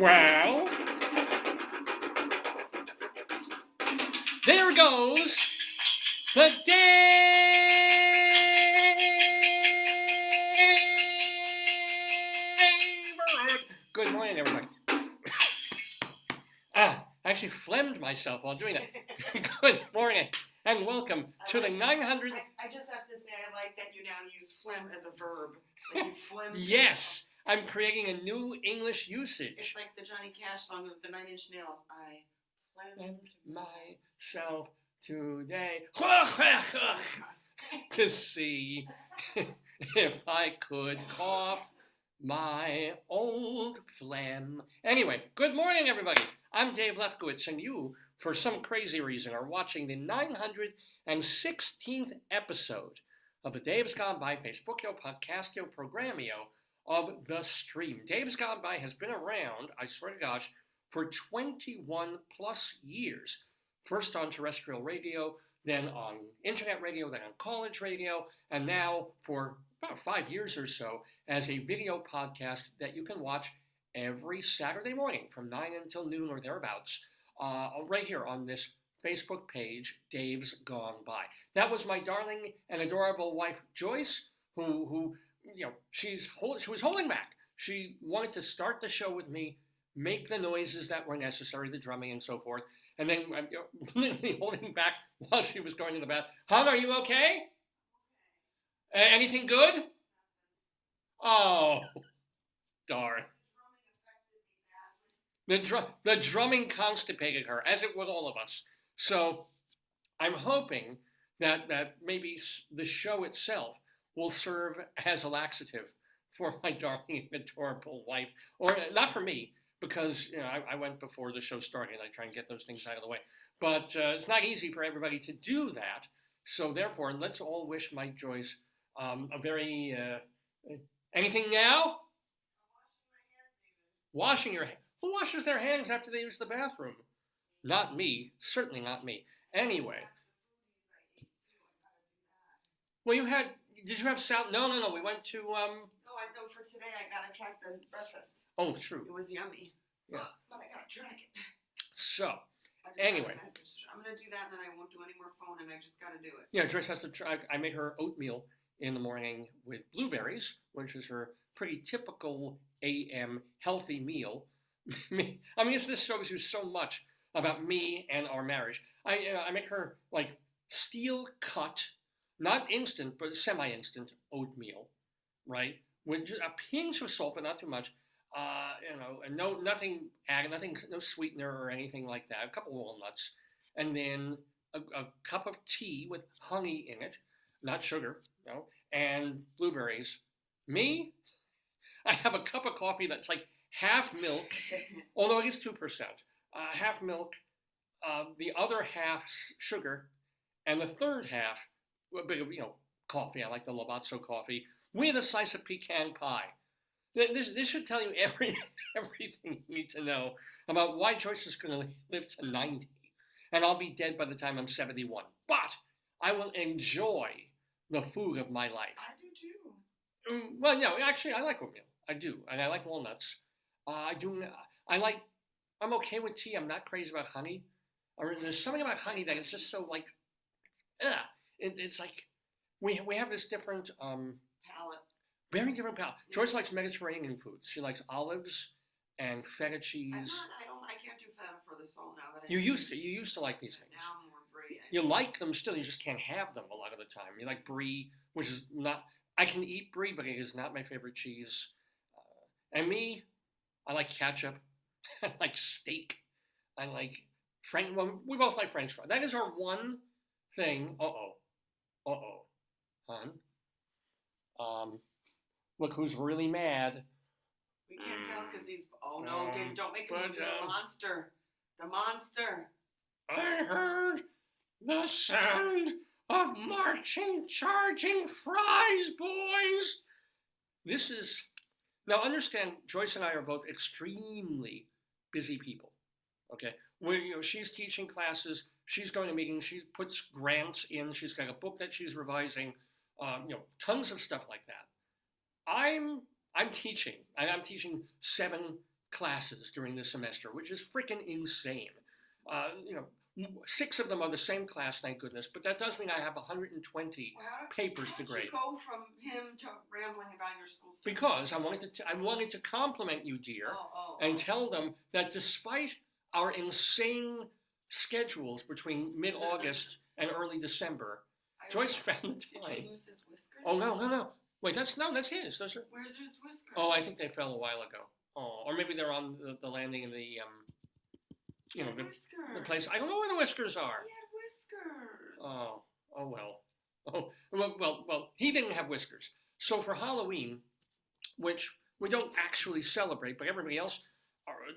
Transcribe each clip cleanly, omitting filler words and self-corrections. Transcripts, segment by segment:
Well, there goes the Daverhood. Good morning, everybody. I actually phlegmed myself while doing that. Good morning, and welcome to the 900. I just have to say, I like that you now use phlegm as a verb. Like you phlegm. Yes, I'm creating a new English usage. It's like the Johnny Cash song of the Nine Inch Nails. I phlegmed myself today to see if I could cough my old phlegm. Anyway, good morning, everybody. I'm Dave Lefkowitz, and you, for some crazy reason, are watching the 916th episode of the Dave's Gone By Facebookio Podcastio Programmio of The Stream. Dave's Gone By has been around, I swear to gosh, for 21 plus years. First on terrestrial radio, then on internet radio, then on college radio, and now for about 5 years or so as a video podcast that you can watch every Saturday morning from 9 until noon or thereabouts, right here on this Facebook page, Dave's Gone By. That was my darling and adorable wife, Joyce, who she was holding back. She wanted to start the show with me, make the noises that were necessary, the drumming and so forth, and then literally holding back while she was going to the bath. Hon, are you okay? Anything good? Oh, darn. The drumming constipated her, as it would all of us. So I'm hoping that maybe the show itself will serve as a laxative for my darling and adorable wife. Or not for me, because I went before the show started and I try and get those things out of the way. But it's not easy for everybody to do that. So therefore, let's all wish my Joyce a very... anything now? Washing your hands. Who washes their hands after they use the bathroom? Not me. Certainly not me. Anyway. Well, did you have salad? No. We went to, No, I know for today I gotta track the breakfast. Oh, true. It was yummy. Yeah. But I gotta track it. So, anyway. I'm gonna do that and then I won't do any more phone and I just gotta do it. Yeah, Joyce has to try. I made her oatmeal in the morning with blueberries, which is her pretty typical AM healthy meal. I mean, this shows you so much about me and our marriage. I make her like steel cut, not instant, but semi-instant oatmeal, right? With just a pinch of salt, but not too much. And nothing, no sweetener or anything like that. A couple walnuts, and then a cup of tea with honey in it, not sugar, and blueberries. Me, I have a cup of coffee that's like half milk, although it is 2%. Half milk, the other half sugar, and the third half, a bit of coffee. I like the Lavazzo coffee with a slice of pecan pie. This should tell you everything you need to know about why Joyce is going to live to 90, and I'll be dead by the time I'm 71. But I will enjoy the food of my life. I do too. Well, no, actually, I like oatmeal. I do, and I like walnuts. I'm okay with tea. I'm not crazy about honey. Or there's something about honey that is just so like, it's like we have this different palate. Very different palate. Yeah. Joyce likes Mediterranean foods. She likes olives and feta cheese. I can't do feta for the soul now. But you used to like these things. Now I'm more brie. You like them still. You just can't have them a lot of the time. You like brie, which is not. I can eat brie, but it is not my favorite cheese. And me, I like ketchup. I like steak. I like French. Well, we both like French fries. That is our one thing. Hon. Look who's really mad. We can't tell because he's. Oh no, David! Don't make him into the monster. The monster. I heard the sound of marching, charging fries, boys. This is. Now understand, Joyce and I are both extremely busy people. Okay, she's teaching classes, she's going to meetings, she puts grants in, she's got a book that she's revising, tons of stuff like that. I'm teaching, and I'm teaching 7 classes during the semester, which is freaking insane. 6 of them are the same class, thank goodness, but that does mean I have 120 papers to grade. How did you go from him to rambling about your school stuff? Because I wanted to compliment you, dear, and tell them that despite our insane schedules between mid-August and early December, Joyce found the time. Did you lose his whiskers? Oh, no. Wait, that's his. Those are... Where's his whiskers? Oh, I think they fell a while ago. Oh, or maybe they're on the landing in the, the place. I don't know where the whiskers are. He had whiskers. Oh well. Well, he didn't have whiskers. So for Halloween, which we don't actually celebrate, but everybody else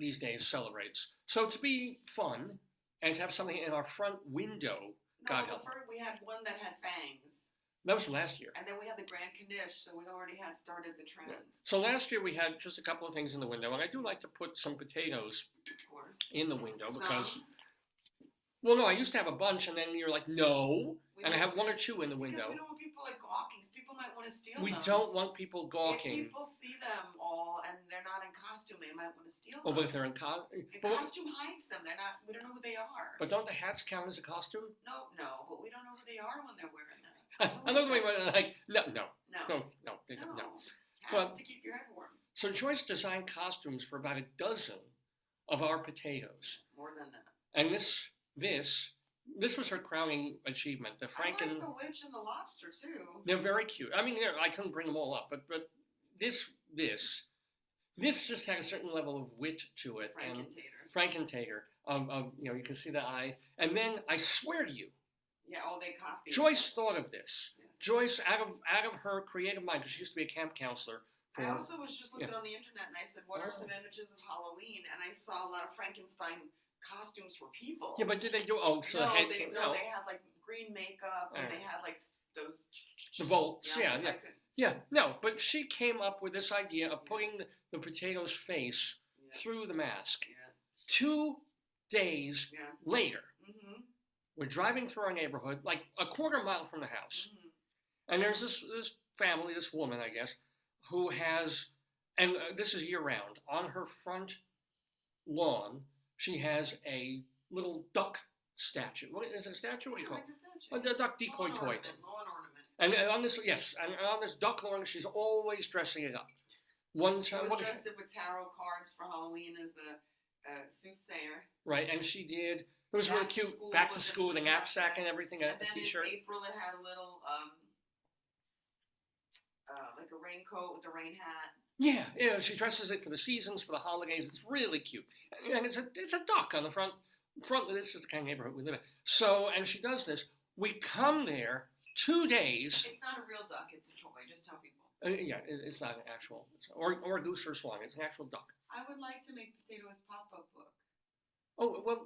these days celebrates. So to be fun and to have something in our front window, God help. We had one that had fangs. That was from last year. And then we had the Grand Knish, so we already had started the trend. Yeah. So last year we had just a couple of things in the window, and I do like to put some potatoes in the window because... Well, no, I used to have a bunch, and then you're like, no, and I have 1 or 2 in the window. Because we don't want people like gawking. People might want to steal them. We don't want people gawking. If people see them all and they're not in costume, they might want to steal them. Oh, but if they're in costume... Costume hides them. They're not... We don't know who they are. But don't the hats count as a costume? No, but we don't know who they are when they're wearing them. I look at me like, no. Hats to keep your head warm. So Joyce designed costumes for about a dozen of our potatoes. More than that. And this was her crowning achievement. The I like the witch and the lobster too. They're very cute. I mean, I couldn't bring them all up, but this just had a certain level of wit to it. Franken-tater. You can see the eye. And then I swear to you, yeah, they copied. Joyce thought of this. Yes. Joyce, out of her creative mind, because she used to be a camp counselor. I also was just looking on the internet, and I said, what are some images of Halloween? And I saw a lot of Frankenstein costumes for people. Yeah, but did they do? They had like green makeup, and they had like those. The bolts, no, but she came up with this idea of putting the potato's face through the mask. Yeah. 2 days later. Mm-hmm. We're driving through our neighborhood, like a quarter mile from the house. Mm-hmm. And there's this family, this woman, I guess, who has, and this is year-round, on her front lawn, she has a little duck statue. What is it, a statue? What do you call it? A duck decoy toy. Lawn ornament. And on this duck lawn, she's always dressing it up. One time, I was dressed with tarot cards for Halloween as the soothsayer. Right, and she did... It was really cute. Back to school with a knapsack and everything, a t-shirt. And then in April it had a little, like a raincoat with a rain hat. Yeah, she dresses it for the seasons, for the holidays. It's really cute. And it's a duck on the front. This is the kind of neighborhood we live in. So, and she does this. We come there 2 days. It's not a real duck. It's a toy. Just tell people. It's not an actual, or a goose or a swan. It's an actual duck. I would like to make Potato's pop-up book. Oh, well,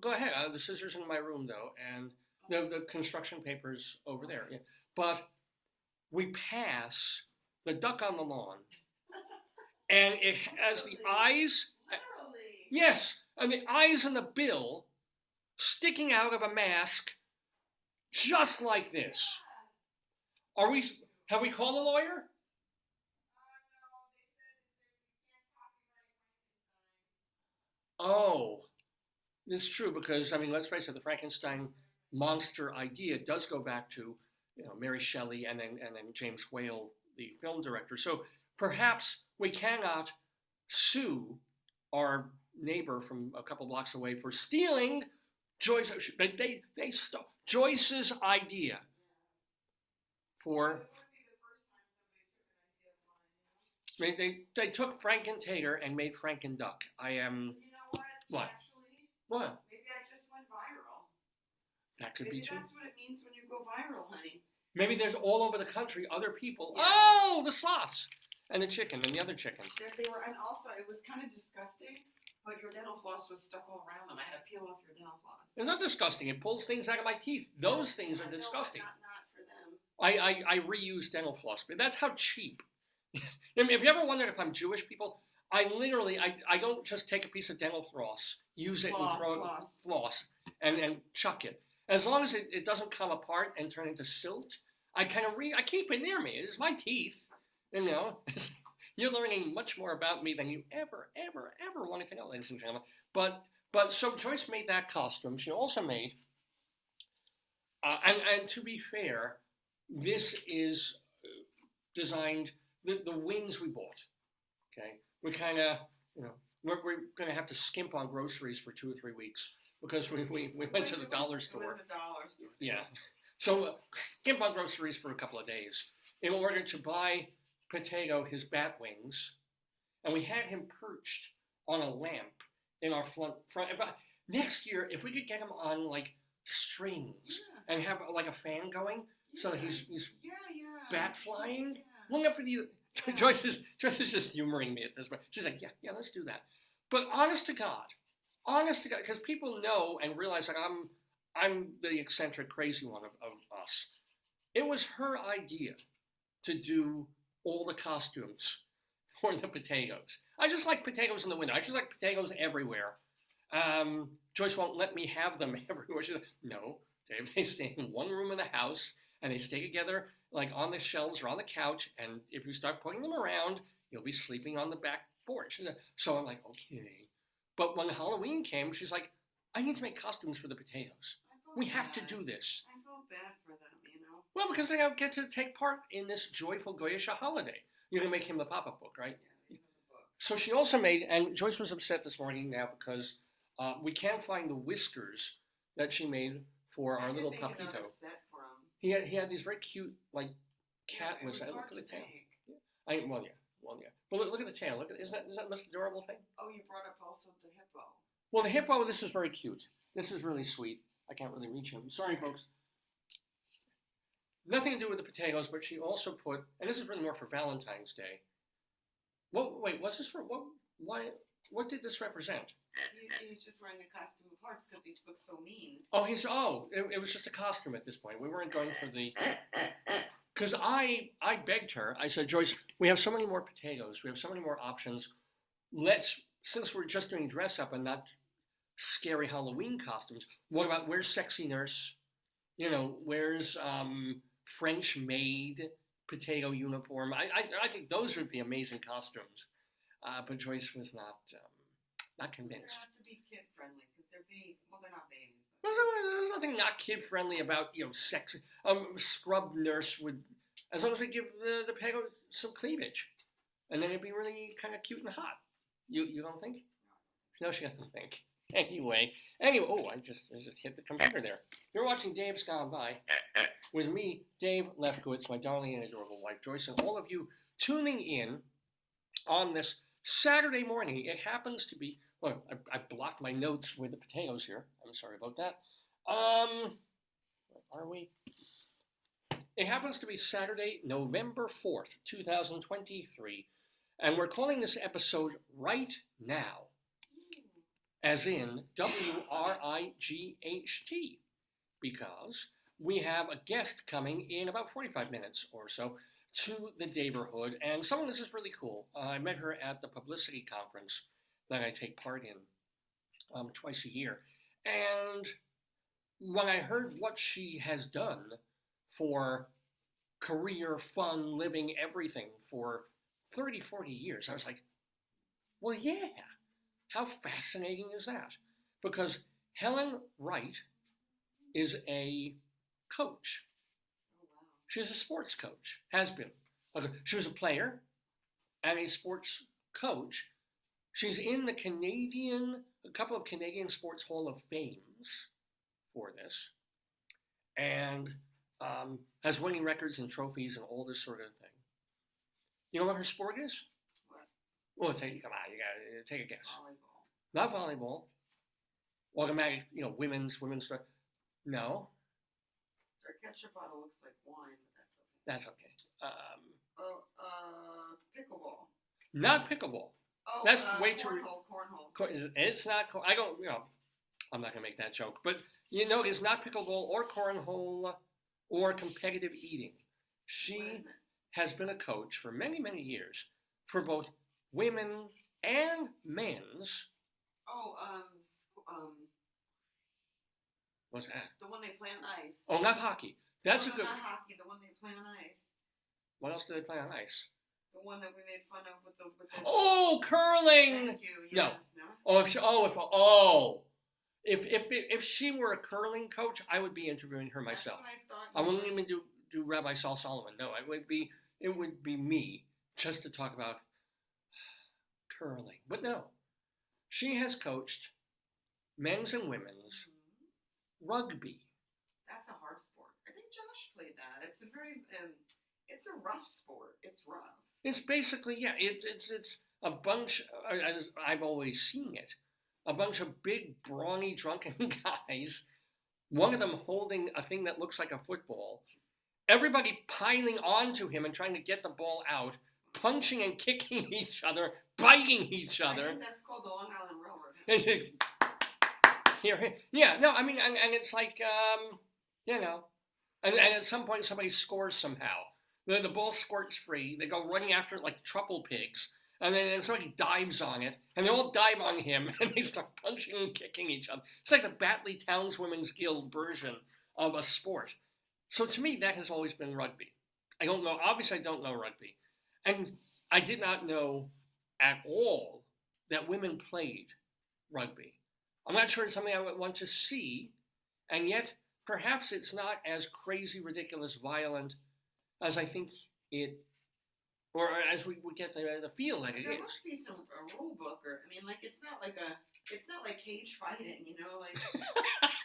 go ahead. The scissors in my room, though, and the construction papers over there. Yeah. But we pass the duck on the lawn, and it has the eyes. Literally. Yes, and the eyes and the bill sticking out of a mask, just like this. Have we called a lawyer? No, they said we can't copyright Frankenstein. Oh. It's true because, I mean, let's face it, the Frankenstein monster idea does go back to, Mary Shelley and then James Whale, the film director. So perhaps we cannot sue our neighbor from a couple blocks away for stealing Joyce. They stole Joyce's idea for. They took Franken-tater and made Franken-duck. I am. You know what? What? What? Maybe I just went viral. That could be true. That's what it means when you go viral, honey. Maybe there's all over the country other people. Yeah. Oh, the sloths and the chicken and the other chicken. They were, and also it was kind of disgusting. But your dental floss was stuck all around them. I had to peel off your dental floss. It's not disgusting. It pulls things out of my teeth. Those things are disgusting. Not for them. I reuse dental floss, but that's how cheap. I mean, have you ever wondered if I'm Jewish, people? I literally, I don't just take a piece of dental floss, use it and throw it, floss, and chuck it. As long as it doesn't come apart and turn into silt, I kind of I keep it near me. It's my teeth, You're learning much more about me than you ever, ever, ever wanted to know, ladies and gentlemen. But so Joyce made that costume. She also made, and to be fair, this is designed, the wings we bought, okay? We kind of, you know, we're going to have to skimp on groceries for 2 or 3 weeks because we went to the dollar store. It was the dollar store. Yeah. So skimp on groceries for a couple of days in order to buy Potato his bat wings, and we had him perched on a lamp in our front. Next year, if we could get him on like strings and have like a fan going so that he's bat flying. Wouldn't that be the Joyce is just humoring me at this point. She's like, yeah, let's do that. But honest to God, because people know and realize that I'm the eccentric, crazy one of us. It was her idea to do all the costumes for the potatoes. I just like potatoes in the winter. I just like potatoes everywhere. Joyce won't let me have them everywhere. She's like, no, they stay in one room in the house, and they stay together like on the shelves or on the couch, and if you start putting them around, you'll be sleeping on the back porch. So I'm like, okay. But when Halloween came, she's like, I need to make costumes for the potatoes. We have to do this. I feel bad for them, you know? Well, because they get to take part in this joyful Goyish holiday. You're going to make him the pop-up book, right? Yeah, So she also made, and Joyce was upset this morning now because we can't find the whiskers that she made for our little Papito. He had these very cute, like, cat whiskers. Look at the tail. Well, yeah. But look at the tail. Isn't that the most adorable thing? Oh, you brought up also the hippo. Well, the hippo, this is very cute. This is really sweet. I can't really reach him. Sorry, folks. Nothing to do with the potatoes, but she also put, and this is really more for Valentine's Day. Wait, was this for, what did this represent? He's just wearing a costume of hearts because he looks so mean. It was just a costume at this point. We weren't going for the, because I begged her, I said, Joyce, we have so many more potatoes, we have so many more options, since we're just doing dress up and not scary Halloween costumes, what about, where's Sexy Nurse? You know, where's French maid potato uniform? I think those would be amazing costumes. But Joyce was not convinced. They have to be kid friendly because they're not babies. There's nothing not kid friendly about, you know, sex. Scrub nurse would, as long as we give the potato some cleavage, and then it'd be really kind of cute and hot. You don't think? No, she doesn't think. Anyway, oh, I just hit the computer there. You're watching Dave's Gone By with me, Dave Lefkowitz, my darling and adorable wife, Joyce, and all of you tuning in on this Saturday morning. It happens to be, well, I blocked my notes with the potatoes here. I'm sorry about that. Where are we? It happens to be Saturday, November 4th, 2023, and we're calling this episode Right Now. As in WRIGHT, because we have a guest coming in about 45 minutes or so to the Daverhood, and someone this is really cool. I met her at the publicity conference that I take part in twice a year, and when I heard what she has done for career, fun, living, everything for 30, 40 years, I was like, well, yeah. How fascinating is that? Because Helen Wright is a coach. Oh, wow. She's a sports coach, has been. She was a player and a sports coach. She's in a couple of Canadian Sports Hall of Fames for this, and has winning records and trophies and all this sort of thing. You know what her sport is? Well, come on, you gotta take a guess. Volleyball. Not volleyball. Automatic, women's stuff. No. Their ketchup bottle looks like wine, but that's okay. That's okay. Pickleball. Not pickleball. Oh, that's way too. Cornhole. It's not. I don't. I'm not gonna make that joke, but it's not pickleball or cornhole or competitive eating. She has been a coach for many, many years for both women and men's. Oh, What's that? the one they play on ice. Oh, not hockey. That's a good. Not hockey. The one they play on ice. What else do they play on ice? The one that we made fun of with the Oh, curling. Thank you. No. Yes, no. If she were a curling coach, I would be interviewing her myself. That's what I thought. I wouldn't even do Rabbi Sol Solomon. No, it would be me just to talk about curling. But no, she has coached men's and women's rugby. That's a hard sport. I think Josh played that. It's a very it's a rough sport. It's rough. It's basically, yeah, it's a bunch, as I've always seen it, a bunch of big, brawny, drunken guys, one of them holding a thing that looks like a football, everybody piling onto him and trying to get the ball out, punching and kicking each other, biting each other. I think that's called the Long Island Railroad. Yeah, no, I mean, and it's like, you know, and at some point somebody scores somehow. The ball squirts free. They go running after it like truffle pigs. And then somebody dives on it. And they all dive on him. And they start punching and kicking each other. It's like the Batley Townswomen's Guild version of a sport. So to me, that has always been rugby. I don't know. Obviously, I don't know rugby. And I did not know at all that women played rugby. I'm not sure it's something I would want to see. And yet, perhaps it's not as crazy, ridiculous, violent as I think it, or as we would get the feel that it there is. There must be a rule book, or I mean, like it's not like cage fighting, you know, like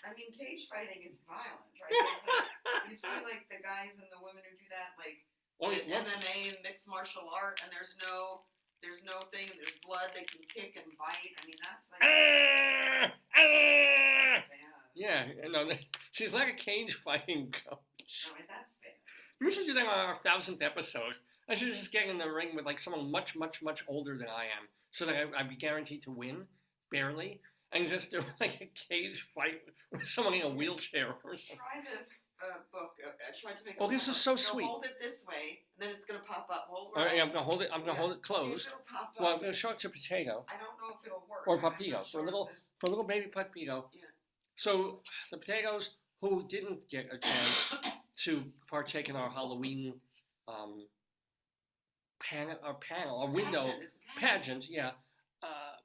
I mean, cage fighting is violent, right? Like, you see, like the guys and the women who do that, like MMA and mixed martial art, and there's no thing, there's blood, they can kick and bite. I mean, that's like that's bad. Yeah, no, she's like a cage fighting coach. No, that's bad. We should do that on our 1000th episode. I should just get in the ring with like someone much, much, much older than I am, so that I'd be guaranteed to win, barely, and just do like a cage fight with someone in a wheelchair or something. Try this book. I tried to make. Oh, this is so sweet. Hold it this way, and then it's gonna pop up. Hold it. All right, yeah, I'm gonna hold it. I'm gonna hold it closed. See if it'll pop up. Well, I'm gonna show it to Potato. I don't know if it'll work. Or Papito, for a little baby Papito. Yeah. So the Potatoes who didn't get a chance to partake in our Halloween pageant, yeah,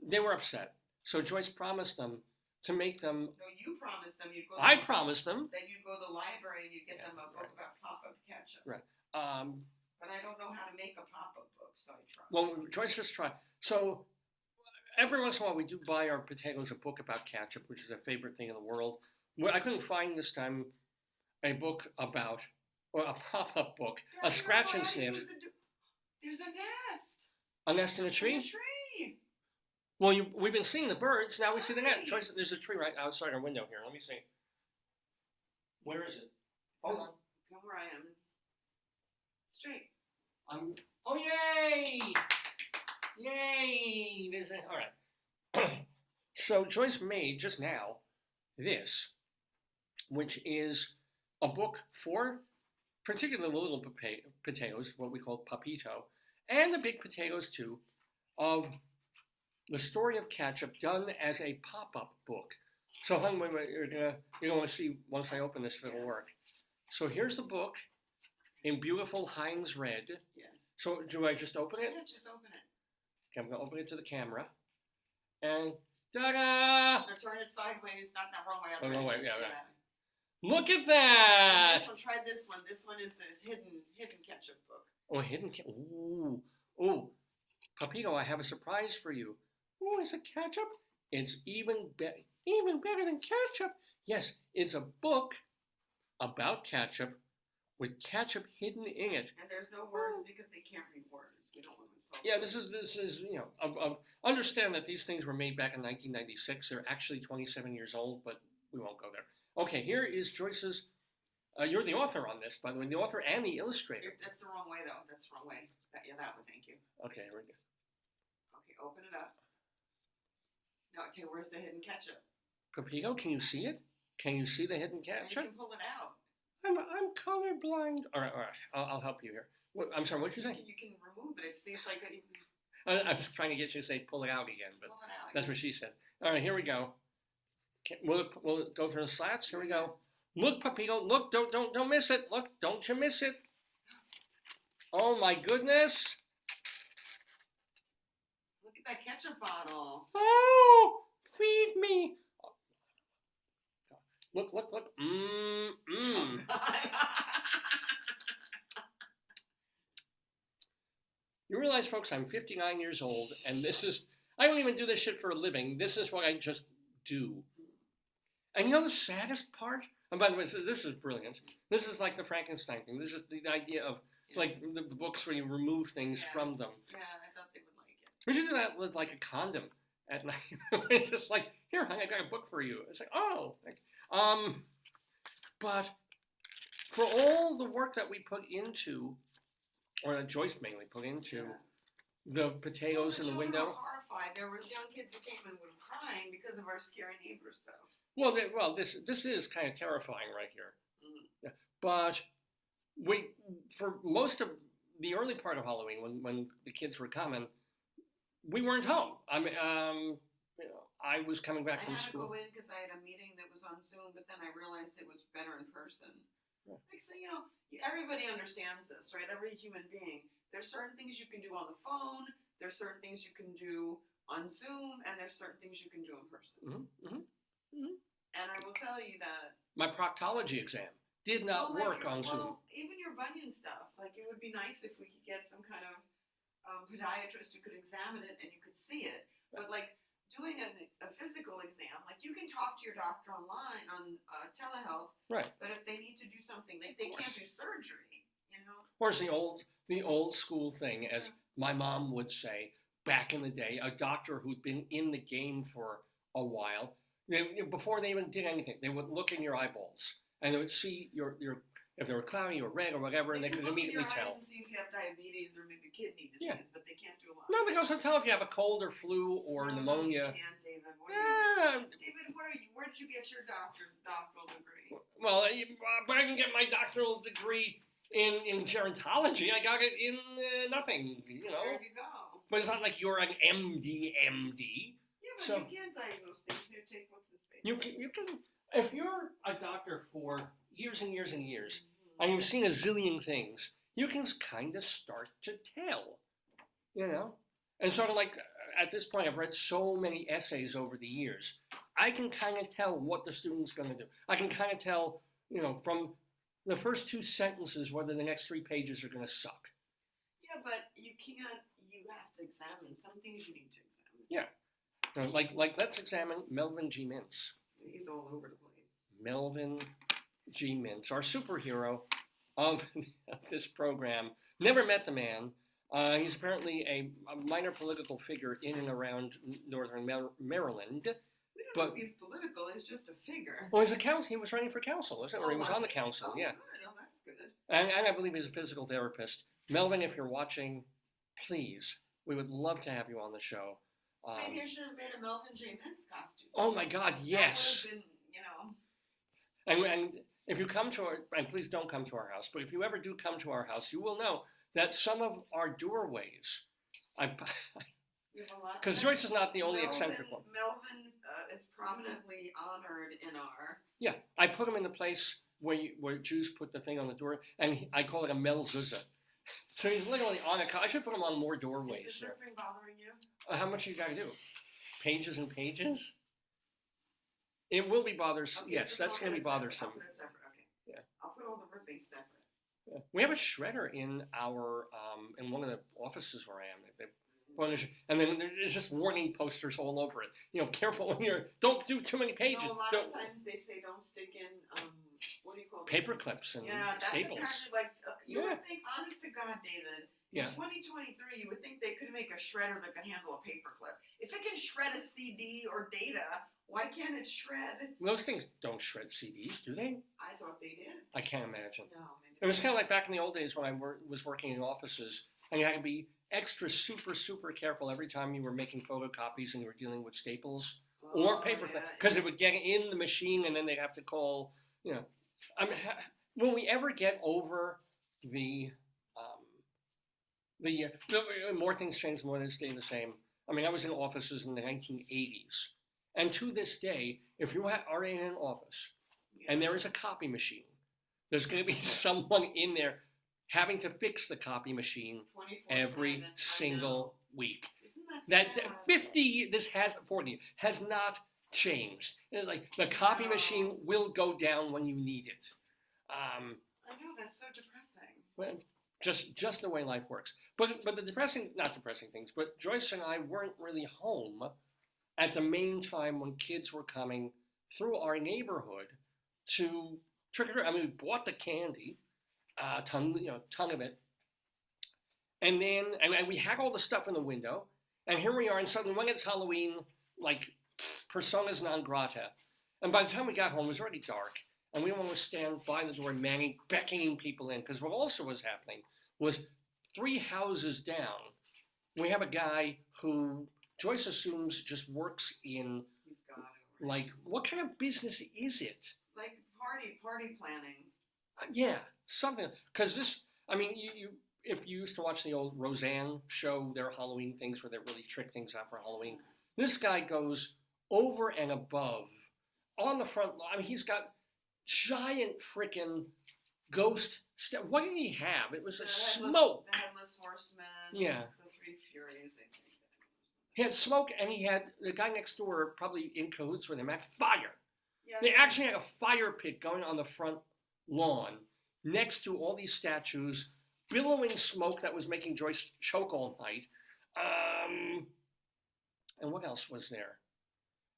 they were upset. So Joyce promised them to make them. No, you promised them you'd go. I promised them that you'd go to the library and you'd get them a book about pop-up ketchup. Right. But I don't know how to make a pop-up book, so I tried. Well, Joyce just tried. So every once in a while, we do buy our Potatoes a book about ketchup, which is their favorite thing in the world. I couldn't find this time a book about, or a pop-up book, a scratch and sniff. There's a nest. A nest in a tree? In a tree. Well, we've been seeing the birds. Now we see the nest. Joyce, there's a tree right outside our window here. Let me see. Where is it? Hold on. Come where I am. Straight. Oh, yay! Yay! All right. So Joyce made just now this, which is a book for particularly the little potatoes, what we call papito, and the big potatoes too, of the story of ketchup done as a pop-up book. So, hon, wait, you're gonna want to see once I open this if it'll work. So here's the book in beautiful Heinz red. Yes. So do I just open it? Yes, just open it. Okay, I'm gonna open it to the camera, and ta-da! Now turn it sideways, not that wrong way. Oh, wrong way, yeah, right. Look at that! And this one, try this one. This one is this hidden ketchup book. Oh, ooh, Papito, I have a surprise for you. Oh, is it ketchup? It's even better than ketchup. Yes, it's a book about ketchup with ketchup hidden in it. And there's no words because they can't read words. We don't want to insult. Yeah, this is understand that these things were made back in 1996. They're actually 27 years old, but we won't go there. Okay, here is Joyce's. You're the author on this, by the way, the author and the illustrator. That's the wrong way, though. That's the wrong way. That one. Thank you. Okay, here we go. Okay, open it up. Now, tell you where's the hidden ketchup. Papito, can you see it? Can you see the hidden ketchup? You can pull it out. I'm colorblind. All right. I'll help you here. I'm sorry. What did you say? You can remove it. It's like I was trying to get you to say pull it out again, but pull it out, that's what she said. All right, here we go. Will it go through the slats? Here we go. Look, Papito. Look! Don't miss it. Look! Don't you miss it? Oh my goodness! at that ketchup bottle. Oh, feed me. Look. Oh, God. You realize, folks, I'm 59 years old, and I don't even do this shit for a living. This is what I just do. And you know the saddest part? And by the way, this is brilliant. This is like the Frankenstein thing. This is the idea of, like, the books where you remove things from them. Yeah, I thought they would like it. We should do that with, like, a condom at night. Just like, here, I got a book for you. It's like, oh. But for all the work that we put into, or that Joyce mainly put into, the potatoes in the window. Were horrified. There were young kids who came in with crying because of our scary neighbor stuff. Well, this is kind of terrifying right here. Mm. Yeah. But for most of the early part of Halloween, when the kids were coming, we weren't home. I mean, I was coming back from school. I had to go in because I had a meeting that was on Zoom, but then I realized it was better in person. Yeah. Like, so, everybody understands this, right? Every human being. There's certain things you can do on the phone. There's certain things you can do on Zoom, and there's certain things you can do in person. And I will tell you that my proctology exam did not work on Zoom. Even your bunion stuff. Like, it would be nice if we could get some kind of podiatrist who could examine it and you could see it. But like doing a physical exam, like you can talk to your doctor online on telehealth. Right. But if they need to do something, they can't do surgery. Or it's the old school thing, as my mom would say back in the day, a doctor who'd been in the game for a while, before they even did anything, they would look in your eyeballs and they would see your if they were cloudy or red or whatever, and they could immediately tell. They can see if you have diabetes or maybe kidney disease, but they can't do a lot. No, they can also tell if you have a cold or flu or pneumonia. They can't, David. David, where did you get your doctoral degree? Well, but I can get my doctoral degree in gerontology. I got it in nothing, There you go. But it's not like you're an MD. Yeah, but you can't diagnose things. You take what's his face. You can, if you're a doctor for years and years and years, and you've seen a zillion things, you can kind of start to tell, And sort of like, at this point, I've read so many essays over the years, I can kind of tell what the student's going to do. I can kind of tell, from the first two sentences whether the next 3 pages are going to suck. Yeah, but you have to examine. Some things you need to examine. Yeah. Like let's examine Melvin G. Mintz. He's all over the place. Melvin G. Mintz, our superhero of this program. Never met the man. He's apparently a minor political figure in and around northern Maryland. We don't know if he's political. He's just a figure. Well, he was running for council, wasn't it? Or he was on the council, yeah. Good. Oh, that's good. And I believe he's a physical therapist. Melvin, if you're watching, please, we would love to have you on the show. Maybe I should have made a Melvin J. Mintz costume. Oh my God, yes. That would have been, And if you come to and please don't come to our house, but if you ever do come to our house, you will know that some of our doorways, because Joyce is not the only eccentric one. Melvin is prominently honored in our... Yeah, I put him in the place where Jews put the thing on the door, and I call it a melzuzah. So he's literally on a... I should put him on more doorways. Is this ripping bothering you? How much you got to do? Pages and pages? It will be bothersome. Okay, yes, so that's going to be bothersome. I'll put it separate. Okay. Yeah. I'll put all the ripping separate. Yeah. We have a shredder in our in one of the offices where I am. And then there's just warning posters all over it. Careful when don't do too many pages. A lot of times they say don't stick in what do you call it? Paper clips and staples. That's apparently you would think, honest to God, David, in 2023, you would think they could make a shredder that can handle a paperclip. If it can shred a CD or data, why can't it shred? Those things don't shred CDs, do they? I thought they did. I can't imagine. No, it was kind of like back in the old days when I was working in offices, and you had to be extra super careful every time you were making photocopies and you were dealing with staples or paper clips, because it would get in the machine and then they'd have to call. I mean, will we ever get over the more things change, more they stay the same? I mean, I was in offices in the 1980s, and to this day, if you are in an office and there is a copy machine, there's going to be someone in there having to fix the copy machine every single week. Isn't that that sad. 50, this has 40, has not changed. And like the copy machine will go down when you need it. I know, that's so depressing. Well, just the way life works. But the depressing, not depressing things, but Joyce and I weren't really home at the main time when kids were coming through our neighborhood to trick or treat. I mean, we bought the candy, ton of it, and then and we had all the stuff in the window, and here we are, and suddenly when it's Halloween, like personas non grata, and by the time we got home, it was already dark, and we didn't want to stand by the door, beckoning people in, because what also was happening was 3 houses down, we have a guy who Joyce assumes just works in, He's got it. like, what kind of business is it? Like party planning. Yeah, something. Because this, I mean, you if you used to watch the old Roseanne show, their Halloween things where they really trick things out for Halloween, this guy goes over and above on the front lawn. I mean, he's got giant freaking ghost. What did he have? It was a smoke. The Headless Horseman. Yeah. The Three Furies, I think. He had smoke, and he had the guy next door, probably in cahoots with him, had fire. Yeah, They actually had a fire pit going on the front lawn next to all these statues, billowing smoke that was making Joyce choke all night. And what else was there?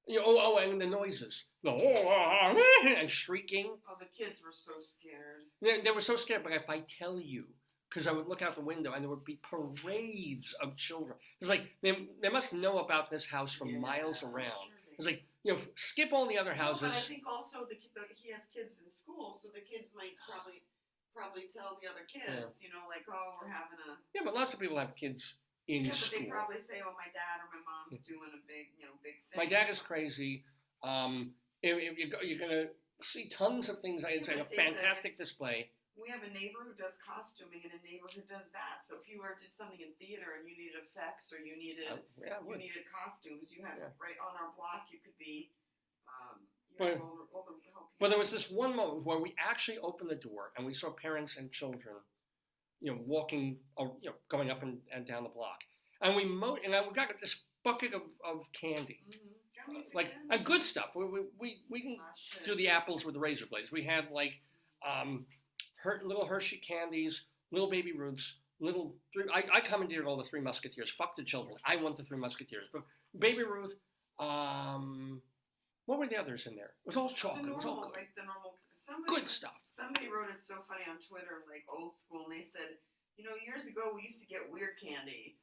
And the noises. And shrieking. Oh, the kids were so scared. They were so scared, but if I tell you, because I would look out the window and there would be parades of children. It's like they must know about this house for miles around. Sure It's like, skip all the other houses. No, but I think also he has kids in school, so the kids might probably tell the other kids, like, oh, we're having a. Yeah, but lots of people have kids in school. But they probably say, oh, my dad or my mom's doing a big thing. My dad is crazy. If you're gonna see tons of things. It's like a fantastic display. We have a neighbor who does costuming and a neighbor who does that. So if you did something in theater and you needed effects or you needed costumes, you have right on our block. You could be. But there was this one moment where we actually opened the door and we saw parents and children, walking, going up and down the block, and we got this bucket of candy. Mm-hmm. Like good stuff. We can do the apples with the razor blades. We had like little Hershey candies, little Baby Ruths, I commandeered all the Three Musketeers. Fuck the children. I want the Three Musketeers. But Baby Ruth, what were the others in there? It was all chocolate. It was all good. Like the normal. Good stuff. Somebody wrote it so funny on Twitter, like old school, and they said, years ago we used to get weird candy.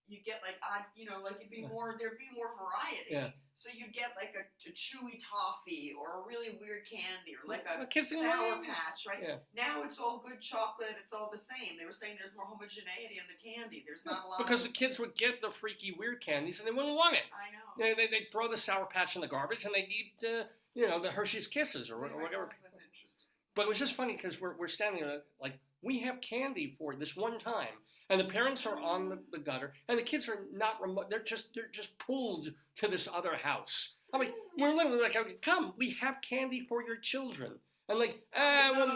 You'd get like odd, like there'd be more variety. Yeah. So you'd get like a chewy toffee or a really weird candy or like a Sour Patch, right? Yeah. Now it's all good chocolate. It's all the same. They were saying there's more homogeneity in the candy. There's not a lot. Because the kids would get the freaky weird candies and they wouldn't want it. I know. They'd throw the Sour Patch in the garbage and they'd eat, the Hershey's Kisses or whatever. That was interesting. But it was just funny because we're standing there like, we have candy for this one time. And the parents are on the gutter, and the kids are not remote. They're just pulled to this other house. I mean, we're literally like, come, we have candy for your children. And like,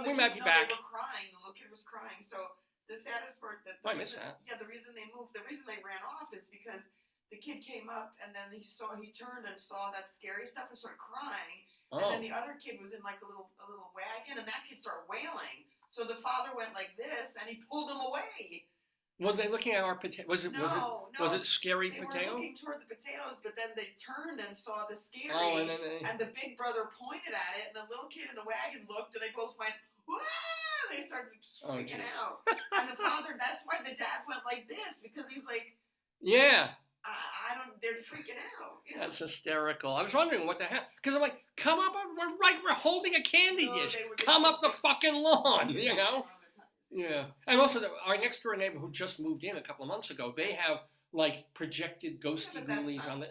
we might be back. They were crying. The little kid was crying. So the saddest part I missed that. Yeah, the reason they moved, the reason they ran off is because the kid came up, and then he turned and saw that scary stuff and started crying. Oh. And then the other kid was in like a little wagon, and that kid started wailing. So the father went like this, and he pulled him away. Was they looking at our potato? Was it scary potato? They were looking toward the potatoes, but then they turned and saw the scary. Oh, and the big brother pointed at it, and the little kid in the wagon looked, and they both went, "Wah!" They started freaking out. And the father, that's why the dad went like this, because he's like, yeah. They're freaking out. That's hysterical. I was wondering what the hell, because I'm like, come up, we're holding a candy dish. Come up the fucking lawn, Yeah, and also our next door neighbor who just moved in a couple of months ago, they have like projected ghosty ghoulies on the.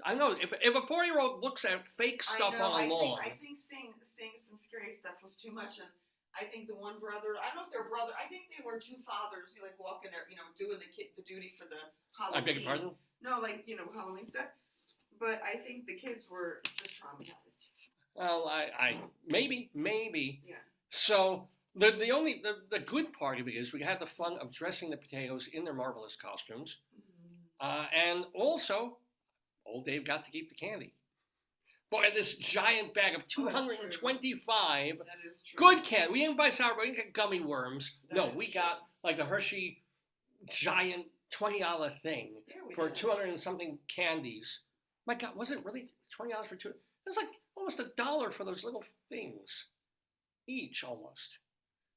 I know if a 4-year-old looks at fake stuff on a lawn. I think seeing some scary stuff was too much, and I think the one brother, I don't know if they're brother. I think they were two fathers who like walking there, doing the duty for the Halloween. I beg your pardon? No, like Halloween stuff. But I think the kids were just traumatized. Well, I maybe. Yeah. So. The good part of it is we had the fun of dressing the potatoes in their marvelous costumes. And also, old Dave got to keep the candy. Boy, this giant bag of 225 That is true. good candy. We didn't buy sour, we didn't get gummy worms. That No, is we true. got like a Hershey giant $20 thing We for did. 200 and something candies. My God, was it really $20 for two? It was like almost $1 for those little things, each almost.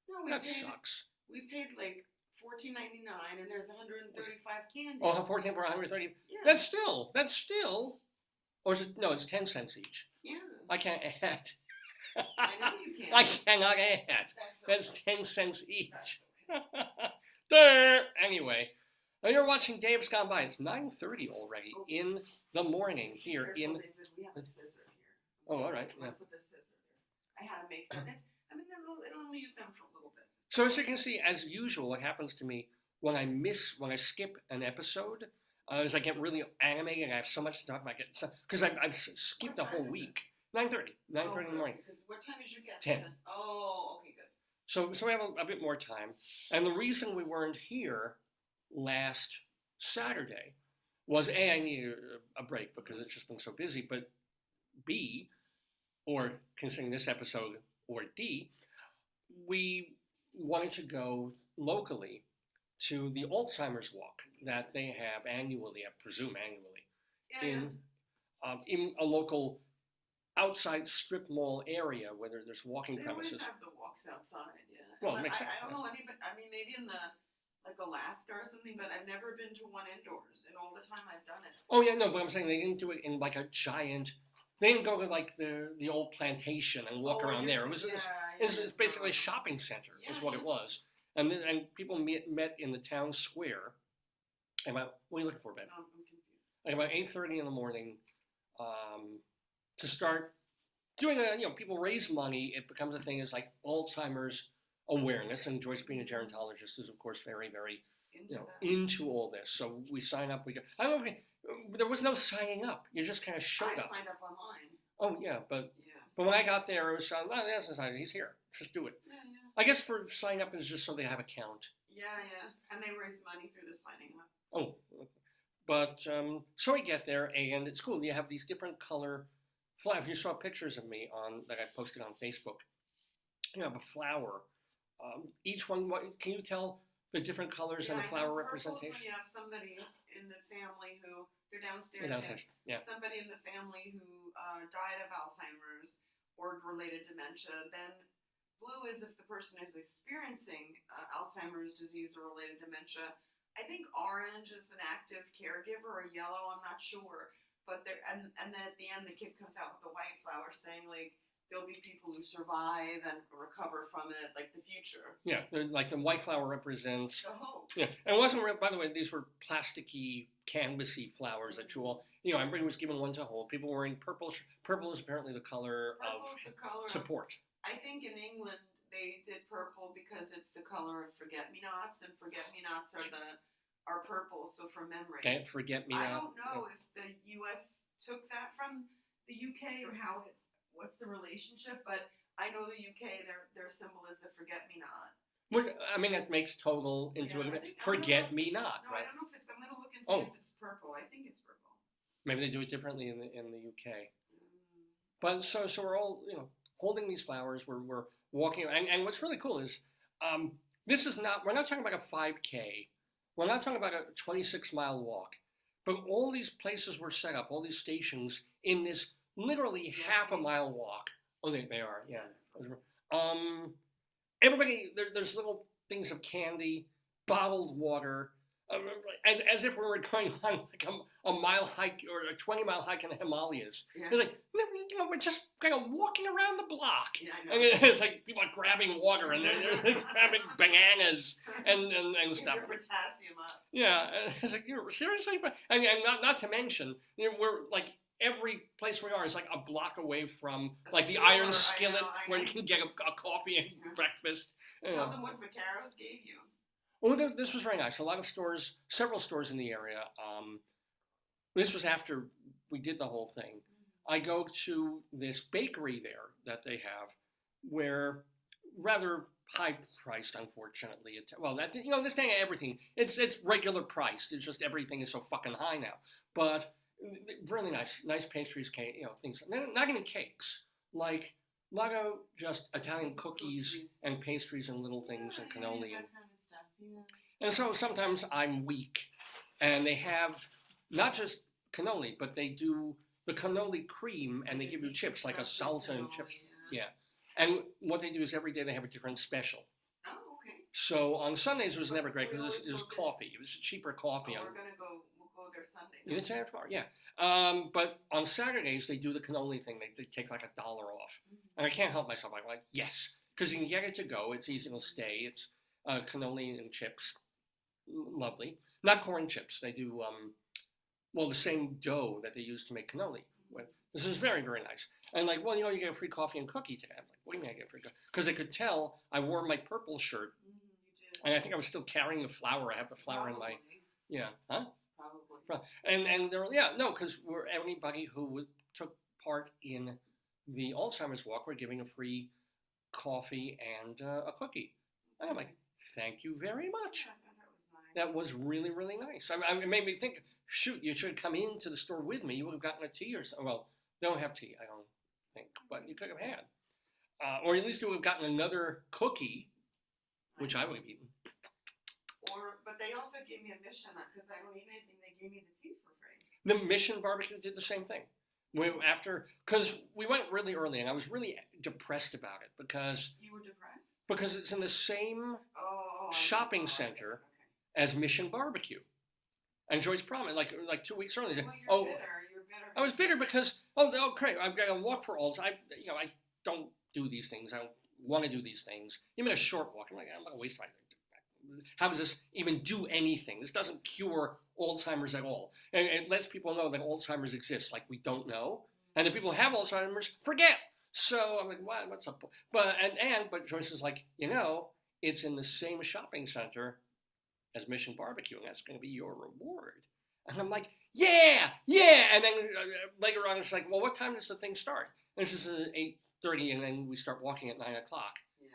No, That sucks. We paid like $14.99, and there's 135 candies. Oh, 14 for 130. Yeah. That's still. Or is it? No, it's 10 cents each. Yeah. I can't add. I know you can't. I cannot add. That's That's 10 cents each. That's okay. There. Anyway, now you're watching Dave's Gone By. It's 9:30 already in the morning Just be here careful, in. David. We have a scissor here. Oh, all right. I'm Yeah. gonna put the scissor there. I had to make them. I mean, it'll only use them for a little bit. So as you can see, as usual, what happens to me when I skip an episode, is I get really animated and I have so much to talk about. Because I've skipped the What whole time is week. 9:30 in the morning. Because what time is your guest? 10. Oh, okay, good. So we have a bit more time. And the reason we weren't here last Saturday was A, I needed a break because it's just been so busy, but B, or considering this episode, or D, we wanted to go locally to the Alzheimer's walk that they have annually, I presume annually, Yeah. in a local outside strip mall area where there's walking They premises. always have the walks outside, yeah. Well, it makes sense. I don't know any, but I mean, maybe in like Alaska or something, but I've never been to one indoors in all the time I've done it. Oh yeah, no, but I'm saying they didn't do it in like a giant. They didn't go to like the old plantation and walk around there. It was basically a shopping center, is what it was. And people met in the town square. About what are you looking for, Ben? No, I'm confused. Like about 8:30 in the morning, to start doing people raise money. It becomes a thing. It's like Alzheimer's awareness, and Joyce, being a gerontologist, is of course very, very into all this. So we sign up. We go. I don't know. There was no signing up. You just kind of showed up. I signed up online. Oh yeah, but when I got there, it was that's not signing. He's here. Just do it. Yeah. I guess for sign up is just so they have a count. Yeah, and they raise money through the signing up. Oh, but so we get there and it's cool. You have these different color flowers. You saw pictures of me that I posted on Facebook. You have a flower. Each one. Can you tell the different colors and the flower representation? When you have somebody in the family who they're downstairs. Yeah. Somebody in the family who died of Alzheimer's or related dementia. Then blue is if the person is experiencing Alzheimer's disease or related dementia. I think orange is an active caregiver, or yellow, I'm not sure. But and then at the end, the kid comes out with the white flower saying, like, there'll be people who survive and recover from it, like the future. Yeah, like the white flower represents the hope. Yeah, and it wasn't. By the way, these were plasticky, canvasy flowers that you all. Everybody was given one to hold. People were wearing purple. Purple is apparently the color Purple is the color support. I think in England they did purple because it's the color of forget-me-nots, and forget-me-nots are purple, so for memory. Can't forget me. I don't know if the U.S. took that from the U.K. or what's the relationship, but I know the UK, their symbol is the forget-me-not. I mean, that makes total intuitive. Forget-me-not. No, right? I don't know if it's. I'm gonna look and see if it's purple. I think it's purple. Maybe they do it differently in the UK. But so we're all holding these flowers. We're walking, and what's really cool is this is not. We're not talking about a 5K. We're not talking about a 26-mile walk. But all these places were set up, all these stations in this literally half a mile walk. Oh, they are, yeah. Everybody, there's little things of candy, bottled water, as if we were going on like a mile hike or a 20-mile hike in the Himalayas. Yeah. It's like, we're just kind of walking around the block. Yeah, I know. And it's like people are grabbing water and they're grabbing bananas and stuff. Your potassium up. Yeah, it's like, seriously? And not to mention, we're like, every place we are is like a block away from like the Iron Skillet where you can get a coffee and breakfast. Tell them what Vaqueros gave you. Oh, this was very nice. A lot of stores, several stores in the area. This was after we did the whole thing. I go to this bakery there that they have where rather high priced, unfortunately. Well, that this thing, everything it's regular priced. It's just everything is so fucking high now. But really nice pastries, cake, things. Not even cakes, like a lot of just Italian cookies and pastries and little things and cannoli that and kind of stuff. Yeah. and so sometimes I'm weak, and they have not just cannoli, but they do the cannoli cream, and they give you chips like a salsa and chips. Yeah. And what they do is every day they have a different special. Oh, okay. So on Sundays it was never great because it was coffee. It was cheaper coffee. We're gonna go. We'll go there Sunday. You did say it tomorrow, yeah. But on Saturdays they do the cannoli thing. They take like $1 off, and I can't help myself. I'm like, yes, because you can get it to go. It's easy to stay. It's cannoli and chips, lovely. Not corn chips. They do the same dough that they use to make cannoli. This is very, very nice. And like, well, you get a free coffee and cookie today. I'm like, what do you mean I get a free coffee? Because they could tell I wore my purple shirt, and I think I was still carrying the flour. I have the flour in my, huh? Probably. And they're because we're anybody who took part in the Alzheimer's walk, we're giving a free coffee and a cookie. And I'm like, thank you very much. Yeah, That was really, really nice. It made me think, shoot, you should have come into the store with me. You would have gotten a tea or something. Well, they don't have tea, I don't think, but you could have had. Or at least you would have gotten another cookie, which I would have eaten. But they also gave me a mission because I don't eat anything. They gave me the tea for free. The Mission Barbecue did the same thing. Because we went really early, and I was really depressed about it because. You were depressed? Because it's in the same shopping center as Mission Barbecue. And Joyce promised, like 2 weeks earlier. Well, you're bitter. I was bitter because great, I've got to walk for all. I don't do these things. I don't want to do these things. Even a short walk. I'm not going to waste my time. How does this even do anything? This doesn't cure Alzheimer's at all. And it lets people know that Alzheimer's exists, like we don't know. And the people who have Alzheimer's forget. So I'm like, what's up? But Joyce is like, it's in the same shopping center as Mission Barbecue, and that's going to be your reward. And I'm like, yeah. And then later on, it's like, well, what time does the thing start? And it's just 8:30, and then we start walking at 9:00. Yeah.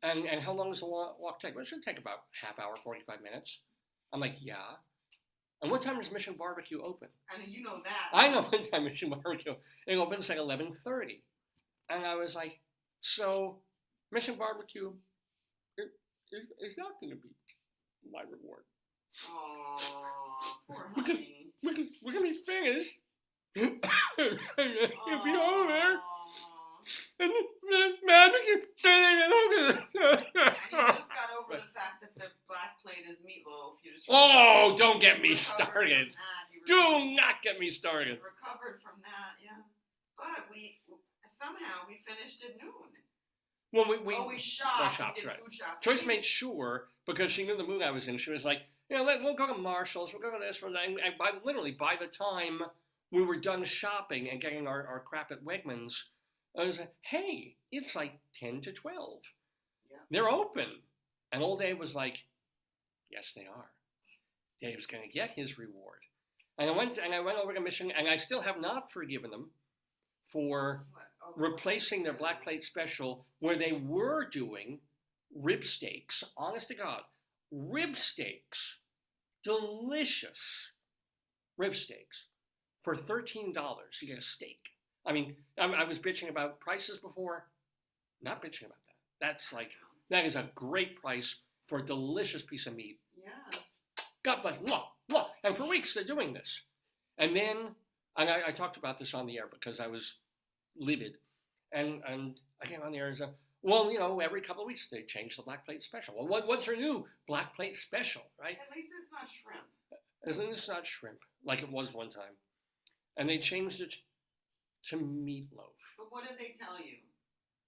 And how long does the walk take? Well, it should take about half hour, 45 minutes. I'm like, yeah. And what time does Mission Barbecue open? I mean, you know that. I know what time Mission Barbecue. It opens like 11:30. And I was like, so Mission Barbecue is not going to be my reward. Aww, poor honey. We're going to be finished. You'll be over. And barbecue. And you just got over the fact that the black plate is meatloaf. Don't get me started. Do not get me started. Recovered from that, yeah. But we finished at noon. Well, we shopped. We did right. food shopping. Joyce made sure, because she knew the mood I was in, she was like, we'll go to Marshall's, we'll go to this, and by the time we were done shopping and getting our crap at Wegmans, I was like, hey, it's like 10 to 12. Yeah. They're open. And old Dave was like, yes, they are. Dave's going to get his reward. And I went over to Mission, and I still have not forgiven them for replacing their black plate special where they were doing rib steaks. Honest to God, rib steaks, delicious rib steaks for $13. You get a steak. I mean, I was bitching about prices before. Not bitching about that. That is a great price for a delicious piece of meat. Yeah. God bless. Mwah, mwah. And for weeks they're doing this. And then, I talked about this on the air because I was livid. And I came on the air and said, every couple of weeks they change the black plate special. Well, what's their new black plate special, right? At least it's not shrimp. At least it's not shrimp, like it was one time. And they changed it to meatloaf. But what did they tell you?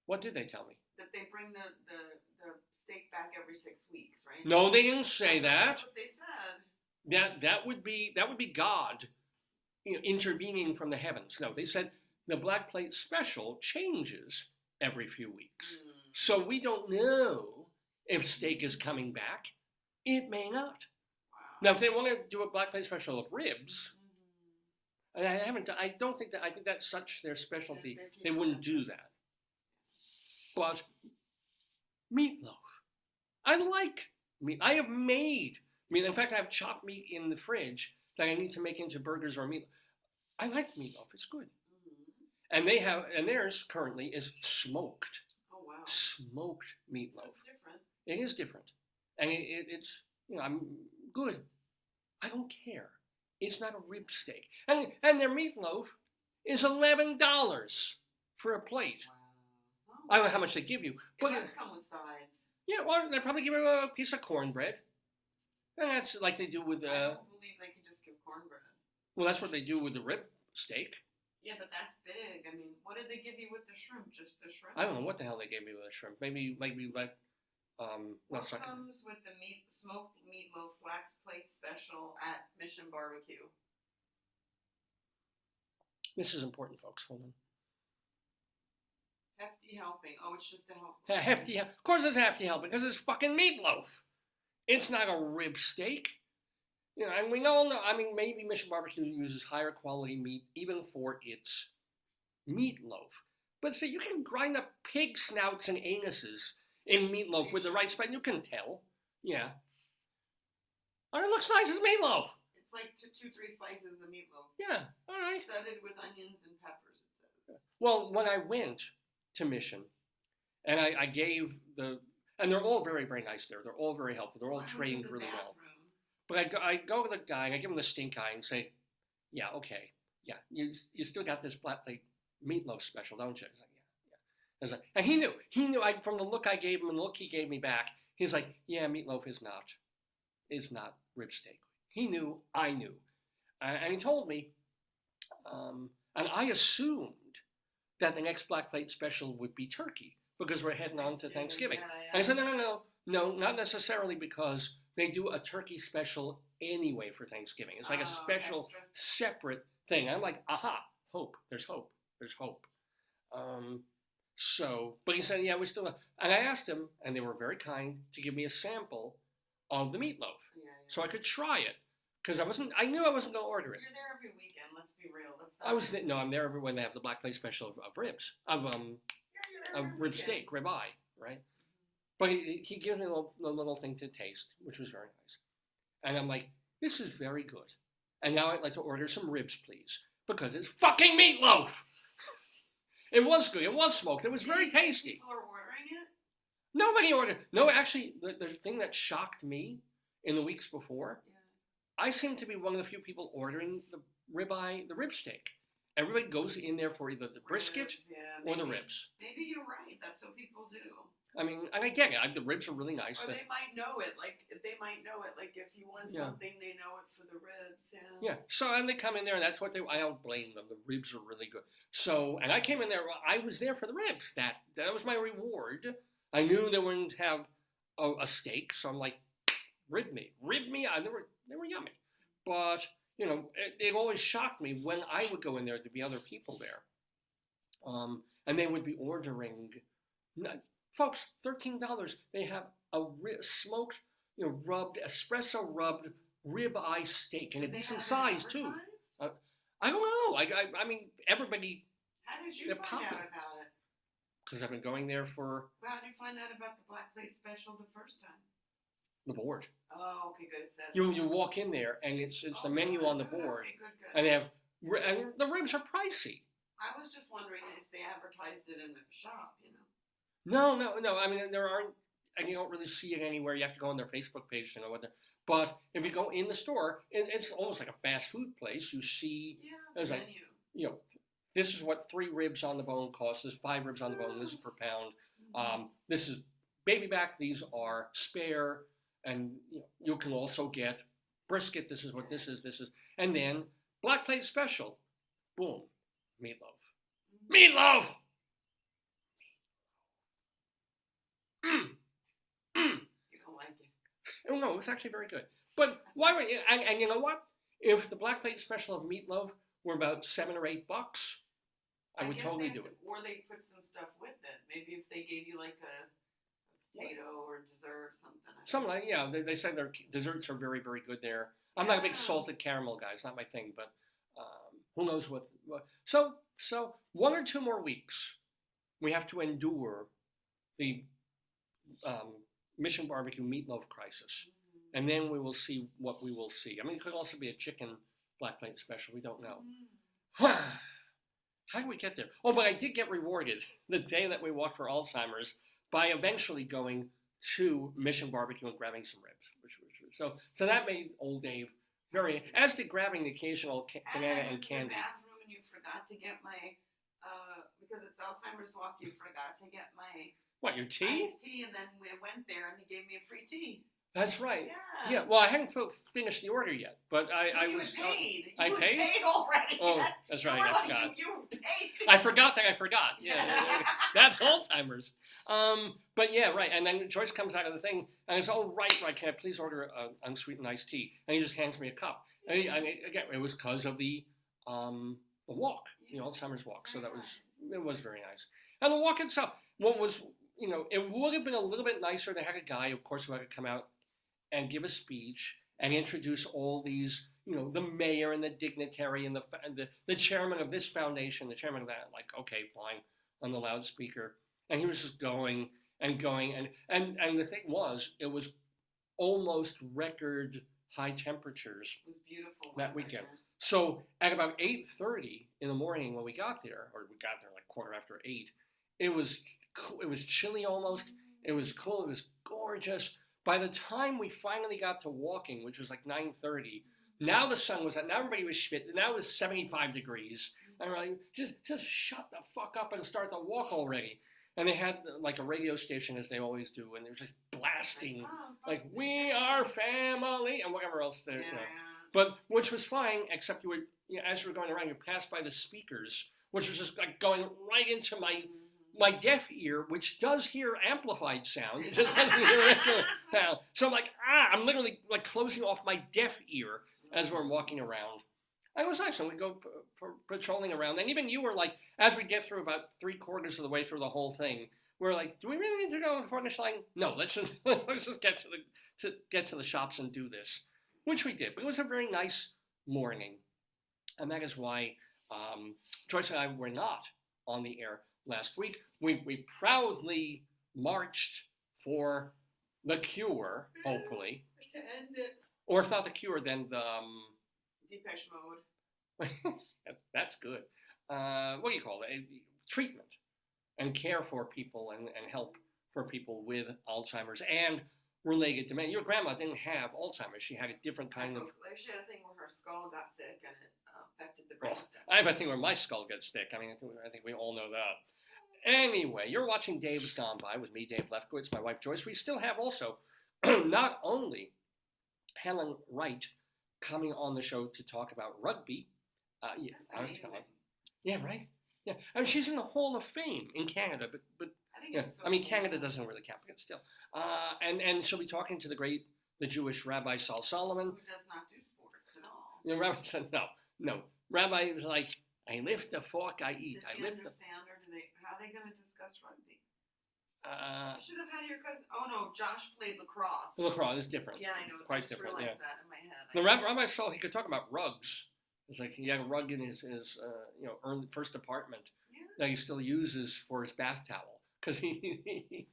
What did they tell me? That they bring the steak back every 6 weeks, right? No, they didn't say that. That's what they said. That would be God, intervening from the heavens. No, they said the black plate special changes every few weeks. So we don't know if steak is coming back. It may not. Wow. Now, if they want to do a black plate special of ribs, and I think that's such their specialty, they wouldn't do that. But meatloaf. I like meat. I have made meat. In fact, I have chopped meat in the fridge that I need to make into burgers or meat. I like meatloaf. It's good. And theirs currently is smoked. Oh wow. Smoked meatloaf. That's different. It is different, and it's I'm good. I don't care. It's not a rib steak, and their meatloaf is $11 for a plate. Wow. I don't know how much they give you, but it must come with sides. yeah, well, they probably give you a piece of cornbread, and that's like they do with. I don't believe they can just give cornbread. Well, that's what they do with the rib steak. Yeah, but that's big. I mean, what did they give you with the shrimp? Just the shrimp? I don't know what the hell they gave me with the shrimp. Maybe like What comes with the smoked meatloaf wax plate special at Mission Barbecue? This is important, folks. Hold on. Hefty helping. Oh, it's just a help. Hefty. Of course, it's hefty help because it's fucking meatloaf. It's not a rib steak. You know, and we all know. I mean, maybe Mission Barbecue uses higher quality meat even for its meatloaf. But see, you can grind up pig snouts and anuses in meatloaf with the right spice. You can tell. Yeah. Oh, it looks nice as meatloaf. It's like 2-3 slices of meatloaf. Yeah. All right. Studded with onions and peppers, it says. Well, when I went to Mission, and I gave and they're all very, very nice there. They're all very helpful. They're all trained really well. But I go to the guy and I give him the stink eye and say, yeah, okay. Yeah, you still got this flat plate meatloaf special, don't you? He's like, yeah. I was like, and he knew from the look I gave him and the look he gave me back, he's like, yeah, meatloaf is not rib steak. He knew, I knew. And he told me, and I assumed that the next black plate special would be turkey because we're heading on to Thanksgiving. Yeah. And I said, no, not necessarily because they do a turkey special anyway for Thanksgiving. It's like a special, extra. separate thing. I'm like, aha, hope. There's hope. There's hope. But he said, yeah, we still. And I asked him, and they were very kind to give me a sample of the meatloaf, so I could try it because I knew I wasn't going to order it. You're there every weekend. Let's be real. I'm there every when they have the black plate special of ribs of rib steak, rib eye, right? But he gave me a little thing to taste, which was very nice. And I'm like, this is very good. And now I'd like to order some ribs, please, because it's fucking meatloaf. It was good. It was smoked. It was very tasty. People are ordering it? Nobody ordered. No, actually, the thing that shocked me in the weeks before, I seem to be one of the few people ordering the rib steak. Everybody goes in there for either the brisket or the ribs. Maybe you're right. That's what people do. I mean, and I get it. The ribs are really nice. Or they might know it. Like if you want something, they know it for the ribs. Yeah. So and they come in there, and that's what I don't blame them. The ribs are really good. So and I came in there. I was there for the ribs. That was my reward. I knew they wouldn't have a steak, so I'm like, rib me. They were yummy. But it always shocked me when I would go in there. There'd be other people there, and they would be ordering. Folks, $13. They have a smoked, rubbed, espresso rubbed rib eye steak and a decent size too. I don't know. I mean, everybody. How did you find out about it? Because I've been going there for. Well, how did you find out about the black plate special the first time? The board. Oh, okay, good. It says. You walk in there and it's the menu on the board, okay, good. And they have and the ribs are pricey. I was just wondering if they advertised it in the shop, No. I mean, there aren't, and you don't really see it anywhere. You have to go on their Facebook page to know what they're. But if you go in the store, it's almost like a fast food place. You see, there's like, this is what 3 ribs on the bone costs. There's 5 ribs on the bone. This is per pound. This is baby back. These are spare, and you can also get brisket. This is what this is. And then black plate special. Boom, meatloaf. Meatloaf. You don't like it? Oh no, it's actually very good. But why would and you know what? If the black plate special of meatloaf were about $7 or $8, I would totally do it. Or they put some stuff with it. Maybe if they gave you like a potato or dessert, something. They said their desserts are very, very good there. I'm not a big salted caramel guy. It's not my thing, but who knows what. So 1 or 2 more weeks, we have to endure the Mission Barbecue Meatloaf Crisis. And then we will see what we will see. I mean, it could also be a chicken black plate special. We don't know. How do we get there? Oh, but I did get rewarded the day that we walked for Alzheimer's by eventually going to Mission Barbecue and grabbing some ribs. So that made old Dave very, as did grabbing the occasional banana and candy. In the bathroom and you forgot to get my, because it's Alzheimer's Walk, you forgot to get my what, your tea? iced tea, and then we went there and they gave me a free tea. That's right. Yes. Yeah. Well, I hadn't finished the order yet, but I you was. Paid. I you paid. Paid already. Oh, that's right. I forgot. You paid. I forgot that I forgot. Yeah, that's Alzheimer's. But yeah, right. And then Joyce comes out of the thing and it's, oh, right. Can I please order an unsweetened iced tea? And he just hands me a cup. And again, it was because of the walk, the Alzheimer's walk. So it was very nice. And the walk itself, it would have been a little bit nicer to have a guy, of course, who had to come out and give a speech and introduce all these, the mayor and the dignitary and the chairman of this foundation, the chairman of that, like, okay, fine, on the loudspeaker. And he was just going and going. And the thing was, it was almost record high temperatures. It was beautiful that weekend. So at about 8:30 in the morning when we got there, or we got there like 8:15, it was chilly almost. It was cool. It was gorgeous. By the time we finally got to walking, which was like 9:30, now the sun was out. Now everybody was shit. Now it was 75 degrees. And we're like, just shut the fuck up and start the walk already. And they had like a radio station, as they always do, and they were just blasting, like, we are family, and whatever else there. But which was fine, except you would, as you were going around, you passed by the speakers, which was just like going right into my deaf ear, which does hear amplified sound. It just doesn't hear regular sound. So I'm like, I'm literally like closing off my deaf ear as we're walking around. And it was nice. And we go patrolling around. And even you were like, as we get through about 3/4 of the way through the whole thing, we're like, do we really need to go to the finish line? No, let's just get to the shops and do this, which we did. But it was a very nice morning. And that is why Joyce and I were not on the air last week. We proudly marched for the cure, hopefully. To end it. Or if not the cure, then the... Depeche Mode. That's good. What do you call it? Treatment and care for people and help for people with Alzheimer's and related dementia. Your grandma didn't have Alzheimer's. She had a different kind of... She had a thing where her skull got thick and it affected the brainstem. I have a thing where my skull gets thick. I mean, I think we all know that. Anyway, you're watching Dave's Gone By with me, Dave Lefkowitz, my wife Joyce. We still have also not only Helen Wright coming on the show to talk about rugby. Yeah, right? Yeah, I mean, she's in the Hall of Fame in Canada, but Canada doesn't really count, but still. And she'll be talking to the Jewish Rabbi Sol Solomon. Who does not do sports at all. The Rabbi said, no. Rabbi was like, I lift the fork, I eat. Does he understand, or how are they going to discuss rugby? You should have had your cousin. Oh no, Josh played lacrosse. Lacrosse is different. Yeah, I know. Quite I just different. realized that in my head. The Rabbi Sol, he could talk about rugs. It's like he had a rug in his first apartment that he still uses for his bath towel because I think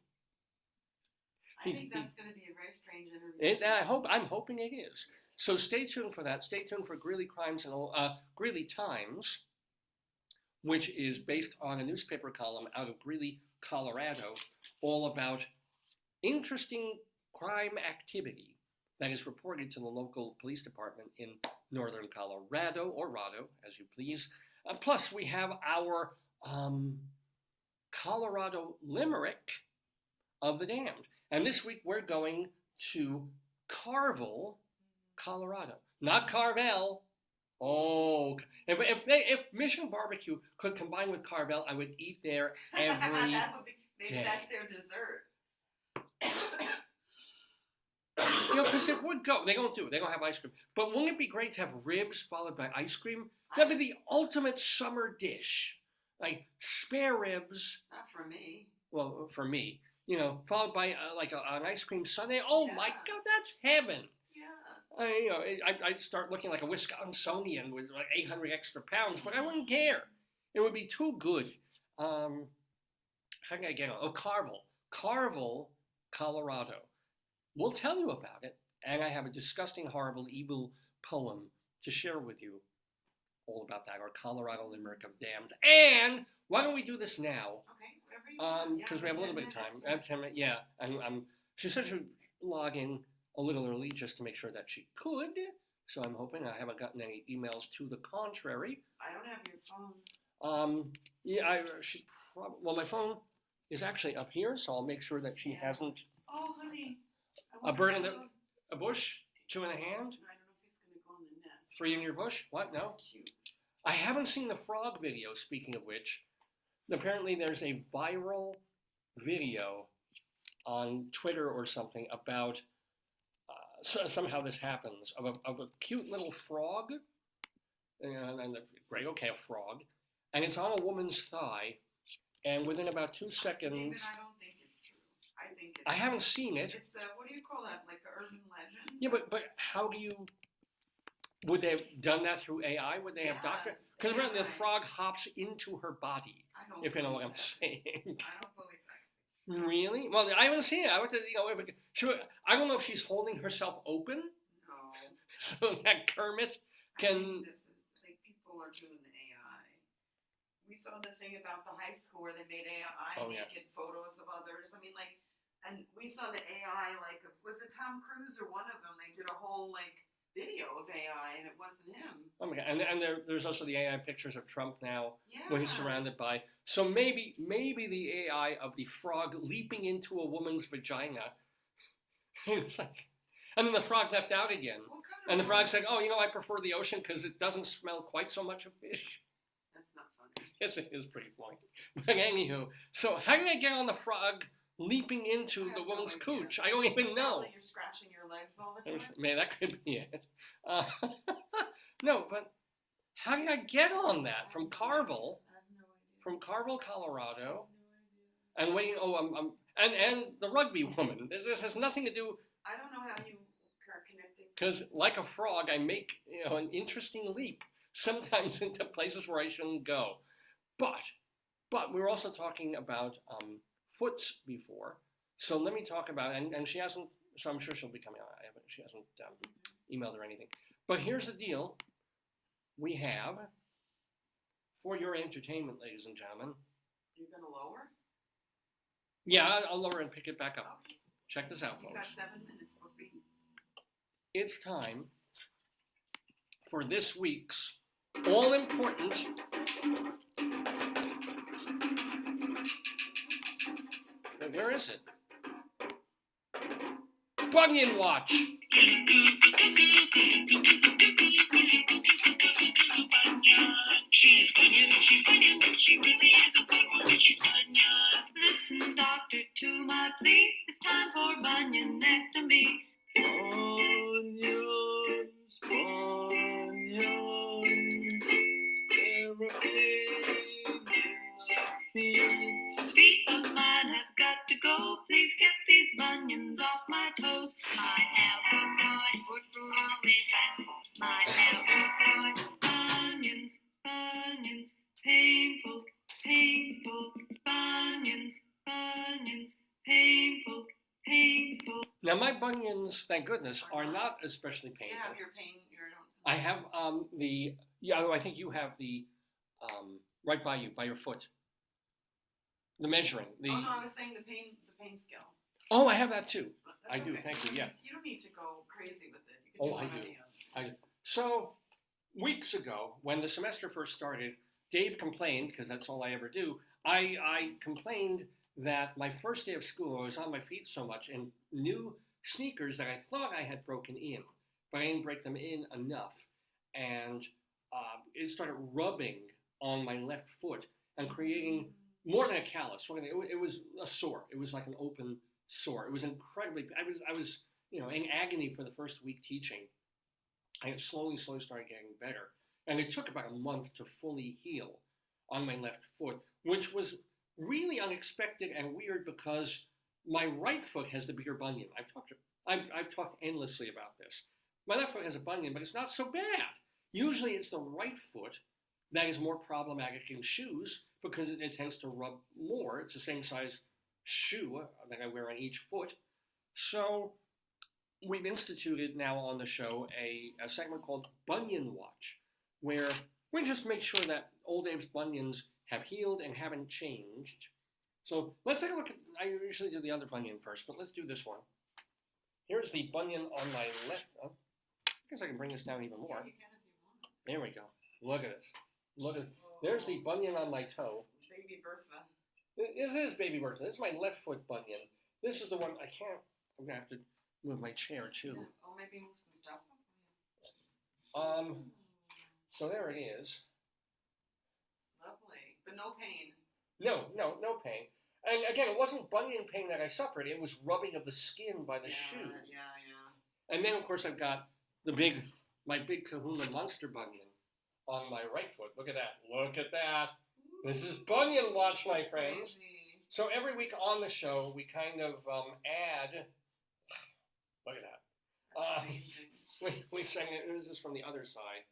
that's going to be a very strange interview. I'm hoping it is. So stay tuned for that. Stay tuned for Greeley Times, which is based on a newspaper column out of Greeley, Colorado, all about interesting crime activity that is reported to the local police department in northern Colorado, or Rado, as you please. Plus, we have our Colorado Limerick of the Damned. And this week we're going to Karval, Colorado. Not Karval. Oh, if Mission Barbecue could combine with Karval, I would eat there every day. Maybe that's their dessert. Because it would go. They don't do it. They don't have ice cream. But wouldn't it be great to have ribs followed by ice cream? That'd be the ultimate summer dish. Like spare ribs. Not for me. Well, for me. Followed by an ice cream sundae. Oh my God, that's heaven. I'd start looking like a Wisconsinian with like 800 extra pounds, but I wouldn't care. It would be too good. How can I get on? Oh, Karval. Karval Colorado. We'll tell you about it, and I have a disgusting, horrible, evil poem to share with you all about that, our Colorado Limerick of Damned. And why don't we do this now? Okay, whatever you want. Because Yeah, we have a 10 little bit of time. minutes. I have 10 minutes. Yeah, she said she would log in a little early just to make sure that she could. So I'm hoping. I haven't gotten any emails to the contrary. I don't have your phone. Yeah, she probably. Well, my phone is actually up here, so I'll make sure that she hasn't. Oh, honey. A bird in a bush, two in a hand, I don't know if he's gonna go in the nest. three in your bush. What? No. That's cute. I haven't seen the frog video. Speaking of which, apparently there's a viral video on Twitter or something about somehow this happens of a cute little frog, and great, okay, a frog, and it's on a woman's thigh, and within about 2 seconds. David, I don't think it's true. I think it's. I haven't seen it. It's what do you call that? Like an urban legend? Yeah, but how do you? Would they have done that through AI? Would they have doctored? Because apparently the frog hops into her body. I don't. If you know what I'm that. saying. I don't believe that. Really? Well, I haven't seen it. I would, I don't know if she's holding herself open No. so that Kermit I can. think this is like people are doing the AI. We saw the thing about the high school where they made AI Oh, yeah. naked photos of others. I mean, like, and we saw the AI, like, was it Tom Cruise or one of them? They did a whole like video of AI, and it wasn't him. Oh my God! And there's also the AI pictures of Trump now, Yeah. where he's surrounded by. So maybe the AI of the frog leaping into a woman's vagina. It's like, and then the frog left out again. What kind of And the frog's like, oh, I prefer the ocean because it doesn't smell quite so much of fish. That's not funny. Yes, it is pretty funny. But anywho, so how did I get on the frog leaping into I the have woman's no idea. cooch? I don't even know. Probably you're scratching your legs all the time. Man, that could be it. No, but how did I get on that from Karval, I have no idea. from Karval, Colorado, I have no idea. and waiting? Oh, and the rugby woman. This has nothing to do. I don't know how you are connecting. Because like a frog, I make an interesting leap sometimes into places where I shouldn't go. But we were also talking about foots before. So let me talk about it. And she hasn't. So I'm sure she'll be coming on. She hasn't emailed or anything. But here's the deal. We have, for your entertainment, ladies and gentlemen. You're gonna lower? Yeah, I'll lower and pick it back up. Okay. Check this out, You folks. got 7 minutes, Bookie. It's time for this week's all-important where is it? Bunion Watch. She's Bunion, she really is a one-woman, she's Bunion. Listen, doctor, to my plea, it's time for bunionectomy. Bunions, therapy. Feet of mine have got to go, please get these bunions off my toes. My alkaloid foot will always laugh. My alkaloid bunions, bunions, painful, painful, bunions, bunions, painful, painful. Now my bunions, thank goodness, are not especially You painful. have your pain. I have I think you have the right by you, by your foot. The measuring. Oh no, I was saying the pain scale. Oh, I have that too. That's I do, okay. thank you, yeah. You don't need to go crazy with it. You can Oh, do I one or do. the other. So, weeks ago, when the semester first started, Dave complained, because that's all I ever do, I complained that my first day of school, I was on my feet so much in new sneakers that I thought I had broken in, but I didn't break them in enough. And it started rubbing on my left foot and creating more than a callus. It was a sore. It was like an open sore. It was incredibly, I was in agony for the first week teaching. And it slowly started getting better. And it took about a month to fully heal on my left foot, which was really unexpected and weird because my right foot has the bigger bunion. I've talked endlessly about this. My left foot has a bunion, but it's not so bad. Usually it's the right foot that is more problematic in shoes because it tends to rub more. It's the same size shoe that I wear on each foot. So we've instituted now on the show a segment called Bunion Watch, where we just make sure that old Dave's bunions have healed and haven't changed. So let's take a look at, I usually do the other bunion first, but let's do this one. Here's the bunion on my left. Oh, I guess I can bring this down even more. Yeah, you can if you want. There we go. Look at this. Look at, there's the bunion on my toe. Baby Bertha. This is Baby Bertha. This is my left foot bunion. This is the one I can't. I'm gonna have to move my chair too. Yeah. Oh, maybe move some stuff. So there it is. Lovely, but no pain. No pain. And again, it wasn't bunion pain that I suffered. It was rubbing of the skin by the shoe. Yeah. And then of course I've got my big Kahuna monster bunion on my right foot. Look at that. Look at that. This is Bunion Watch, my friends. Crazy. So every week on the show, we kind of add. Look at that. That's amazing. We sang it. This is from the other side.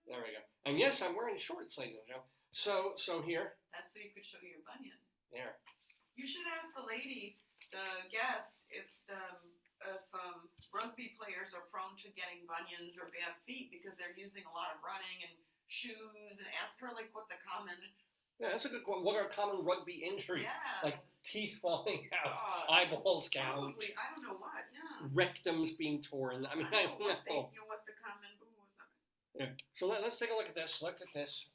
There we go. And yes, I'm wearing shorts, ladies and gentlemen. So here. That's so you could show your bunion. There. You should ask the lady, the guest, if rugby players are prone to getting bunions or bad feet because they're using a lot of running and shoes, and ask her like what the common. Yeah, that's a good one. What are common rugby injuries? Yeah. Like teeth falling out, eyeballs gouged, Probably, I don't know what. Yeah. rectums being torn. I mean, I don't know. What the common boo-boos are. Yeah. So let's take a look at this. Look at this.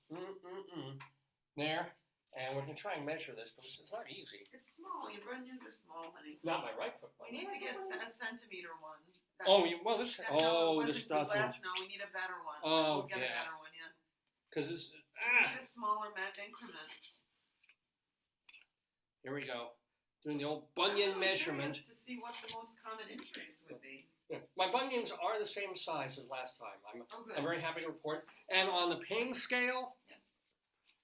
There. And we can try and measure this, but it's not easy. It's small. Your bunions are small, honey. Not my right foot. We need to get a centimeter one. This No, this doesn't. doesn't. No, we need a better one. Oh, We'll get yeah. a better one, yeah. Because it's, We need a smaller increment. here we go. Doing the old bunion I'm measurement. curious to see what the most common injuries would be. Yeah. My bunions are the same size as last time. Oh, good. I'm very happy to report. And on the pain scale, Yes.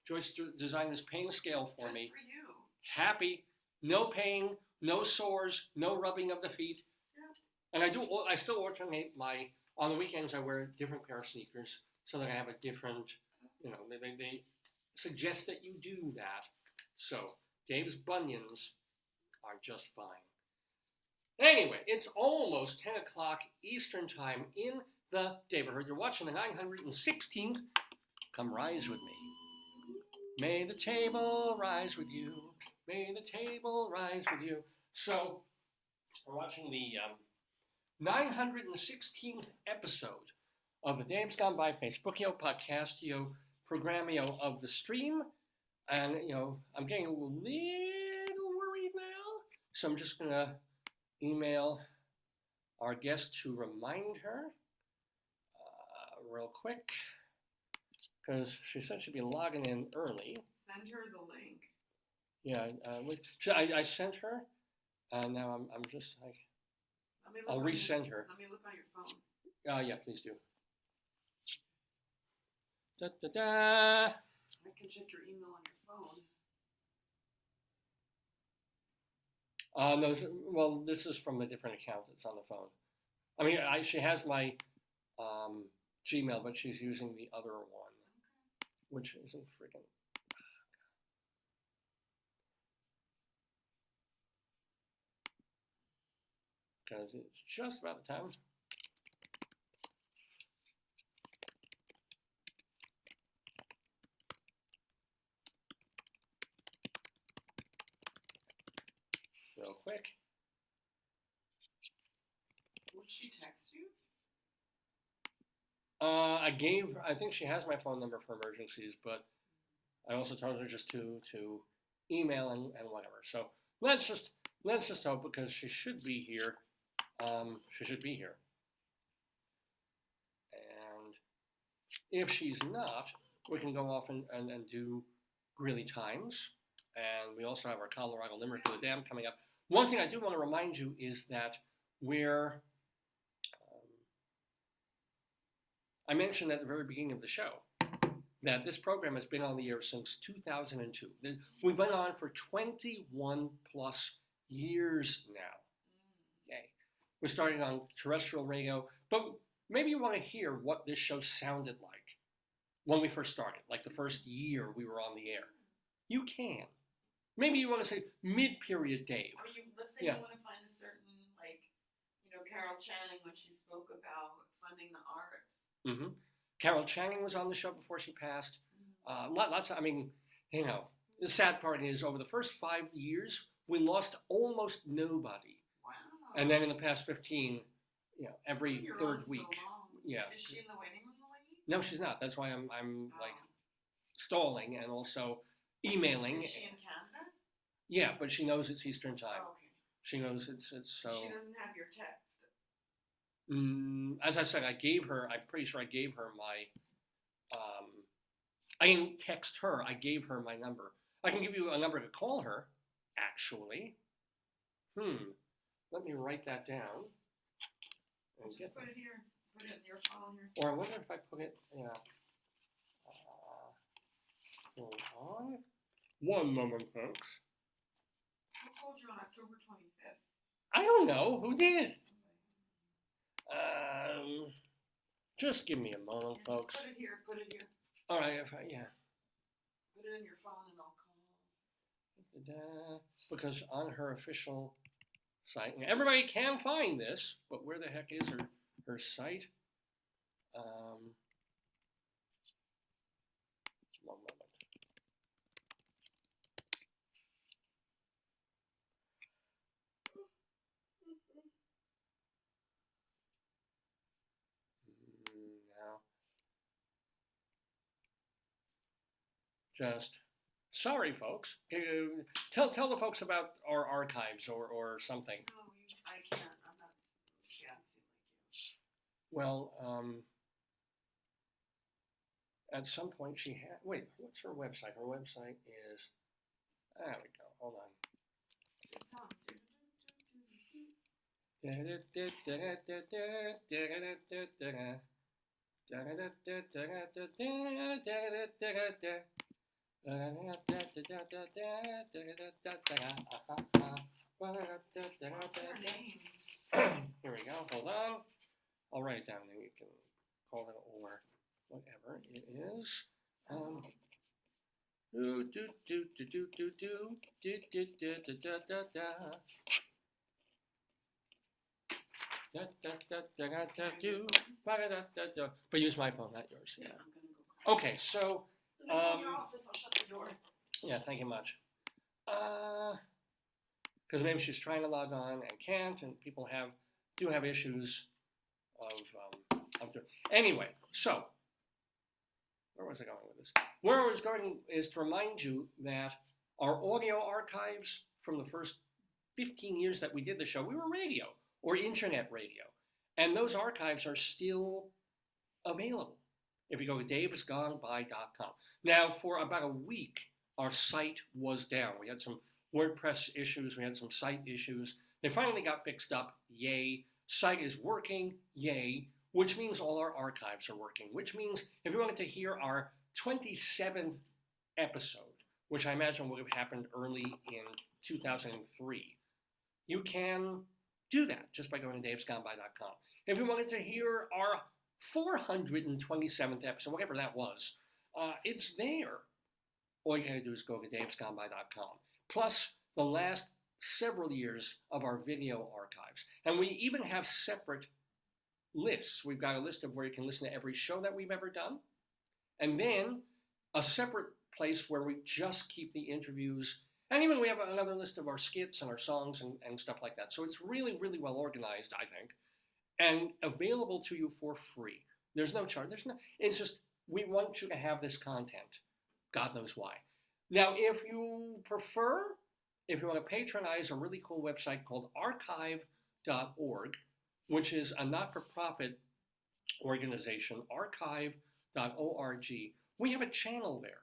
Joyce designed this pain scale for Just me. for you. Happy, no pain, no sores, no rubbing of the feet. Yeah. And I still alternate on the weekends I wear a different pair of sneakers so that I have a different, they suggest that you do that. So, Dave's bunions are just fine. Anyway, it's almost 10 o'clock Eastern Time in the Daverhood. You're watching the 916th. Come rise with me. May the table rise with you. May the table rise with you. So, we're watching the 916th episode of the Dave's Gone By Facebookio, Podcastio, Programmio of the stream. And, I'm getting a little worried now. So I'm just going to email our guest to remind her real quick. Because she said she'd be logging in early. Send her the link. Yeah, I sent her. Now I'm just like, I'll resend her. Let me look on your phone. Yeah, please do. Da. I can check your email on your phone. No, this is from a different account that's on the phone. I mean, she has my Gmail, but she's using the other one, which isn't freaking. Because it's just about the time. Real quick. Would she text you? I think she has my phone number for emergencies, but I also told her just to email and whatever. So let's just hope, because she should be here. She should be here. And if she's not, we can go off and do Greeley Times. And we also have our Colorado Limerick of the Dam coming up. One thing I do want to remind you is that I mentioned at the very beginning of the show that this program has been on the air since 2002. We've been on for 21 plus years now. Yay. We're starting on terrestrial radio, but maybe you want to hear what this show sounded like when we first started, like the first year we were on the air. You can. Maybe you want to say mid-period Dave. I mean, let's say Yeah. you want to find a certain, like, Carol Channing when she spoke about funding the arts. Mm-hmm. Carol Channing was on the show before she passed. Lots of, I mean, the sad part is over the first 5 years, we lost almost nobody. Wow. And then in the past 15, every You're third on so week. long. Yeah. Is she in the waiting room, the lady? No, she's not. That's why I'm like Oh. stalling and also emailing. Is she in Canada? Yeah, but she knows it's Eastern time. Oh, okay. She knows it's so. She doesn't have your text. As I said, I'm pretty sure I gave her my. I didn't text her. I gave her my number. I can give you a number to call her. Actually, let me write that down. And Just put it here. Put it in your phone here. Or I wonder if I put it. Hold on. One moment, folks. Who called you on October 25th? I don't know. Who did? Just give me a moment, folks. Just put it here. Put it here. All right. Put it in your phone and I'll call. Because on her official site, and everybody can find this, but where the heck is her site? One moment. Just sorry, folks. Tell the folks about our archives or something. No, I can't. I'm not fancy like you. Well, at some point she had. Wait, what's her website? Her website is. There we go. Hold on. Just hum. Here we go. Hold on. I'll write it down and you can call it or whatever it is. But use my phone, not yours. Yeah. Okay, so. Your office, I'll shut the door. Yeah, thank you much. Because maybe she's trying to log on and can't, and people do have issues of doing. Anyway, so where was I going with this? Where I was going is to remind you that our audio archives from the first 15 years that we did the show, we were radio or internet radio, and those archives are still available. If you go to davesgoneby.com. Now, for about a week, our site was down. We had some WordPress issues. We had some site issues. They finally got fixed up. Yay. Site is working. Yay. Which means all our archives are working. Which means if you wanted to hear our 27th episode, which I imagine would have happened early in 2003, you can do that just by going to davesgoneby.com. If you wanted to hear our 427th episode, whatever that was, it's there. All you gotta do is go to davesgoneby.com. Plus the last several years of our video archives. And we even have separate lists. We've got a list of where you can listen to every show that we've ever done. And then a separate place where we just keep the interviews. And even we have another list of our skits and our songs and stuff like that. So it's really, really well organized, I think. And available to you for free. There's no charge. It's just, we want you to have this content. God knows why. Now, if you want to patronize a really cool website called archive.org, which is a not-for-profit organization, archive.org, we have a channel there.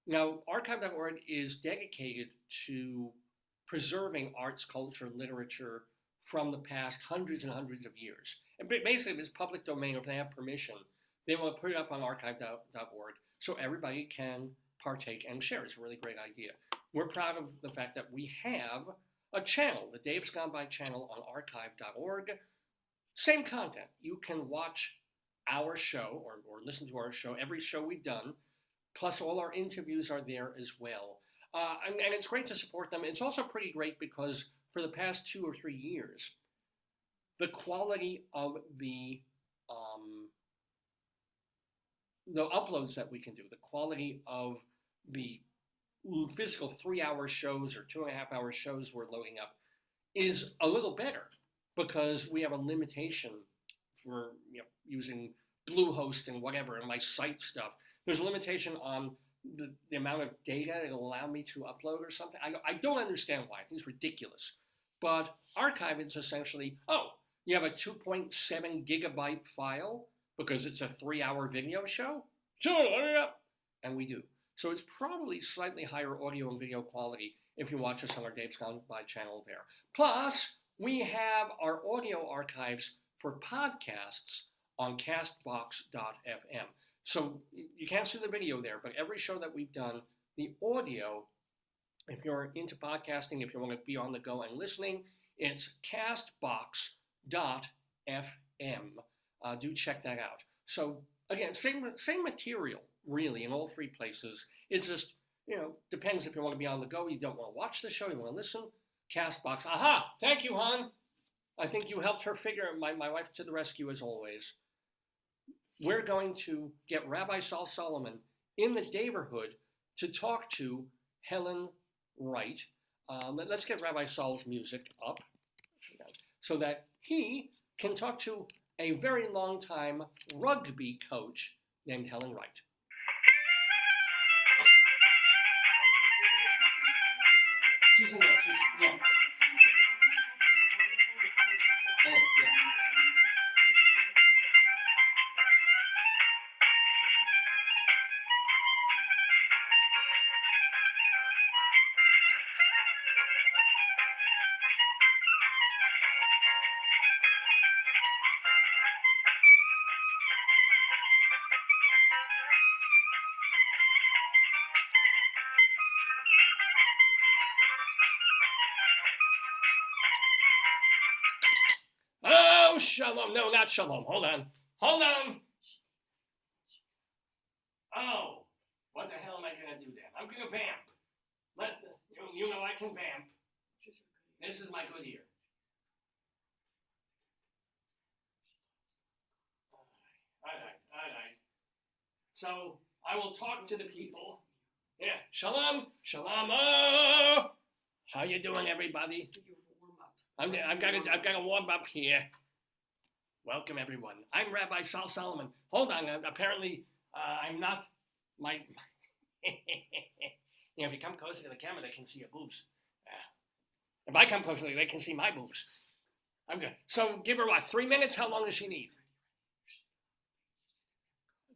Now, archive.org is dedicated to preserving arts, culture, literature from the past hundreds and hundreds of years. And basically, if it's public domain, or if they have permission, they will put it up on archive.org so everybody can partake and share. It's a really great idea. We're proud of the fact that we have a channel, the Dave's Gone By channel on archive.org. Same content. You can watch our show or listen to our show, every show we've done, plus all our interviews are there as well. And it's great to support them. It's also pretty great because for the past 2 or 3 years, the quality of the uploads that we can do, the quality of the physical 3-hour shows or 2.5-hour shows we're loading up is a little better because we have a limitation for using Bluehost and whatever and my site stuff. There's a limitation on the amount of data it'll allow me to upload or something. I don't understand why. I think it's ridiculous. But archive is essentially, you have a 2.7 gigabyte file because it's a 3-hour video show? Sure, load it up. And we do. So it's probably slightly higher audio and video quality if you watch us on our Dave's Gone By channel there. Plus, we have our audio archives for podcasts on castbox.fm. So you can't see the video there, but every show that we've done, the audio, if you're into podcasting, if you want to be on the go and listening, it's castbox.fm. Do check that out. So again, same material, really, in all 3 places. It's just, depends if you want to be on the go, you don't want to watch the show, you want to listen. Castbox. Aha! Thank you, hon. I think you helped her figure my wife to the rescue as always. We're going to get Rabbi Sol Solomon in the Daverhood to talk to Helen Wright. Let's get Rabbi Sol's music up so that he can talk to a very long-time rugby coach named Helen Wright. She's in there. Yeah. Oh, yeah. Oh, shalom. No, not shalom. Hold on. Oh, what the hell am I going to do then? I'm going to vamp. You know I can vamp. This is my good ear. All right. So I will talk to the people. Yeah, shalom. Oh, how you doing, everybody? I've got to warm up here. Welcome, everyone. I'm Rabbi Sol Solomon. Hold on. Apparently, I'm not my. If you come closer to the camera, they can see your boobs. If I come closer, they can see my boobs. I'm good. So give her what? 3 minutes? How long does she need?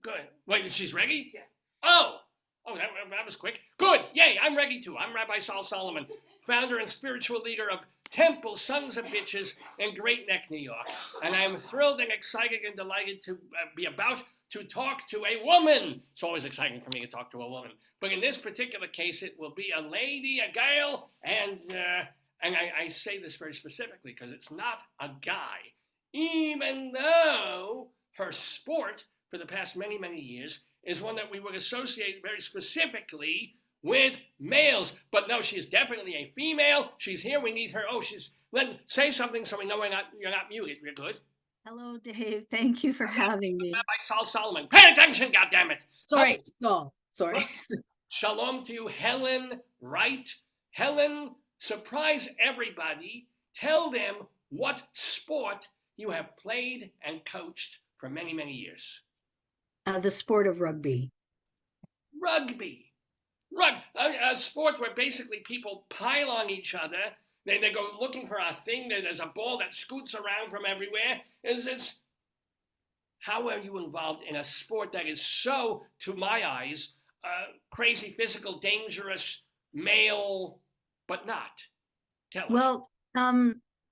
Good. Wait, she's ready? Yeah. Oh, that was quick. Good. Yay, I'm ready too. I'm Rabbi Sol Solomon, founder and spiritual leader of Temple Sons of Bitches in Great Neck, New York. And I'm thrilled and excited and delighted to be about to talk to a woman. It's always exciting for me to talk to a woman. But in this particular case, it will be a lady, a girl, and I say this very specifically because it's not a guy. Even though her sport for the past many, many years is one that we would associate very specifically with males. But no, she is definitely a female. She's here. We need her. Oh, say something so we know you're not muted. You're good. Hello, Dave. Thank you for having me. Rabbi Sol Solomon. Pay attention, goddammit. Sorry, Sol. Sorry. Shalom to you, Helen Wright. Helen, surprise everybody. Tell them what sport you have played and coached for many, many years. The sport of rugby. Rugby. A sport where basically people pile on each other. They go looking for a thing. There's a ball that scoots around from everywhere. How are you involved in a sport that is so, to my eyes, crazy, physical, dangerous, male, but not? Tell us. Well,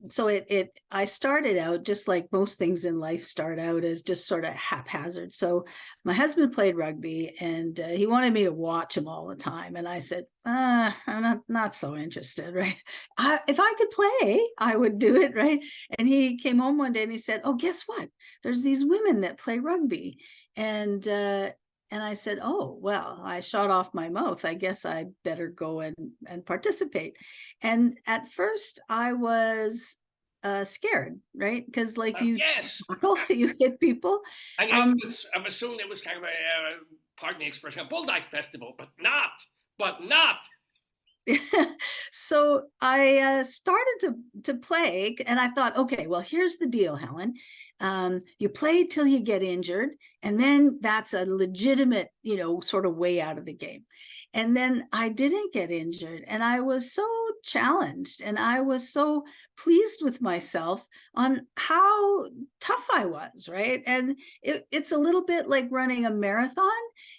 so I started out just like most things in life start out as just sort of haphazard. So my husband played rugby and he wanted me to watch him all the time. And I said, I'm not so interested, right? If I could play, I would do it, right? And he came home one day and he said, oh, guess what? There's these women that play rugby. And I said, oh, well, I shot off my mouth. I guess I better go and participate. And at first I was scared, right? Because like you Yes. tackle, you hit people. I've assumed it was kind of pardon the expression, a bulldyke festival, but not. So I started to play, and I thought, okay, well, here's the deal, Helen. You play till you get injured, and then that's a legitimate, sort of way out of the game. And then I didn't get injured, and I was so challenged, and I was so pleased with myself on how tough I was, right? And it's a little bit like running a marathon.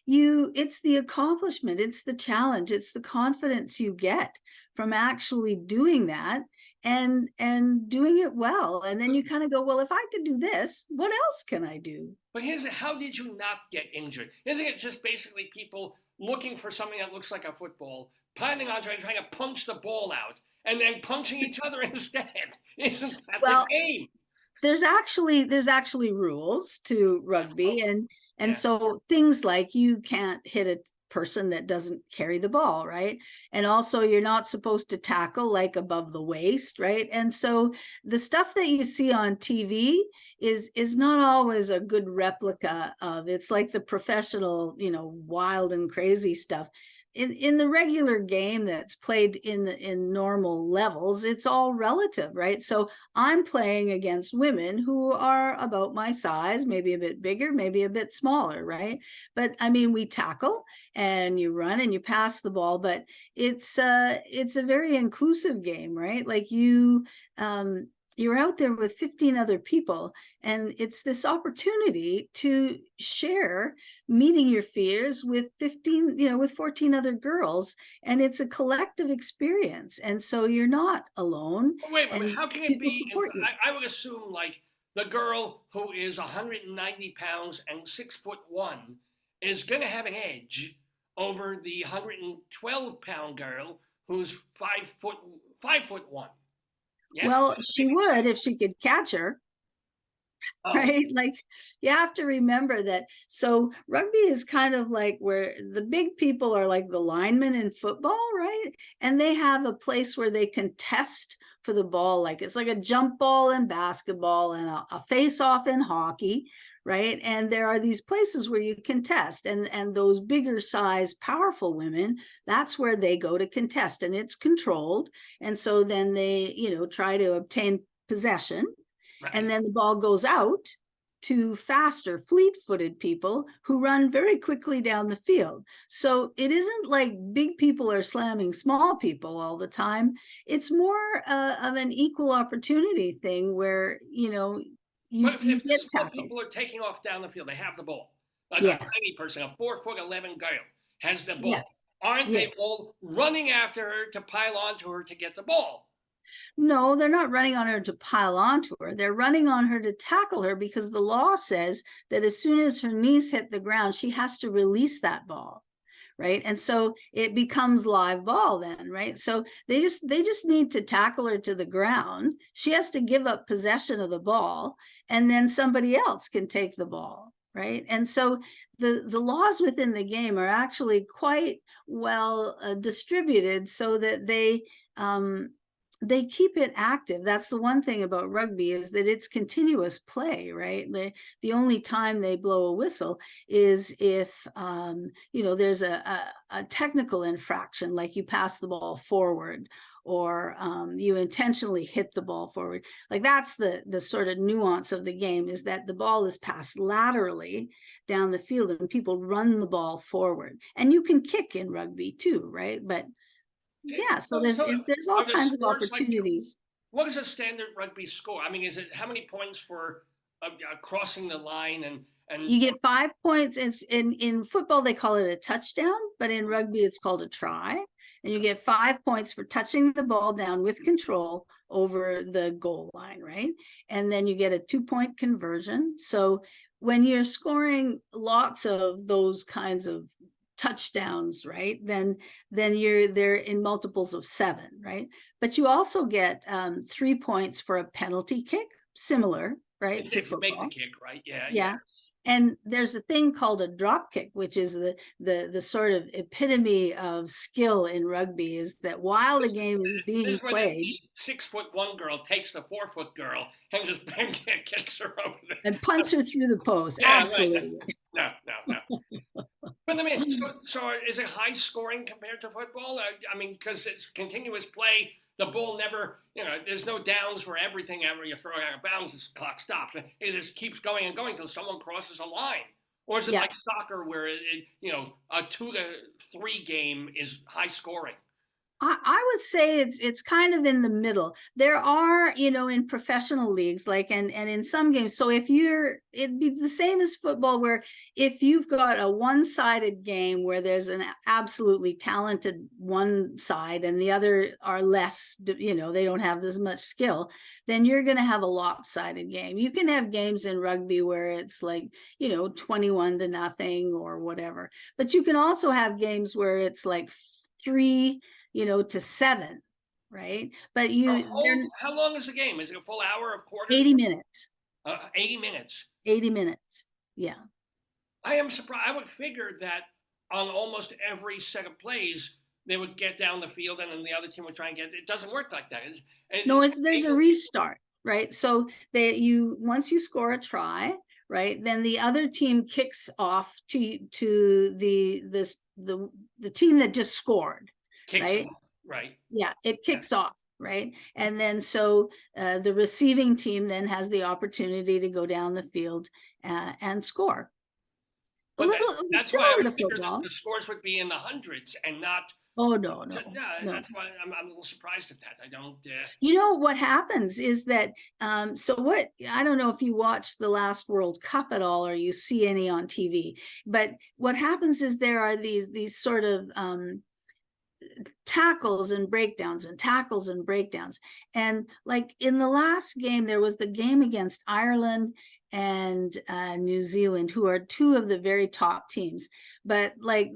It's the accomplishment, it's the challenge, it's the confidence you get from actually doing that and doing it well. And then you kind of go, well, if I could do this, what else can I do? But how did you not get injured? Isn't it just basically people looking for something that looks like a football, piling onto it and trying to punch the ball out and then punching each other instead? Isn't that the game? There's actually rules to rugby, and so things like you can't hit a person that doesn't carry the ball, right? And also you're not supposed to tackle like above the waist, right? And so the stuff that you see on TV is not always a good replica of it's like the professional, wild and crazy stuff. In the regular game that's played in normal levels, it's all relative, right? So I'm playing against women who are about my size, maybe a bit bigger, maybe a bit smaller, right? But I mean, we tackle and you run and you pass the ball, but it's a very inclusive game, right? Like you're out there with 15 other people, and it's this opportunity to share meeting your fears with 14 other girls, and it's a collective experience, and so you're not alone. Wait a minute, how can it be? Support you. I would assume like the girl who is 190 pounds and 6'1" is going to have an edge over the 112-pound girl who's 5'1". Yes? Well, she would if she could catch her. Oh. Right? Like you have to remember that. So rugby is kind of like where the big people are like the linemen in football, right? And they have a place where they contest for the ball. Like it's like a jump ball in basketball and a face off in hockey, right? And there are these places where you contest, and those bigger size, powerful women, that's where they go to contest, and it's controlled. And so then they, try to obtain possession. Right. And then the ball goes out to faster, fleet-footed people who run very quickly down the field. So it isn't like big people are slamming small people all the time. It's more of an equal opportunity thing where, if the small people are taking off down the field, they have the ball. Like a tiny person, a 4'11" girl, has the ball. Yes. Aren't they all running after her to pile onto her to get the ball? No, they're not running on her to pile onto her. They're running on her to tackle her, because the law says that as soon as her knees hit the ground, she has to release that ball, right? And so it becomes live ball then, right? So they just need to tackle her to the ground. She has to give up possession of the ball, and then somebody else can take the ball, right? And so the laws within the game are actually quite well distributed so that they keep it active. That's the one thing about rugby, is that it's continuous play, right? The only time they blow a whistle is if there's a technical infraction, like you pass the ball forward, or you intentionally hit the ball forward. Like that's the sort of nuance of the game, is that the ball is passed laterally down the field and people run the ball forward. And you can kick in rugby too, right? But yeah, so there's all kinds of opportunities. What is a standard rugby score? I mean, is it how many points for crossing the line and you get 5 points? It's in football they call it a touchdown, but in rugby it's called a try. And you get 5 points for touching the ball down with control over the goal line, right? And then you get a 2-point conversion. So when you're scoring lots of those kinds of touchdowns, right, then you're there in multiples of 7, right? But you also get 3 points for a penalty kick, similar, right, to football. Make the kick, right? Yeah. And there's a thing called a drop kick, which is the sort of epitome of skill in rugby, is that while the game is This being is where the played 6'1" girl takes the 4' girl and just kicks her over the. and punts her through the post. Yeah, right. Absolutely. No. But I mean, so is it high scoring compared to football? I mean, because it's continuous play. The ball never, there's no downs where everything ever you throw it out of bounds, the clock stops. It just keeps going and going until someone crosses a line. Or is it like soccer where a 2-3 game is high scoring? I would say it's kind of in the middle. There are, in professional leagues, like and in some games. So it'd be the same as football, where if you've got a one-sided game where there's an absolutely talented one side and the other are less, they don't have as much skill, then you're going to have a lopsided game. You can have games in rugby where it's like, 21-0 or whatever. But you can also have games where it's like 3 to 7, right? But how long is the game? Is it a full hour of quarters? 80 minutes. 80 minutes. 80 minutes. Yeah. I am surprised. I would figure that on almost every set of plays, they would get down the field and then the other team would try and get it. It doesn't work like that. There's a restart, right? So once you score a try, right, then the other team kicks off to the team that just scored. Right. Yeah, it kicks off, right? And then so the receiving team then has the opportunity to go down the field and score. But that's why I would figure the scores would be in the hundreds and not. Oh no. That's why I'm a little surprised at that. I don't. What happens is that I don't know if you watch the last World Cup at all or you see any on TV, but what happens is there are these sort of tackles and breakdowns. And like in the last game, there was the game against Ireland and New Zealand, who are two of the very top teams. But like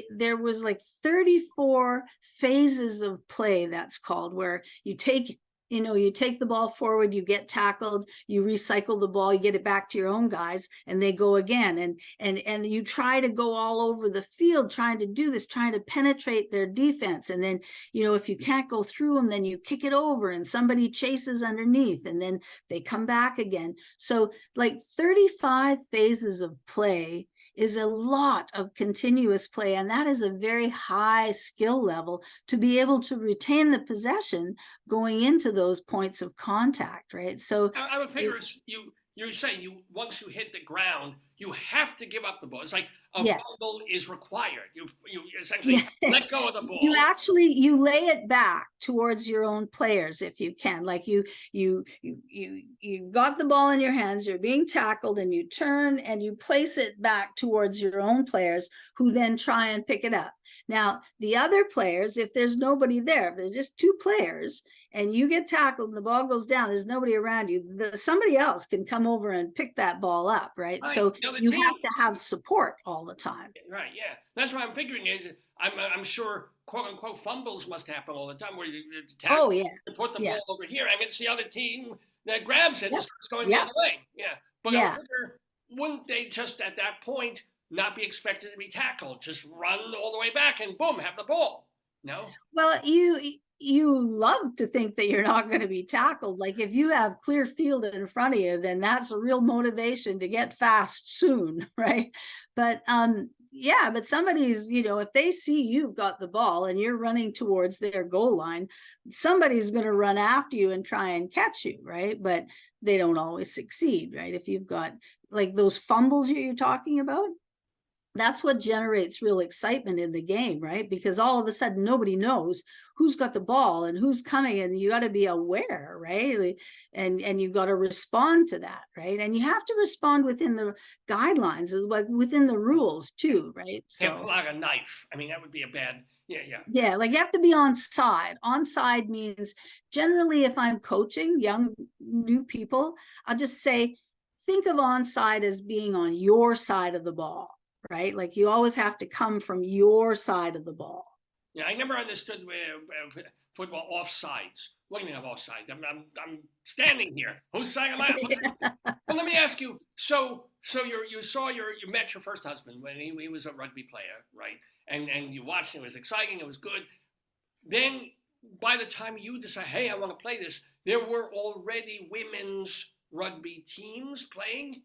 there was like 34 phases of play, that's called, where you take the ball forward, you get tackled, you recycle the ball, you get it back to your own guys, and they go again. And you try to go all over the field trying to do this, trying to penetrate their defense. And then, if you can't go through them, then you kick it over and somebody chases underneath and then they come back again. So like 35 phases of play is a lot of continuous play, and that is a very high skill level to be able to retain the possession going into those points of contact, right? So I would figure you say once you hit the ground, you have to give up the ball. It's like a fumble is required. You essentially let go of the ball. You lay it back towards your own players if you can. Like you've got the ball in your hands, you're being tackled, and you turn and you place it back towards your own players, who then try and pick it up. Now, the other players, if there's nobody there, if there's just two players and you get tackled and the ball goes down, there's nobody around you, somebody else can come over and pick that ball up, right? So you have to have support all the time. Right, yeah. That's what I'm figuring is I'm sure, quote unquote, fumbles must happen all the time, where you tackle, you put the ball over here and it's the other team that grabs it and starts going the other way. Yeah. But I wonder, wouldn't they just at that point not be expected to be tackled? Just run all the way back and boom, have the ball. No? Well, you love to think that you're not going to be tackled. Like if you have clear field in front of you, then that's a real motivation to get fast soon, right? But but somebody's, if they see you've got the ball and you're running towards their goal line, somebody's going to run after you and try and catch you, right? But they don't always succeed, right? If you've got like those fumbles you're talking about, that's what generates real excitement in the game, right? Because all of a sudden nobody knows who's got the ball and who's coming, and you got to be aware, right? And you've got to respond to that, right? And you have to respond within the guidelines, as like within the rules too, right? So can't pull out a knife. I mean, that would be a bad. Yeah, like you have to be onside. Onside means generally, if I'm coaching young new people, I'll just say, think of onside as being on your side of the ball. Right? Like you always have to come from your side of the ball. Yeah, I never understood football offsides. What do you mean offsides? I'm standing here. Whose side am I on? Well, let me ask you. So So you met your first husband when he was a rugby player, right? And you watched it was exciting, it was good. Then by the time you decide, hey, I want to play this, there were already women's rugby teams playing,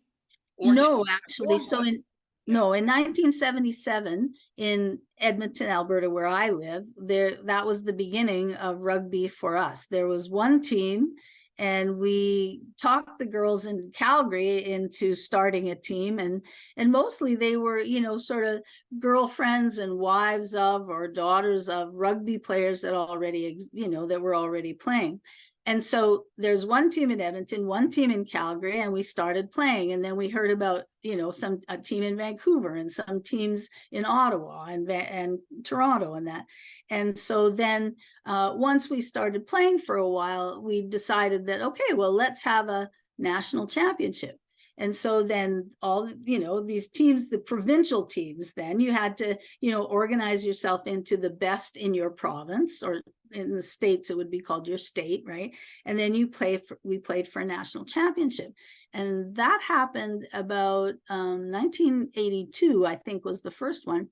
or did No, you actually, form one? Yeah. no, in 1977 in Edmonton, Alberta, where I live, that was the beginning of rugby for us. There was one team, and we talked the girls in Calgary into starting a team, and mostly they were, sort of girlfriends and wives of or daughters of rugby players that that were already playing. And so there's one team in Edmonton, one team in Calgary, and we started playing. And then we heard about, a team in Vancouver and some teams in Ottawa and Toronto and that. And so then once we started playing for a while, we decided that, okay, well, let's have a national championship. And so then all, these teams, the provincial teams, then you had to, organize yourself into the best in your province, or in the States, it would be called your state, right? And then we played for a national championship. And that happened about 1982, I think was the first one.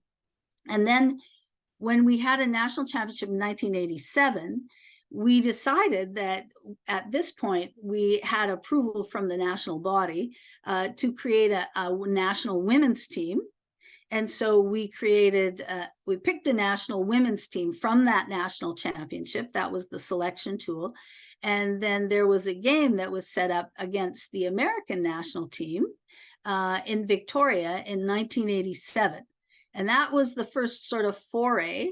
And then when we had a national championship in 1987, we decided that at this point we had approval from the national body to create a national women's team. And so we picked a national women's team from that national championship. That was the selection tool. And then there was a game that was set up against the American national team in Victoria in 1987. And that was the first sort of foray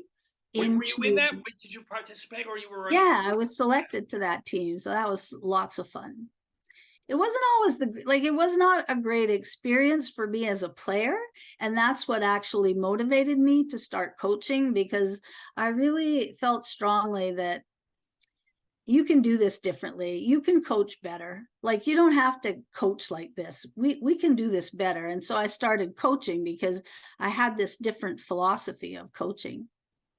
into... Were you in that? Did you participate, or you were? Yeah, I was selected to that team. So that was lots of fun. It wasn't always it was not a great experience for me as a player. And that's what actually motivated me to start coaching, because I really felt strongly that you can do this differently. You can coach better. Like, you don't have to coach like this. We can do this better. And so I started coaching because I had this different philosophy of coaching.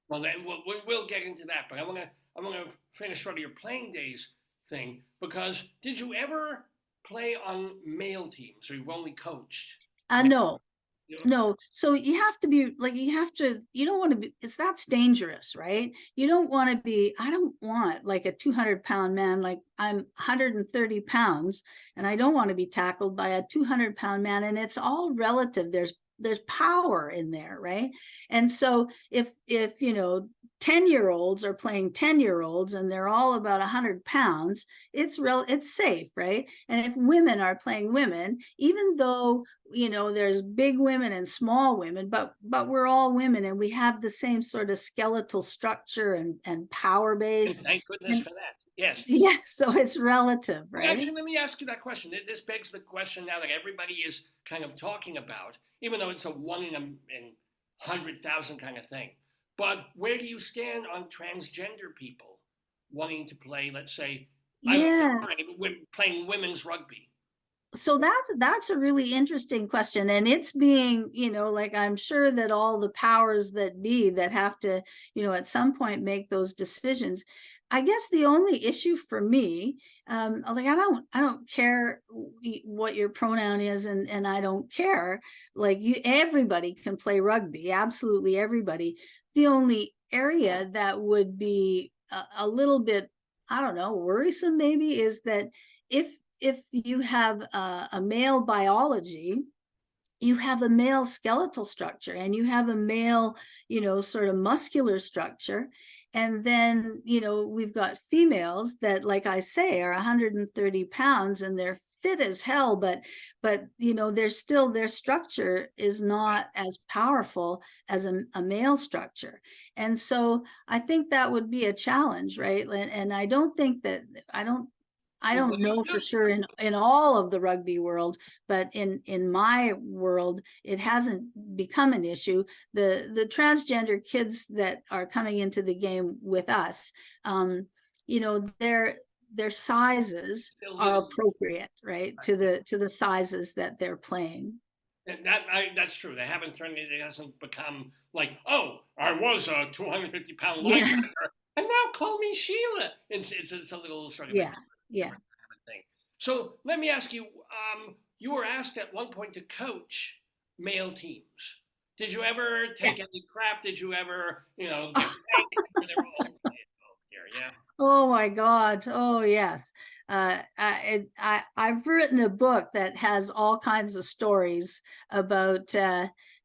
Well, then we'll get into that, but I want to finish sort of your playing days thing, because did you ever play on male teams, or you've only coached? No. So you have to be you don't want to be, that's dangerous, right? You don't want to be, I don't want like a 200-pound man, like I'm 130 pounds, and I don't want to be tackled by a 200-pound man. And it's all relative. There's power in there, right? And so if 10-year-olds are playing 10-year-olds and they're all about 100 pounds, it's safe, right? And if women are playing women, even though there's big women and small women, but we're all women, and we have the same sort of skeletal structure and power base. And thank goodness for that. Yes. Yeah, so it's relative, right? Actually, let me ask you that question. This begs the question now that everybody is kind of talking about, even though it's a 1 in 100,000 kind of thing. But where do you stand on transgender people wanting to play, let's say, playing women's rugby? So that's a really interesting question, and it's being, I'm sure that all the powers that be that have to, at some point make those decisions. I guess the only issue for me, I don't care what your pronoun is, and I don't care. Everybody can play rugby, absolutely everybody. The only area that would be a little bit, I don't know, worrisome maybe, is that if you have a male biology, you have a male skeletal structure, and you have a male, sort of muscular structure. And then, we've got females that, like I say, are 130 pounds and they're fit as hell, but their structure is not as powerful as a male structure. And so I think that would be a challenge, right? And I don't think that, I don't know for sure in all of the rugby world, but in my world, it hasn't become an issue. The transgender kids that are coming into the game with us, their sizes are appropriate, right, to the sizes that they're playing. That's true. They haven't turned it. It hasn't become like, oh, I was a 250-pound linebacker, and now call me Sheila. It's a little sort of yeah. Thing. So let me ask you, you were asked at one point to coach male teams. Did you ever take any crap? Did you ever, get spanked? Yeah. Oh my God. Oh yes. I've written a book that has all kinds of stories about,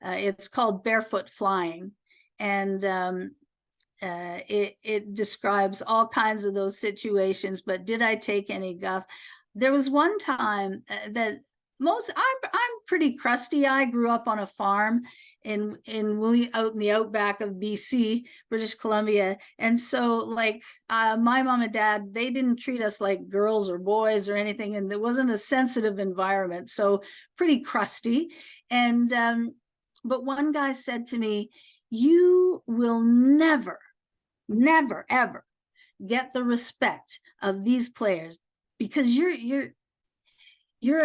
it's called Barefoot Flying. And it describes all kinds of those situations, but did I take any guff? There was one time that I'm pretty crusty. I grew up on a farm out in the outback of BC, British Columbia. And so like my mom and dad, they didn't treat us like girls or boys or anything. And there wasn't a sensitive environment. So pretty crusty. And but one guy said to me, you will never, ever get the respect of these players because you're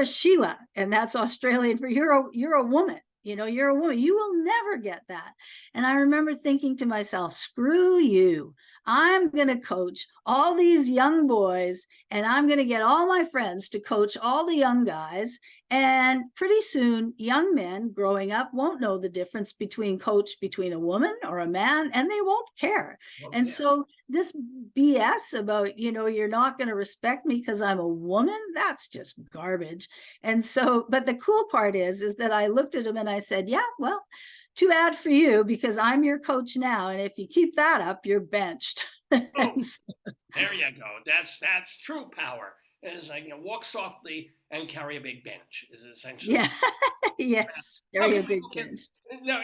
a Sheila, and that's Australian for you're a woman. You're a woman. You will never get that. And I remember thinking to myself, screw you. I'm going to coach all these young boys, and I'm going to get all my friends to coach all the young guys. And pretty soon, young men growing up won't know the difference between a woman or a man, and they won't care. And so this BS about, you're not going to respect me because I'm a woman, that's just garbage. And so, but the cool part is that I looked at him and I said, yeah, well, too bad for you because I'm your coach now. And if you keep that up, you're benched. Oh, there you go. That's true power. It's like, walk softly and carry a big bench is essentially. Yeah. Yes. Carry a big bench. Now,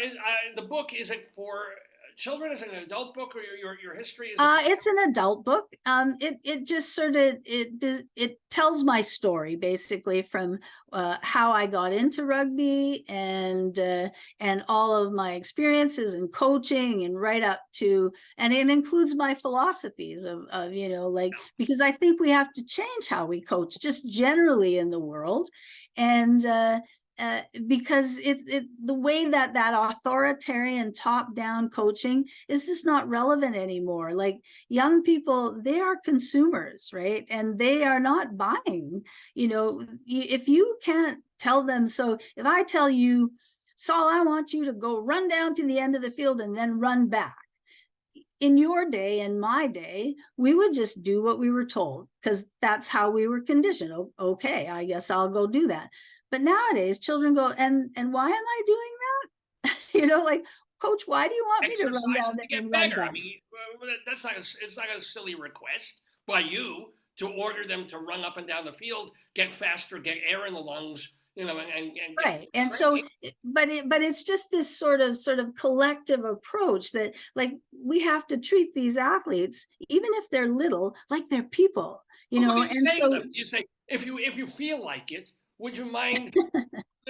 the book, is it for children? Is it an adult book, or your history? It's an adult book. It just sort of it tells my story basically from how I got into rugby and all of my experiences in coaching and right up to, and it includes my philosophies of like, because I think we have to change how we coach just generally in the world. And because the way that authoritarian top-down coaching is just not relevant anymore. Like young people, they are consumers, right? And they are not buying. If you can't tell them, so if I tell you, Saul, I want you to go run down to the end of the field and then run back. In your day and my day, we would just do what we were told because that's how we were conditioned. Okay, I guess I'll go do that. But nowadays, children go, and why am I doing that? Like, coach, why do you want me to run down there and run back? I mean, it's not a silly request by you to order them to run up and down the field, get faster, get air in the lungs, and right. And so, but it's just this sort of collective approach that, like, we have to treat these athletes, even if they're little, like they're people, and so you say, if you feel like it, would you mind?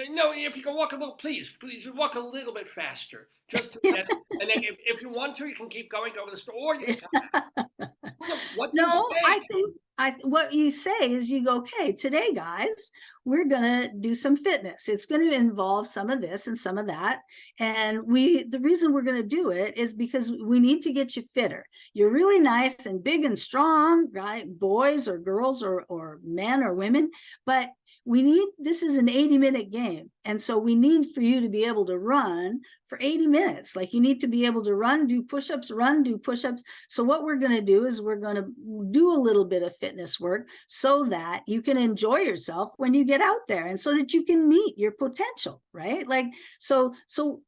No, if you can walk a little, please walk a little bit faster, just to get. And then if you want to, you can keep going, go to the store, or you can come back. What do you say? I think what you say is you go, okay, today, guys, we're gonna do some fitness. It's going to involve some of this and some of that, and the reason we're going to do it is because we need to get you fitter. You're really nice and big and strong, right? Boys or girls or men or women, but this is an 80-minute game. And so we need for you to be able to run for 80 minutes. Like you need to be able to run, do push-ups, do push-ups. So what we're going to do is we're going to do a little bit of fitness work so that you can enjoy yourself when you get out there and so that you can meet your potential, right? Like, so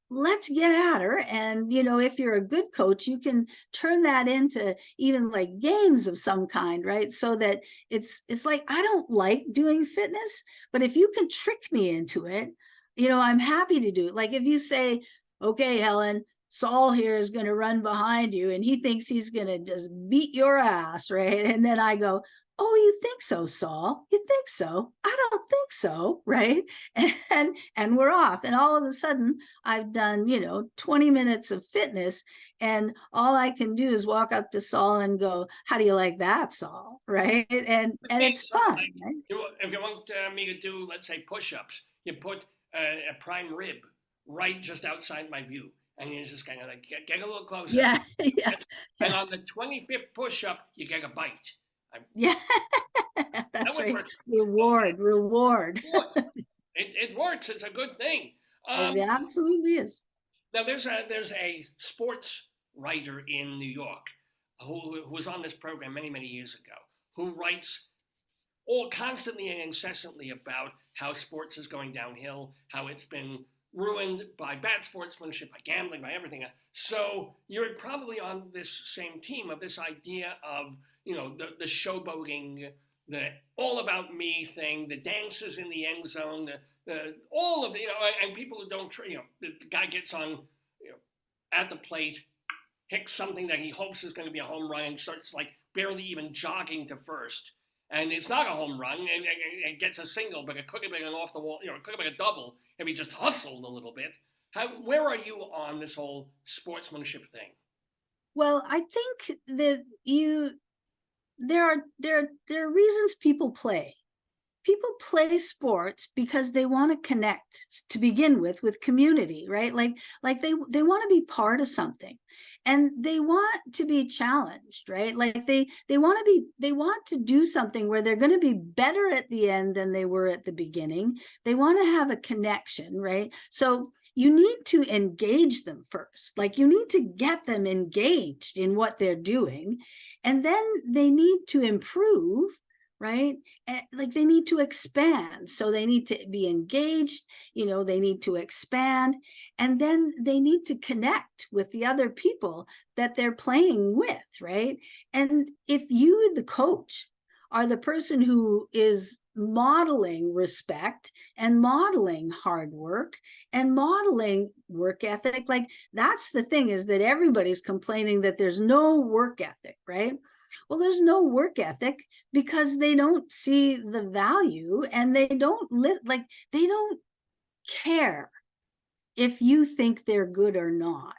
let's get at her. And, if you're a good coach, you can turn that into even like games of some kind, right? So that it's like, I don't like doing fitness, but if you can trick me into it, I'm happy to do it. Like if you say, okay, Helen, Saul here is going to run behind you and he thinks he's going to just beat your ass, right? And then I go, oh, you think so, Saul? You think so? I don't think so, right? And we're off. And all of a sudden, I've done, 20 minutes of fitness, and all I can do is walk up to Saul and go, how do you like that, Saul? Right? And it's fun. Right? If you want me to do, let's say, push-ups, you put a prime rib right just outside my view. And you just kind of like get a little closer. Yeah. And on the 25th push-up, you get a bite. Yeah, that's right. Reward. It works. It's a good thing. It absolutely is. Now there's a sports writer in New York who was on this program many years ago, who writes all constantly and incessantly about how sports is going downhill, how it's been ruined by bad sportsmanship, by gambling, by everything. So you're probably on this same team of this idea of, you know, the showboating, the all about me thing, the dances in the end zone, the all of the, you know, and people who don't, you know, the guy gets on, you know, at the plate, hits something that he hopes is going to be a home run and starts like barely even jogging to first. And it's not a home run, and it gets a single, but it could have been an off the wall, you know, it could have been a double if he just hustled a little bit. Where are you on this whole sportsmanship thing? Well, I think that there are reasons people play. People play sports because they want to connect to begin with community, right? Like they want to be part of something, and they want to be challenged, right? Like they want to do something where they're going to be better at the end than they were at the beginning. They want to have a connection, right? So you need to engage them first. Like you need to get them engaged in what they're doing, and then they need to improve, right? And like they need to expand. So they need to be engaged, you know, they need to expand, and then they need to connect with the other people that they're playing with, right? And if you, the coach, are the person who is modeling respect and modeling hard work and modeling work ethic, like that's the thing, is that everybody's complaining that there's no work ethic, right? Well, there's no work ethic because they don't see the value, and they don't they don't care if you think they're good or not.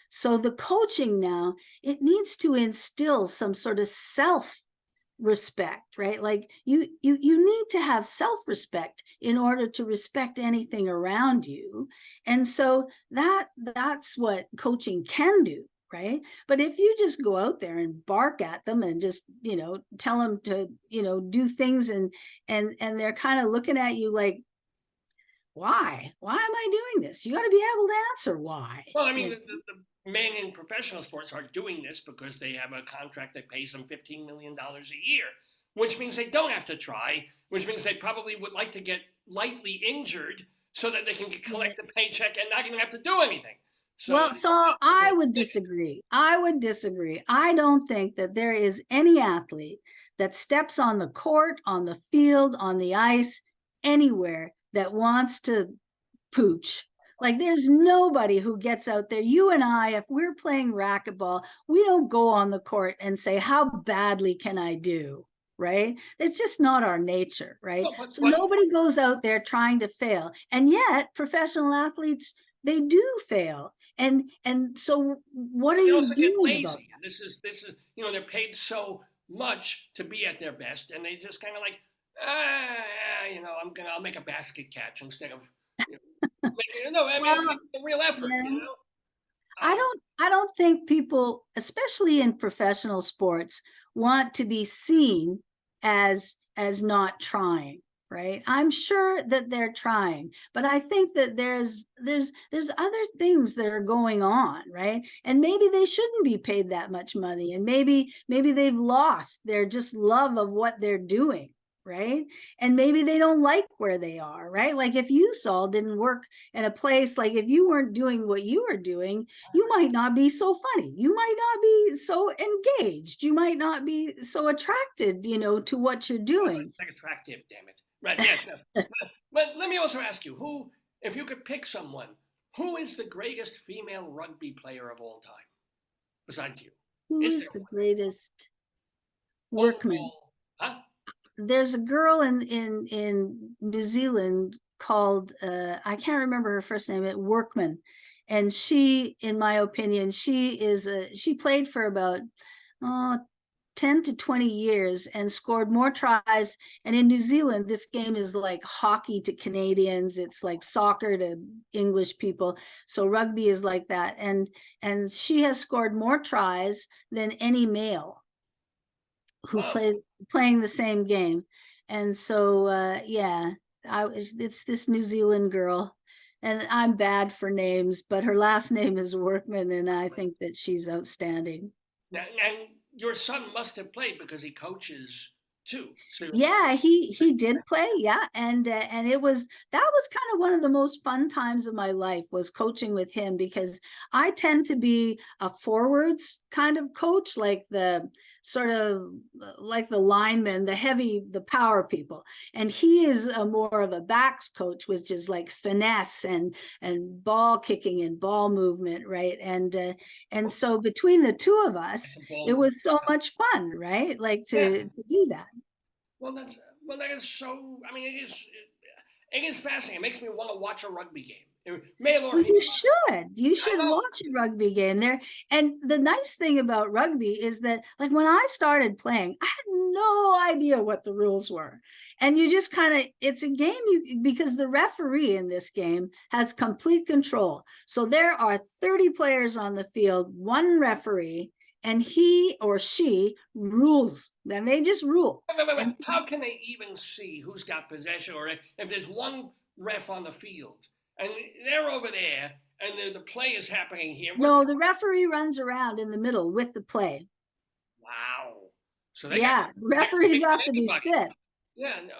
So the coaching now, it needs to instill some sort of self-respect, right? Like you need to have self-respect in order to respect anything around you. And so that's what coaching can do, right? But if you just go out there and bark at them and just, you know, tell them to, you know, do things, and they're kind of looking at you like, why am I doing this? You got to be able to answer why. Well, I mean, the men in professional sports are doing this because they have a contract that pays them $15 million a year, which means they don't have to try, which means they probably would like to get lightly injured so that they can collect a paycheck and not even have to do anything. So I would disagree. I don't think that there is any athlete that steps on the court, on the field, on the ice, anywhere that wants to pooch. Like there's nobody who gets out there. You and I, if we're playing racquetball, we don't go on the court and say, how badly can I do? Right? It's just not our nature, right? So nobody goes out there trying to fail. And yet professional athletes, they do fail. And so what are you doing about that? This is, you know, they're paid so much to be at their best, and they just kind of like, you know, I'll make a basket catch instead of, you know, a real effort, yeah. You know. I don't think people, especially in professional sports, want to be seen as not trying, right? I'm sure that they're trying, but I think that there's other things that are going on, right? And maybe they shouldn't be paid that much money, and maybe they've lost their just love of what they're doing, right? And maybe they don't like where they are, right? Like if you, Saul, didn't work in a place, like if you weren't doing what you were doing, you might not be so funny. You might not be so engaged. You might not be so attracted, you know, to what you're doing. It's like attractive, damn it. Right, yes. No. But let me also ask you, who, if you could pick someone, who is the greatest female rugby player of all time, besides you? Who is the greatest workman? Huh? There's a girl in New Zealand called I can't remember her first name, Workman, and she, in my opinion, she played for about 10 to 20 years and scored more tries. And in New Zealand, this game is like hockey to Canadians, it's like soccer to English people, so rugby is like that, and she has scored more tries than any male who plays playing the same game. And so yeah, it's this New Zealand girl, and I'm bad for names, but her last name is Workman, and I think that she's outstanding. Now, and your son must have played because he coaches too. So Yeah, he did play, yeah, and it was that was kind of one of the most fun times of my life was coaching with him, because I tend to be a forwards kind of coach, like the sort of like the linemen, the power people, and he is a more of a backs coach, which is like finesse and ball kicking and ball movement, right? And so between the two of us, that's a ball it move. was so much fun, right? Like Yeah. to do that. Well, that is so. I mean, it is fascinating. It makes me want to watch a rugby game, male or Well, female. you I should know. watch a rugby game there. And the nice thing about rugby is that, like, when I started playing, I had no idea what the rules were. And you just kind of, it's a game because the referee in this game has complete control. So there are 30 players on the field, one referee, and he or she rules. Then they just rule. Wait. And How can they even see who's got possession, or if there's one ref on the field and they're over there and the play is happening here? no, the referee runs around in the middle with the play. Wow. So Yeah, the they got referees have to be anybody. fit. Yeah, no,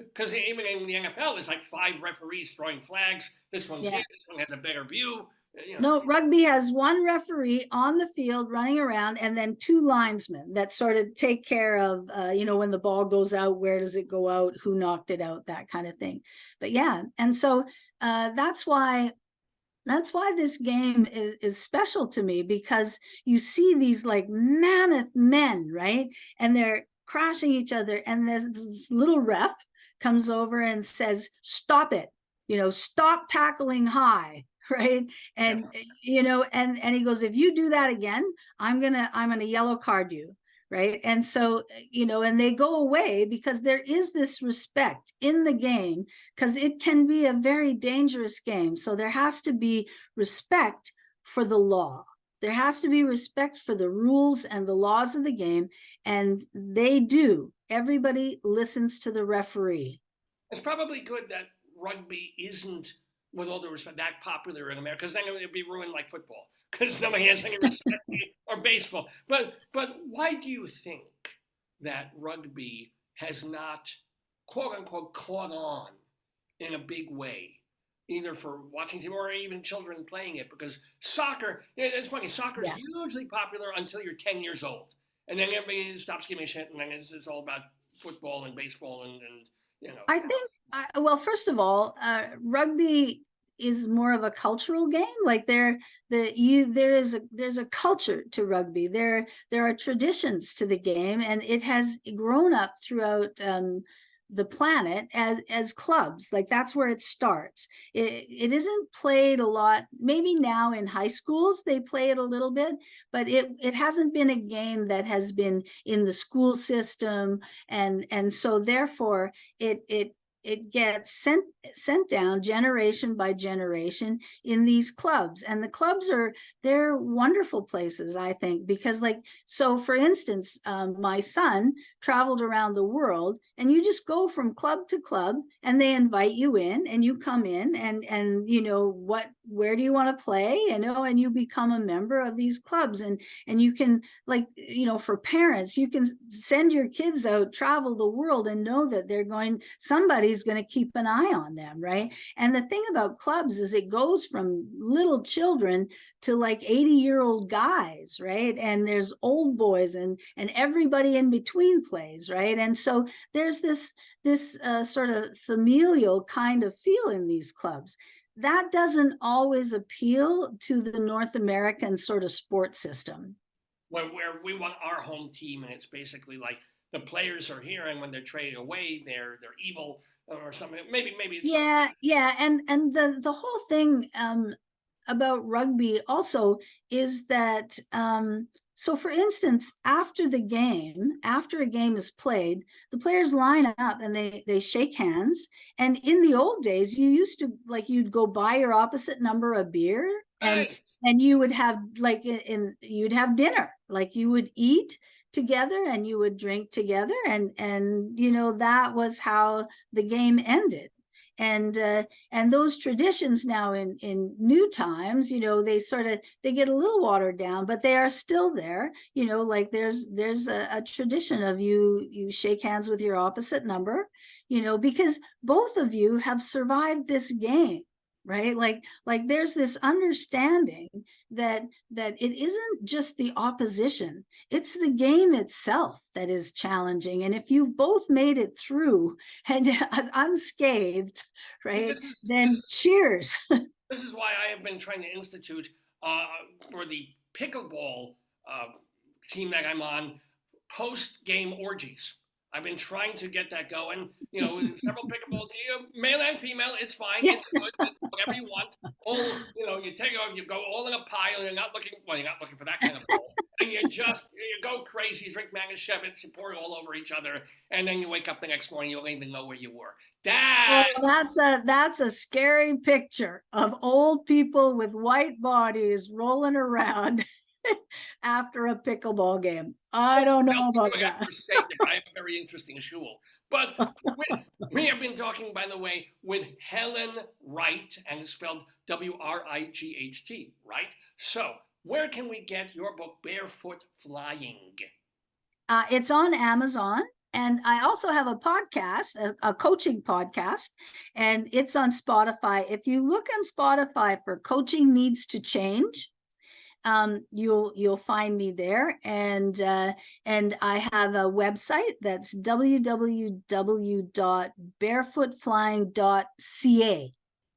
because even in the NFL, there's like 5 referees throwing flags. This one's Yeah. here. This one has a better view. You know. No, rugby has one referee on the field running around, and then two linesmen that sort of take care of, when the ball goes out, where does it go out, who knocked it out, that kind of thing. But yeah, and so that's why this game is special to me, because you see these like mammoth men, right? And they're crashing each other, and there's this little ref comes over and says, stop it, stop tackling high, right? And and he goes, if you do that again, I'm gonna yellow card you, right? And so and they go away, because there is this respect in the game, because it can be a very dangerous game. So there has to be respect for the law. There has to be respect for the rules and the laws of the game, and they do. Everybody listens to the referee. It's probably good that rugby isn't, with all due respect, that popular in America, because then it would be ruined like football, because nobody has any respect or baseball. But why do you think that rugby has not, quote unquote, caught on in a big way, either for watching TV or even children playing it? Because soccer, it's funny, soccer is hugely popular until you're 10 years old, and then everybody stops giving a shit, and then it's all about football and baseball and I think, well, first of all, rugby is more of a cultural game. Like there's a culture to rugby. There are traditions to the game, and it has grown up throughout the planet as clubs. Like that's where it starts. It isn't played a lot. Maybe now in high schools they play it a little bit, but it hasn't been a game that has been in the school system, and so therefore it gets sent down generation by generation in these clubs. And the clubs they're wonderful places, I think, because so for instance, my son traveled around the world, and you just go from club to club, and they invite you in, and you come in, and where do you want to play, and you become a member of these clubs. And you can, for parents, you can send your kids out, travel the world, and know that somebody's going to keep an eye on them, right? And the thing about clubs is it goes from little children to like 80-year-old guys, right? And there's old boys and everybody in between plays, right? And so there's this sort of familial kind of feel in these clubs. That doesn't always appeal to the North American sort of sports system. Where we want our home team, and it's basically like the players are here, and when they're traded away, they're evil or something. Maybe it's and the whole thing about rugby also is that so for instance, after a game is played, the players line up and they shake hands. And in the old days, you used to, you'd go buy your opposite number of beer, and you would have you'd have dinner, you would eat together and you would drink together, and that was how the game ended. and those traditions now in new times, they get a little watered down, but they are still there. Like there's a tradition of you shake hands with your opposite number, because both of you have survived this game, right? Like there's this understanding that it isn't just the opposition, it's the game itself that is challenging. And if you've both made it through and unscathed, right, then cheers. This is why I have been trying to institute for the pickleball team that I'm on, post-game orgies. I've been trying to get that going. Several pickleball, male and female, it's fine. Yeah. It's good. It's whatever you want. You take it off, you go all in a pile. You're not looking for that kind of ball. And you go crazy, drink Manischewitz, you pour it all over each other, and then you wake up the next morning, you don't even know where you were. That's a scary picture of old people with white bodies rolling around after a pickleball game. I don't know about that. I have a very interesting shul. But we have been talking, by the way, with Helen Wright, and it's spelled WRIGHT, right? So where can we get your book, Barefoot Flying? It's on Amazon. And I also have a podcast, a coaching podcast, and it's on Spotify. If you look on Spotify for Coaching Needs to Change, you'll find me there. And I have a website that's www.barefootflying.ca.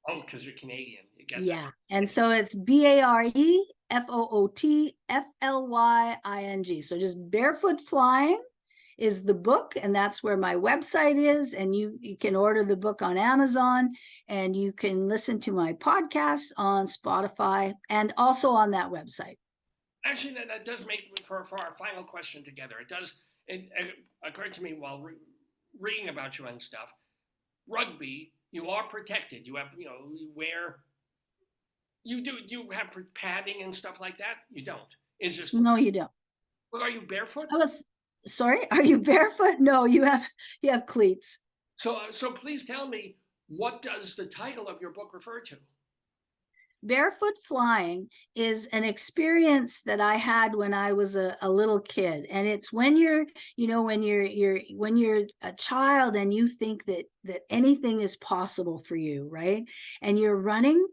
Oh, because you're Canadian. You get yeah. That. And so it's BAREFOOTFLYING. So just Barefoot Flying is the book, and that's where my website is. And you can order the book on Amazon, and you can listen to my podcast on Spotify and also on that website. Actually, that does make for our final question together. It occurred to me while reading about you and stuff. Rugby, you are protected. You have, you wear. Do you have padding and stuff like that? You don't. It's just no, you don't. Well, are you barefoot? Sorry, are you barefoot? No, you have cleats. So please tell me, what does the title of your book refer to? Barefoot Flying is an experience that I had when I was a little kid. And it's when you're a child and you think that anything is possible for you, right? And you're running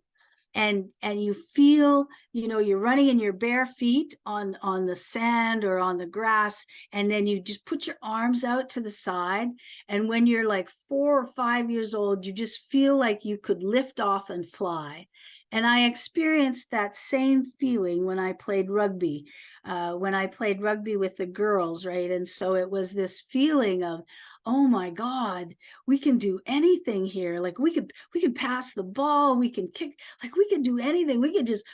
and you feel, you're running in your bare feet on the sand or on the grass, and then you just put your arms out to the side. And when you're like 4 or 5 years old, you just feel like you could lift off and fly. And I experienced that same feeling when I played rugby, with the girls, right? And so it was this feeling of, oh my God, we can do anything here. Like we could pass the ball, we can kick, like we could do anything. We could just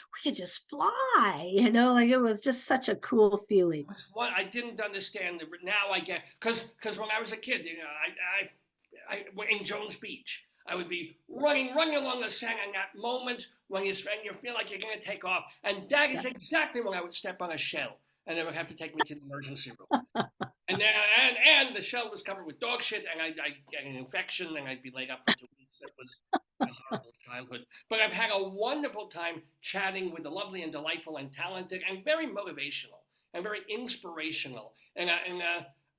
fly, like it was just such a cool feeling. What I didn't understand, now I get, because when I was a kid, I in Jones Beach, I would be running along the sand, and that moment when you feel like you're going to take off, and that is exactly when I would step on a shell, and they would have to take me to the emergency room. and the shell was covered with dog shit, and I'd get an infection, and I'd be laid up for 2 weeks. It was a horrible childhood. But I've had a wonderful time chatting with the lovely and delightful and talented and very motivational and very inspirational. And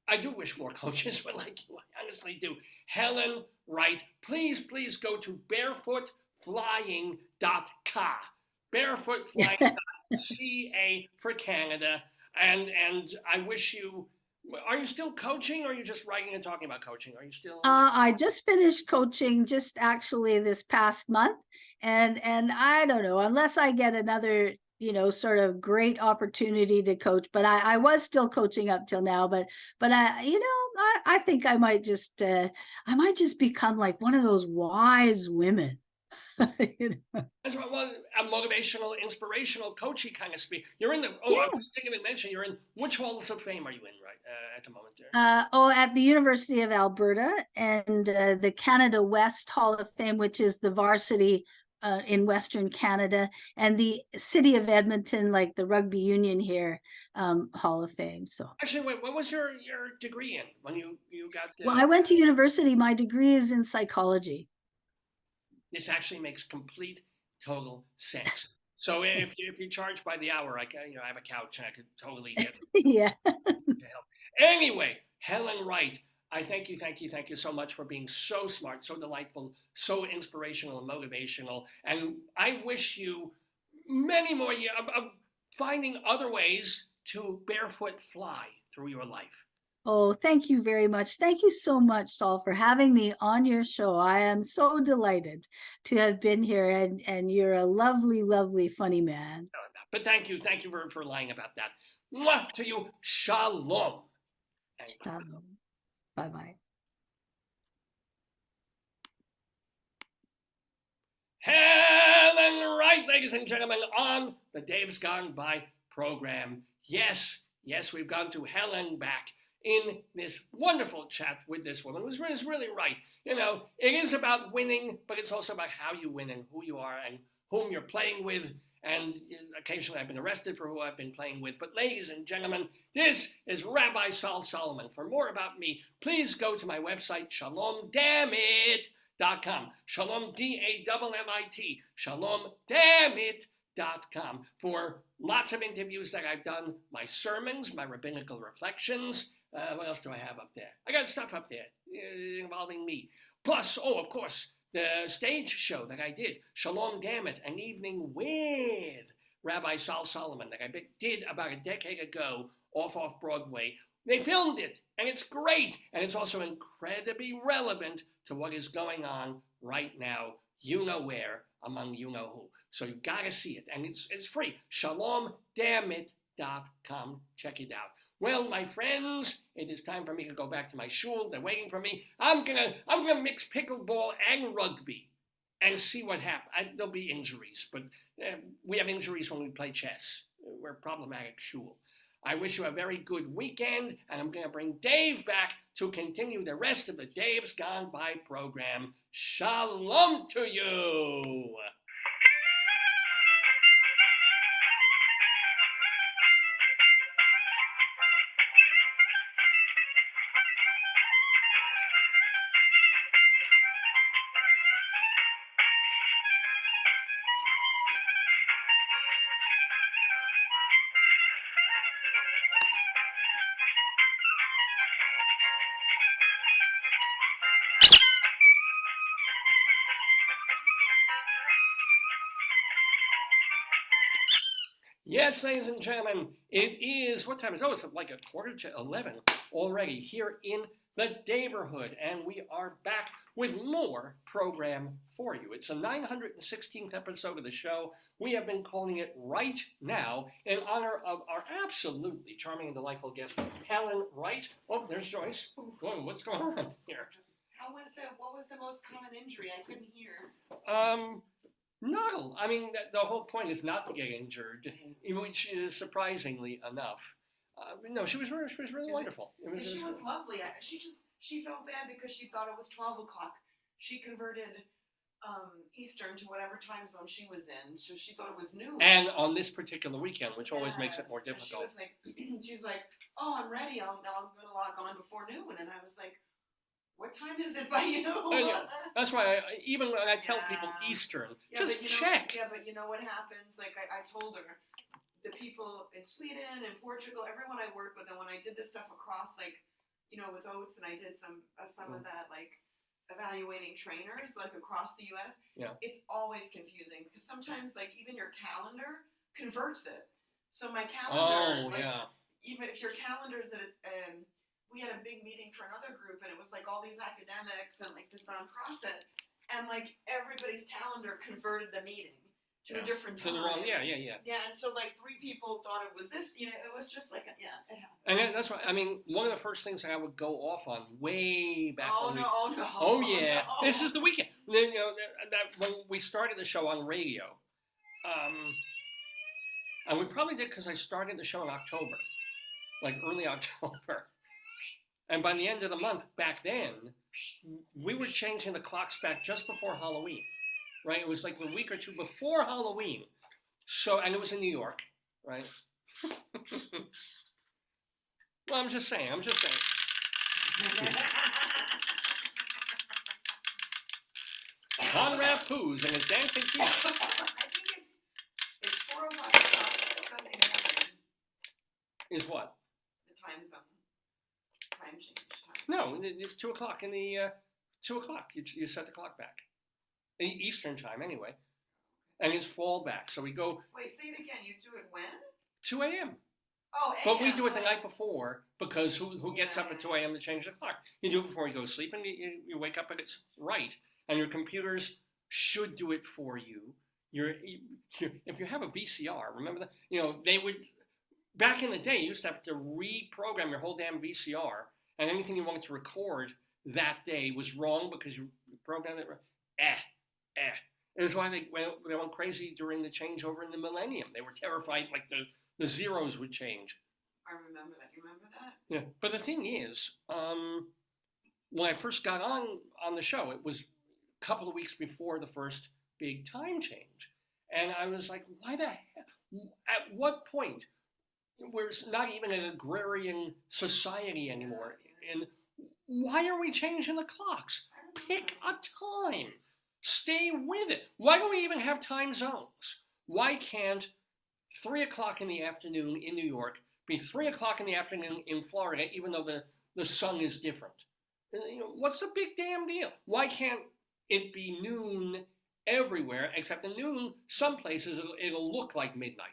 I do wish more coaches were like you. I honestly do. Helen Wright, please go to barefootflying.ca. Barefootflying.ca for Canada. And I wish you. Are you still coaching, or are you just writing and talking about coaching? Are you still? I just finished coaching just actually this past month, and I don't know, unless I get another sort of great opportunity to coach. But I was still coaching up till now. But I think I might just become like one of those wise women. That's what, well, a motivational, inspirational, coachy kind of speak. You're in the. I was thinking to mention, you're in. Which halls of fame are you in at the moment? There? At the University of Alberta, and the Canada West Hall of Fame, which is the varsity in Western Canada, and the City of Edmonton, like the rugby union here, Hall of Fame. So actually, wait, what was your degree in when you got? Well, I went to university. My degree is in psychology. This actually makes complete, total sense. So if you charge by the hour, I have a couch and I could totally get Yeah. to help. Anyway, Helen Wright, I thank you so much for being so smart, so delightful, so inspirational and motivational. And I wish you many more years of finding other ways to barefoot fly through your life. Oh, thank you very much. Thank you so much, Saul, for having me on your show. I am so delighted to have been here, and you're a lovely, lovely, funny man. But thank you for lying about that. Mwah to you, shalom. Shalom. Bye-bye. Helen Wright, ladies and gentlemen, on the Dave's Gone By program. Yes, we've gone to Helen back in this wonderful chat with this woman, who's really right. You know, it is about winning, but it's also about how you win and who you are and whom you're playing with. And occasionally I've been arrested for who I've been playing with. But ladies and gentlemen, this is Rabbi Sol Solomon. For more about me, please go to my website, shalomdammit.com. Shalom, D-A-M-M-I-T. Shalomdammit.com for lots of interviews that I've done, my sermons, my rabbinical reflections. What else do I have up there? I got stuff up there involving me. Plus, of course, the stage show that I did, Shalom Dammit, an evening with Rabbi Sol Solomon that I did about a decade ago off Broadway. They filmed it, and it's great, and it's also incredibly relevant to what is going on right now, you know where, among you know who. So you gotta see it, and it's free. ShalomDammit.com. Check it out. Well, my friends, it is time for me to go back to my shul. They're waiting for me. I'm gonna mix pickleball and rugby, and see what happens. There'll be injuries, but we have injuries when we play chess. We're problematic shul. I wish you a very good weekend, and I'm gonna bring Dave back to continue the rest of the Dave's Gone By program. Shalom to you. Yes, ladies and gentlemen, it is, what time is it? Oh, it's like 11:15 already here in the Daverhood, and we are back with more program for you. It's the 916th episode of the show. We have been calling it Right Now in honor of our absolutely charming and delightful guest, Helen Wright. Oh, there's Joyce. Whoa, what's going on here? What was the most common injury? I couldn't hear. No, I mean, the whole point is not to get injured, which is surprisingly enough. No, she was really wonderful. She was lovely. She felt bad because she thought it was 12 o'clock. She converted Eastern to whatever time zone she was in, so she thought it was noon. And on this particular weekend, which always makes it more difficult. She was like, "Oh, I'm ready. I'm gonna log on before noon," and I was like, "What time is it by you?" Yeah. That's why even when I tell people Eastern, just check. But you know what happens? Like I told her, the people in Sweden and Portugal, everyone I worked with, and when I did this stuff across, like, with Oates, and I did some of that, like, evaluating trainers, like, across the U.S., it's always confusing, because sometimes, like, even your calendar converts it. So my calendar, even if your calendar's at we had a big meeting for another group, and it was like all these academics and like this nonprofit, and like everybody's calendar converted the meeting to a different time. Yeah, and so like 3 people thought it was this, it was just like, it happened. And that's why, I mean, one of the first things I would go off on way back Oh no. This is the weekend. That when we started the show on radio, and we probably did because I started the show in October, like early October. And by the end of the month, back then, we were changing the clocks back just before Halloween, right? It was like a week or two before Halloween. So, and it was in New York, right? Well, I'm just saying. young Rapoos and his dancing feet. I think it's 4 o'clock Sunday morning. Is what? The time zone, time change time. No, it's 2 o'clock in the 2 o'clock. You set the clock back, Eastern time anyway, and it's fall back. So we go. Wait, say it again. You do it when? 2 a.m. Oh, But we AM. do it the night before because who gets up at 2 a.m. to change the clock? You do it before you go to sleep, and you wake up and it's right. And your computers should do it for you. If you have a VCR, remember that? They would, back in the day, you used to have to reprogram your whole damn VCR, and anything you wanted to record that day was wrong because you programmed it wrong. It was why they went crazy during the changeover in the millennium. They were terrified, like the zeros would change. I remember that. You remember that? Yeah, but the thing is, when I first got on the show, it was a couple of weeks before the first big time change, and I was like, why the hell? At what point? We're not even an agrarian society anymore, and why are we changing the clocks? Pick a time. Stay with it. Why do we even have time zones? Why can't 3 o'clock in the afternoon in New York be 3 o'clock in the afternoon in Florida, even though the sun is different? What's the big damn deal? Why can't it be noon everywhere, except at noon, some places it'll look like midnight.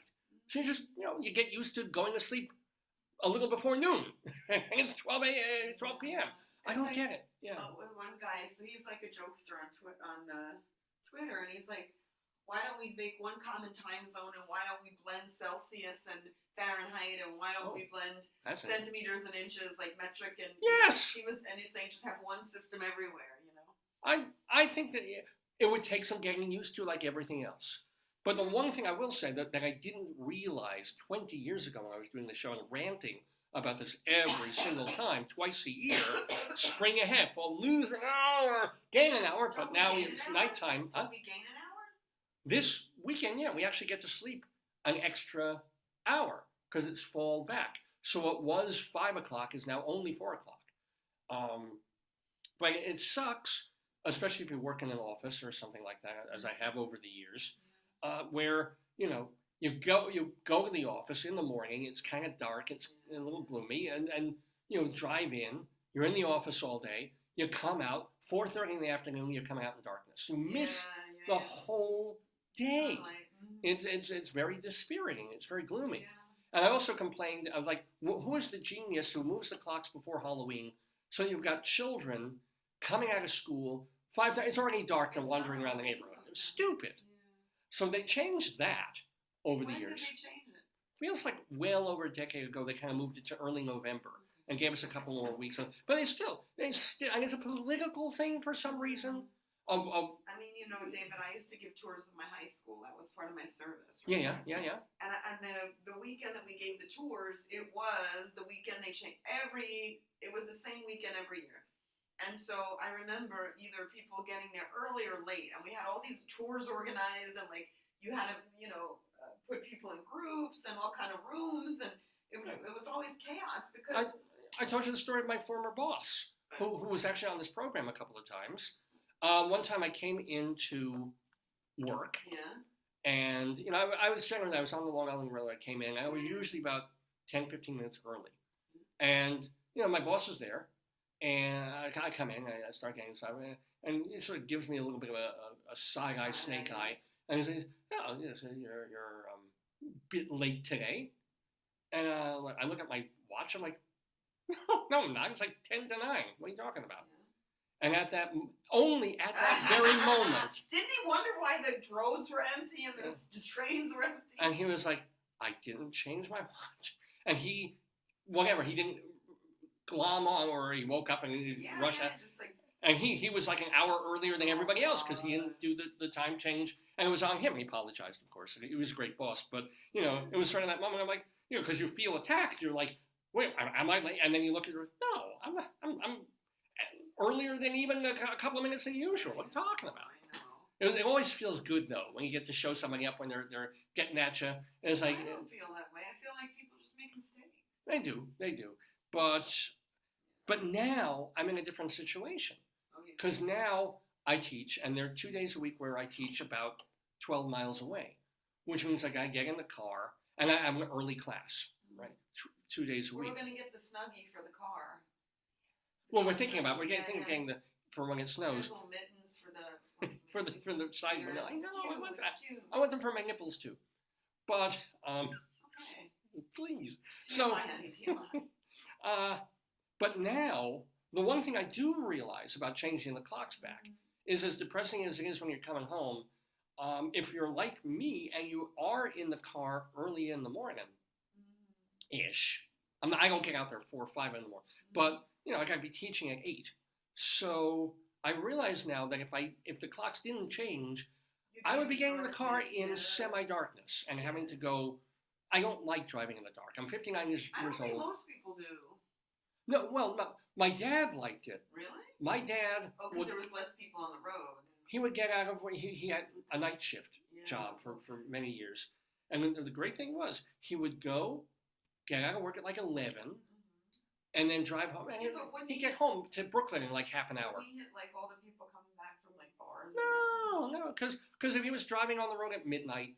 So you get used to going to sleep a little before noon. And it's 12 p.m. I don't get it. Yeah. One guy, so he's like a jokester on Twitter, and he's like, why don't we make one common time zone, and why don't we blend Celsius and Fahrenheit, and why don't we blend centimeters and inches, like metric and yes. He's saying just have one system everywhere, I think that it would take some getting used to, like everything else. But the one thing I will say that I didn't realize 20 years ago when I was doing the show and ranting about this every single time, twice a year, spring ahead, fall, lose an hour, gain an hour, but now it's nighttime. Don't we gain an hour? This weekend, yeah, we actually get to sleep an extra hour because it's fall back. So what was 5 o'clock is now only 4 o'clock. But it sucks, especially if you work in an office or something like that, as I have over the years, where, you go to the office in the morning, it's kind of dark, it's a little gloomy, and drive in, you're in the office all day, you come out, 4:30 in the afternoon, you're coming out in darkness. You miss the whole day. It's very dispiriting, it's very gloomy. And I also complained of, like, who is the genius who moves the clocks before Halloween, so you've got children coming out of school, 5:30, it's already dark, they're wandering around the neighborhood. It's stupid. So they changed that over the years. When did they change it? Feels like well over a decade ago they kind of moved it to early November and gave us a couple more weeks. But they still, and it's a political thing for some reason. I mean, David, I used to give tours of my high school. That was part of my service. Right? Yeah. And the weekend that we gave the tours, it was the weekend they changed it was the same weekend every year. And so I remember either people getting there early or late, and we had all these tours organized, and like you had to, put people in groups and all kind of rooms, and it was always chaos because I told you the story of my former boss, who was actually on this program a couple of times. One time I came into work, and I was on the Long Island Railroad. I came in, I was usually about 10-15 minutes early, and my boss was there. And I come in, I start getting stuff, and it sort of gives me a little bit of a side eye, snake eye, and he says, "Oh, you're a bit late today." And I look at my watch, I'm like, "No, I'm not. It's like 10 to 9. What are you talking about?" And only at that very moment, didn't he wonder why the roads were empty and the trains were empty? And he was like, "I didn't change my watch," and he didn't glom on, or he woke up and he rushed out. And he was like an hour earlier than everybody else because he didn't do the time change, and it was on him. He apologized, of course. He was a great boss, but it was sort of that moment. I'm like, because you feel attacked. You're like, wait, am I late? And then you look at her. No, I'm not. I'm earlier than even a couple of minutes than usual. What are you talking about? It always feels good though when you get to show somebody up when they're getting at you. And it's like, I don't feel that way. I feel like people just make mistakes. They do. But now I'm in a different situation because now I teach, and there are 2 days a week where I teach about 12 miles away, which means like I get in the car, and I have an early class, right? 2 days a We're week. gonna get the Snuggie for the car. Well, we're thinking about, Yeah, thinking of yeah. getting for when it There's snows, little mittens for the for the side window. I It's know, I cute, want it's that. cute. I want them for my nipples too. But, Okay. please. TMI, So, honey, TMI. but now, the one thing I do realize about changing the clocks back is, as depressing as it is when you're coming home, if you're like me and you are in the car early in the morning, ish. I don't get out there at 4 or 5 in the morning, but I gotta be teaching at 8. So I realize now that if the clocks didn't change, I would be getting in the car in semi-darkness and having to go. I don't like driving in the dark. I'm 59 years I don't think old. most people do. No, well, no, my dad liked it. Really? My dad Oh, because there was less people on the road. he would get out of he had a night shift Yeah. job for many years, and the great thing was he would go get out of work at like 11. And then drive home, and Yeah, but wouldn't he'd he get hit- home to Brooklyn in like half an hour. We hit like all the people coming back from like bars. No, because if he was driving on the road at midnight,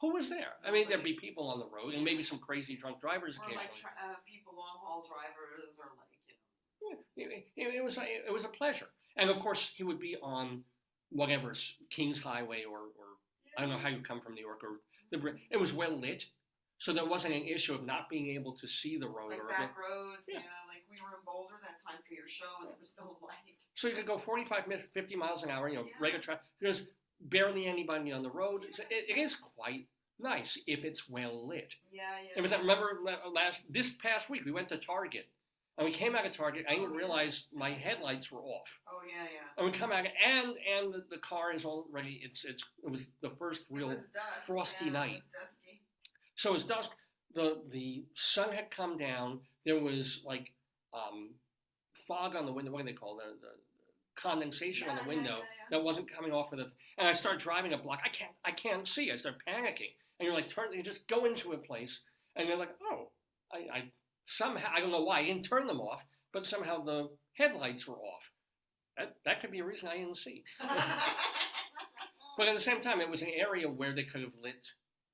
who was there? I mean, there'd be people on the road, and maybe some crazy drunk drivers Or occasionally. like people long haul drivers, or like It was a pleasure, and of course he would be on whatever's King's Highway or I don't know how you come from New York or it was well lit. So there wasn't an issue of not being able to see the road like or back roads. Yeah. Like we were in Boulder that time for your show, and there was no light. So you could go 45, 50 miles an hour, Yeah. regular traffic. There's barely anybody on the road. It is quite nice if it's well lit. Yeah. It was, I remember this past week, we went to Target. And we came out of Target, I didn't realize my headlights were off. Oh yeah. And we come out, and the car is already, it was the first real It was dusk. frosty Yeah, night. It was dusky. So it was dusk. The sun had come down. There was like fog on the window. What do they call the condensation on the window that wasn't coming off of the. And I start driving a block. I can't see. I start panicking. And you're like, you just go into a place, and you're like, oh, I somehow, I don't know why I didn't turn them off, but somehow the headlights were off. That could be a reason I didn't see. But at the same time, it was an area where they could have lit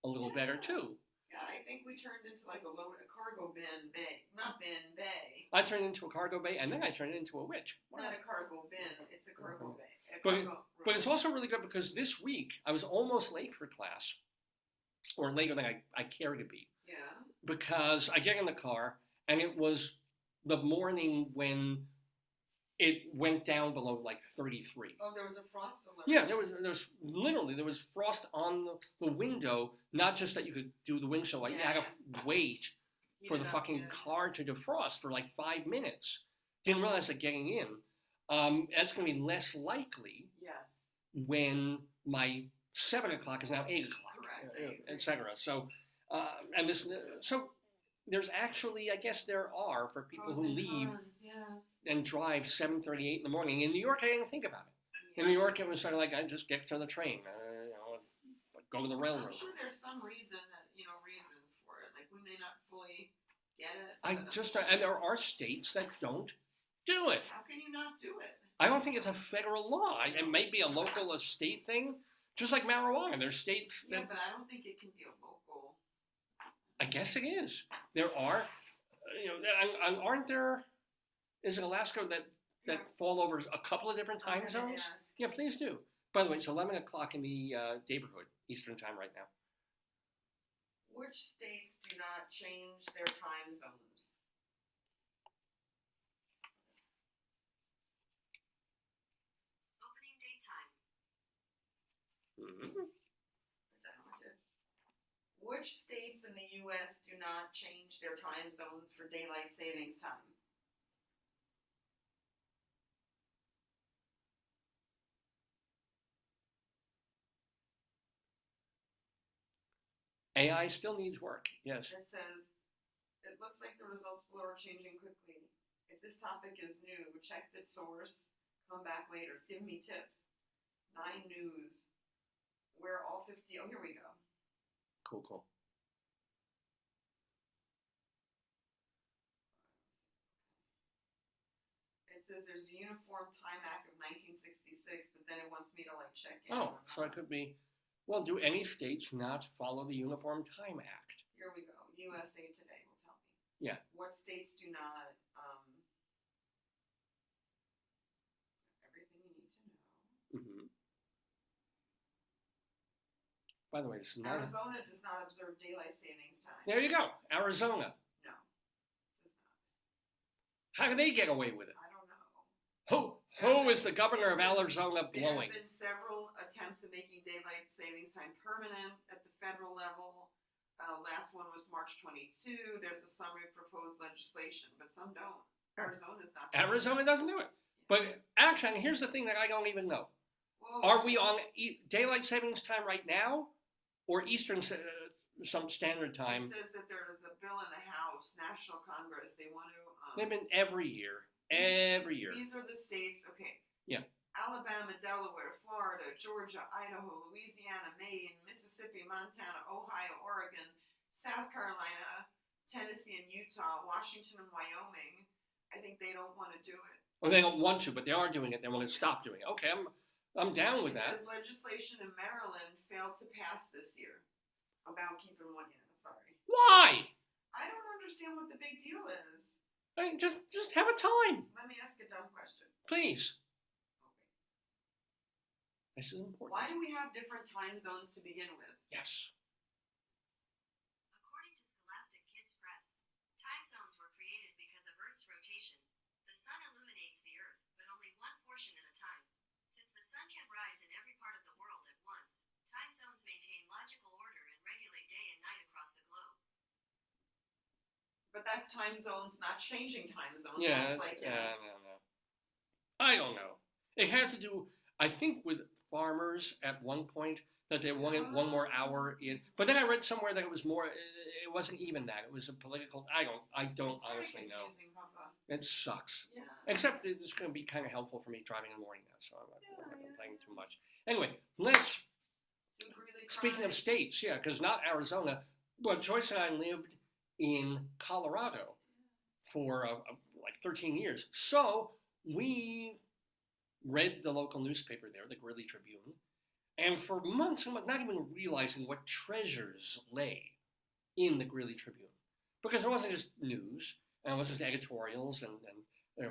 a little better too. Yeah, I think we turned into like a cargo bin bay. Not bin, bay. I turned into a cargo bay, and then I turned it into a witch. Wow. Not a cargo bin, it's a cargo bay. But it's also really good because this week I was almost late for class, or later than I care to be. Yeah. Because I get in the car, and it was the morning when it went down below like 33. Oh, there was a frost alert. Yeah, there was frost on the window. Not just that you could do the windshield, like you had to wait for the fucking car to defrost for like 5 minutes. Didn't realize that getting in, that's going to be less likely. Yes. When my 7 o'clock is now 8 o'clock, Correct. etc. So, so there's actually, I guess there are for people who leave and drive 7:38 in the morning. In New York, I didn't think about it. In New York, it was sort of like I just get to the train, go to the railroad. I'm sure there's some reason that reasons for it. Like we may not fully get it. And there are states that don't do it. How can you not do it? I don't think it's a federal law. It may be a state thing, just like marijuana. There's states that. Yeah, but I don't think it can be a local. I guess it is. There are, and aren't there? Is it Alaska that fall over a couple of different time zones? Yeah, please do. By the way, it's 11 o'clock in the Daverhood Eastern Time right now. Which states do not change their time zones? Opening date time. Mm-hmm. Which states in the U.S. do not change their time zones for daylight savings time? AI still needs work. Yes. It says, it looks like the results below are changing quickly. If this topic is new, check the source, come back later. It's giving me tips. 9 News. Where all 50, oh, here we go. Cool. It says there's a Uniform Time Act of 1966, but then it wants me to like check in. Oh, on so it could be, well, do any states not follow the Uniform Time Act? Here we go. USA Today will tell me. Yeah. What states do not? Everything you need to know. Mm-hmm. By the way, this is not. Arizona does not observe daylight savings time. There you go, Arizona. No, does not. How do they get away with it? I don't know. Who is the governor of It says Arizona blowing? There have been several attempts at making daylight savings time permanent at the federal level. Last one was March 22. There's a summary of proposed legislation, but some don't. Arizona's not. Arizona doesn't do it. But actually, here's the thing that I don't even know. Well, Are we on daylight savings time right now, or Eastern some standard time? It says that there is a bill in the House, National Congress. They want to. They've been every year. Every year. These are the states. Okay. Yeah. Alabama, Delaware, Florida, Georgia, Idaho, Louisiana, Maine, Mississippi, Montana, Ohio, Oregon, South Carolina, Tennessee, and Utah, Washington, and Wyoming. I think they don't want to do it. Well, they don't want to, but they are doing it. They want to stop doing it. Okay, I'm down with It that. says legislation in Maryland failed to pass this year about keeping one in. Sorry. Why? I don't understand what the big deal is. I mean, just have a time, Let me ask a dumb question. please. Okay. This is important. Why do we have different time zones to begin with? Yes. According to Scholastic Kids Press, time zones were created because of Earth's rotation. The sun illuminates the Earth, but only one portion at a time. Since the sun can rise in every part of the world at once, time zones maintain logical order and regulate day and night across the globe. But that's time zones, not changing time zones. Yeah. That's like, No. I don't know. It has to do, I think, with farmers at one point that they wanted one more hour in. But then I read somewhere that it was more. It wasn't even that. It was a political. I don't it's very honestly know. confusing, Papa. It sucks. Yeah. Except it's going to be kind of helpful for me driving in the morning now, so I'm not Yeah. complaining too much. Anyway, let's. Do Greeley Speaking of Times. states, yeah, because not Arizona, but Joyce and I lived in Colorado for like 13 years. So we read the local newspaper there, the Greeley Tribune, and for months and months, not even realizing what treasures lay in the Greeley Tribune. Because it wasn't just news, and it wasn't just editorials and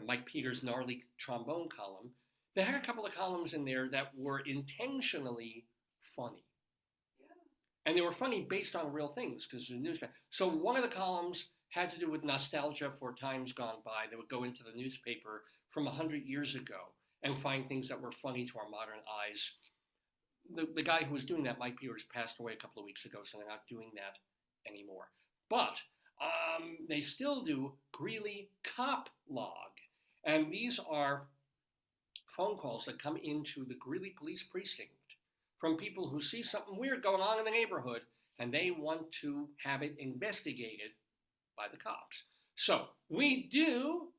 Mike Peters' gnarly trombone column. They had a couple of columns in there that were intentionally funny. And they were funny based on real things, because the newspaper. So one of the columns had to do with nostalgia for times gone by. They would go into the newspaper from 100 years ago and find things that were funny to our modern eyes. The guy who was doing that, Mike Peters, passed away a couple of weeks ago, so they're not doing that anymore. But they still do Greeley Cop Log. And these are phone calls that come into the Greeley Police Precinct from people who see something weird going on in the neighborhood, and they want to have it investigated by the cops. So we do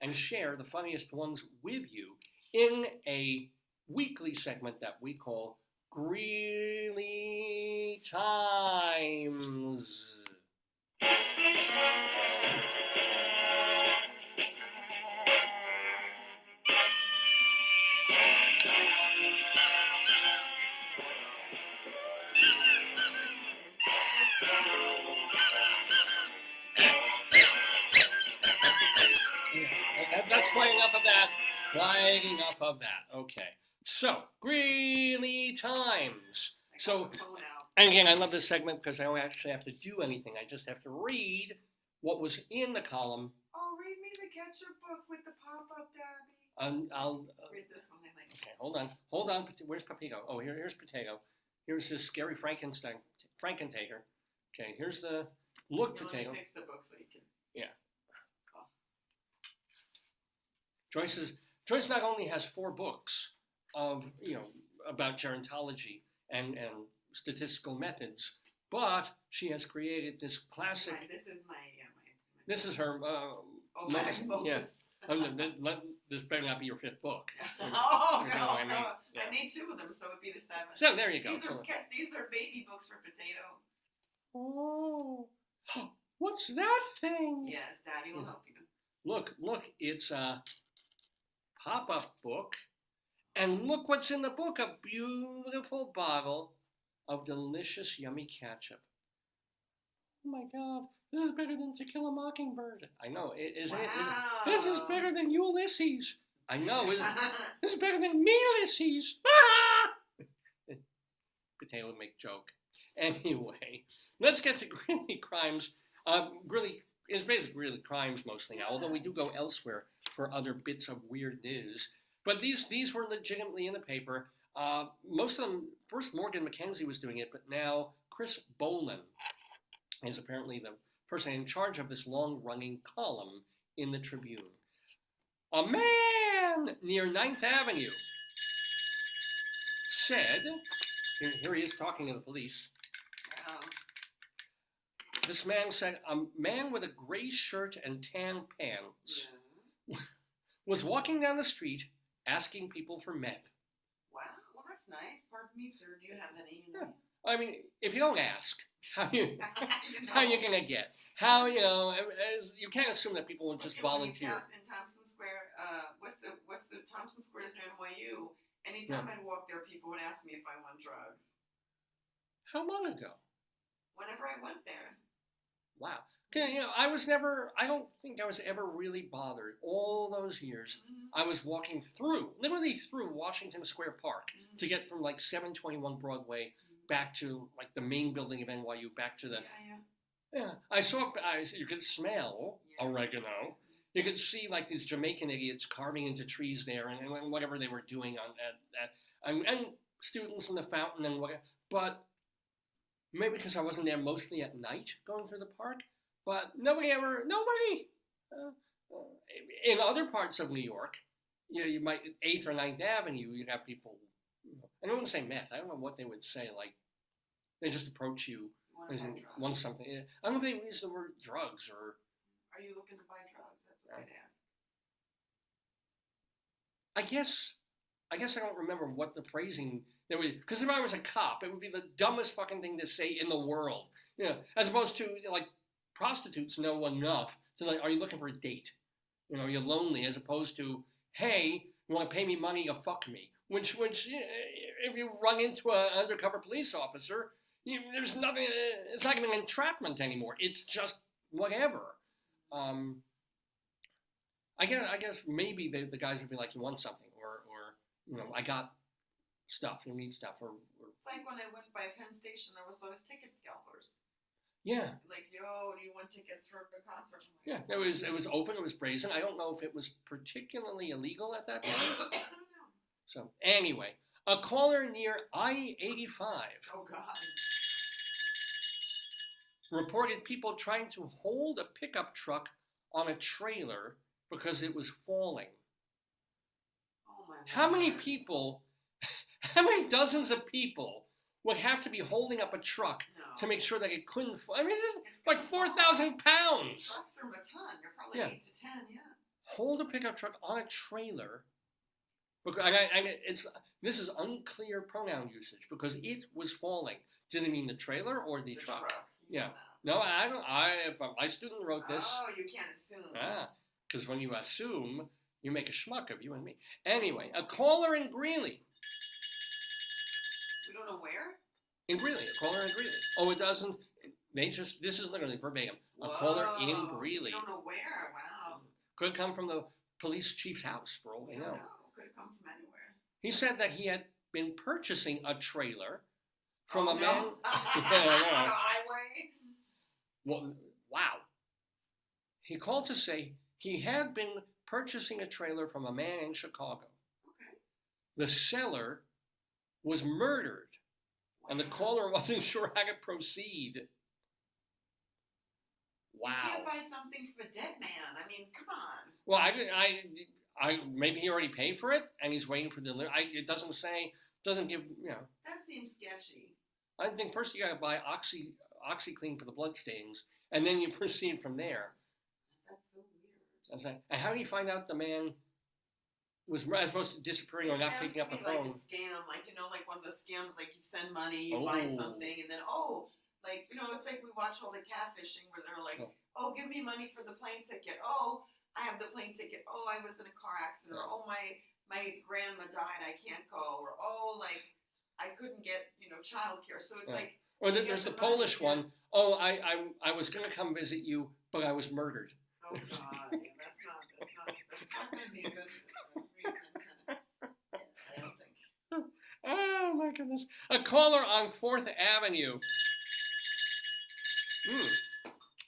and share the funniest ones with you in a weekly segment that we call Greeley Times. That's playing enough of that. Playing enough of that. Okay. So, Greeley Times. So, and again, I love this segment because I don't actually have to do anything. I just have to read what was in the column. Oh, read me the ketchup book with the pop-up, Dabby. I'll read this one. I like. Okay, hold on. Where's Potato? Oh, here's Potato. Here's this scary Frankentaker. Okay, here's the look Potato. Let me fix the book so you can. Yeah. Joyce not only has 4 books of about gerontology and statistical methods, but she has created this classic. This is my This is her. Yeah. This better not be your 5th book. Oh You no! know what I mean? No. Yeah. I made 2 of them, so it'd be the 7th. So there you go. These are baby books for Potato. Oh, what's that thing? Yes, Daddy will help you. Look, it's pop-up book, and look what's in the book, a beautiful bottle of delicious, yummy ketchup. Oh my God, this is better than To Kill a Mockingbird. I know, isn't it? This is better than Ulysses. I know, this is better than Ulysses. Potato would make joke. Anyway, let's get to Greeley crimes. Greeley is basically Greeley crimes mostly now, although we do go elsewhere for other bits of weird news. But these were legitimately in the paper. Most of them, first Morgan Mackenzie was doing it, but now Chris Boland is apparently the person in charge of this long-running column in the Tribune. A man near 9th Avenue said, here he is talking to the police. This man said, a man with a gray shirt and tan pants was walking down the street asking people for meth. Wow, well that's nice. Pardon me, sir, do you have any? Yeah. I mean, if you don't ask, how you You how know. you gonna get? How you can't assume that people will just Okay, when you volunteer. pass in Thompson Square, what's the Thompson Square is near NYU. Anytime I'd walk there, people would ask me if I want drugs. How long ago? Whenever I went there. Wow. Okay, I don't think I was ever really bothered all those years. I was walking literally through Washington Square Park to get from like 721 Broadway back to like the main building of NYU, back to the. Yeah. You could smell oregano. You could see like these Jamaican idiots carving into trees there and whatever they were doing on that, and students in the fountain and whatever. But maybe because I wasn't there mostly at night going through the park. But nobody. In other parts of New York, you might 8th or 9th Avenue, you'd have people. I don't want to say meth. I don't know what they would say. Like they just approach you and want something. I don't know if they use the word drugs or. Are you looking to buy drugs? That's what I'd ask. I guess I don't remember what the phrasing there was, because if I was a cop, it would be the dumbest fucking thing to say in the world. As opposed to like prostitutes know enough to like, are you looking for a date? Are you lonely? As opposed to, hey, you want to pay me money to fuck me? Which if you run into an undercover police officer, there's nothing. It's not even entrapment anymore. It's just whatever. I guess maybe the guys would be like, you want something, or I got stuff. You need stuff, or. It's like when I went by Penn Station, there was always ticket scalpers. Yeah. Like, yo, do you want tickets for a concert? Yeah, it was open. It was brazen. I don't know if it was particularly illegal at that time. I don't know. So anyway, a caller near I-85 Oh God. reported people trying to hold a pickup truck on a trailer because it was falling. Oh my. How many people? How many dozens of people would have to be holding up a truck to make sure that it couldn't fall? I mean, it's like 4,000 pounds. Trucks are a ton. They're probably 8 to 10. Yeah. Hold a pickup truck on a trailer. Because this is unclear pronoun usage because it was falling. Did it mean the trailer or the truck? Yeah. No, I don't. If my student wrote this. Oh, you can't assume. Because when you assume, you make a schmuck of you and me. Anyway, a caller in Greeley. We don't know where? In Greeley, a caller in Greeley. Oh, it doesn't. This is literally verbatim. A caller in Greeley. We don't know where. Wow. Could come from the police chief's house, for all we know. Could have come from anywhere. He said that he had been purchasing a trailer from a man. On the highway. Well, wow. He called to say he had been purchasing a trailer from a man in Chicago. Okay. The seller was murdered, and the caller wasn't sure how to proceed. Wow. You can't buy something from a dead man. I mean, come on. Well, I maybe he already paid for it, and he's waiting for delivery. It doesn't give. That seems sketchy. I think first you got to buy OxyClean for the blood stains, and then you proceed from there. That's so weird. And how do you find out the man was as opposed to disappearing or not picking up the phone? Like a scam, like one of those scams, like you send money, you buy something, and then it's like we watch all the catfishing where they're like, oh, give me money for the plane ticket. Oh, I have the plane ticket. Oh, I was in a car accident. Or, oh, my grandma died. I can't go. Or, oh, like, I couldn't get, childcare. So it's like. Or you get there's the money, Polish yeah. one. Oh, I was going to come visit you, but I was murdered. Oh God, yeah, that's not going to be a good reason to. Yeah, I don't think. Oh my goodness! A caller on 4th Avenue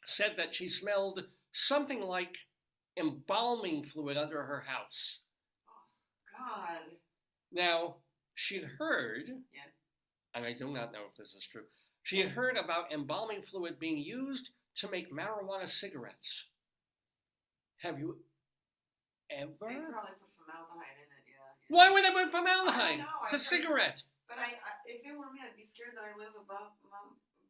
said that she smelled something like embalming fluid under her house. Oh God. Now she'd heard, Yeah. and I do not know if this is true. She had heard about embalming fluid being used to make marijuana cigarettes. Have you ever? They probably put formaldehyde in it. Yeah. Why would they put I formaldehyde? don't know. It's a cigarette. But if it were me, I'd be scared that I live above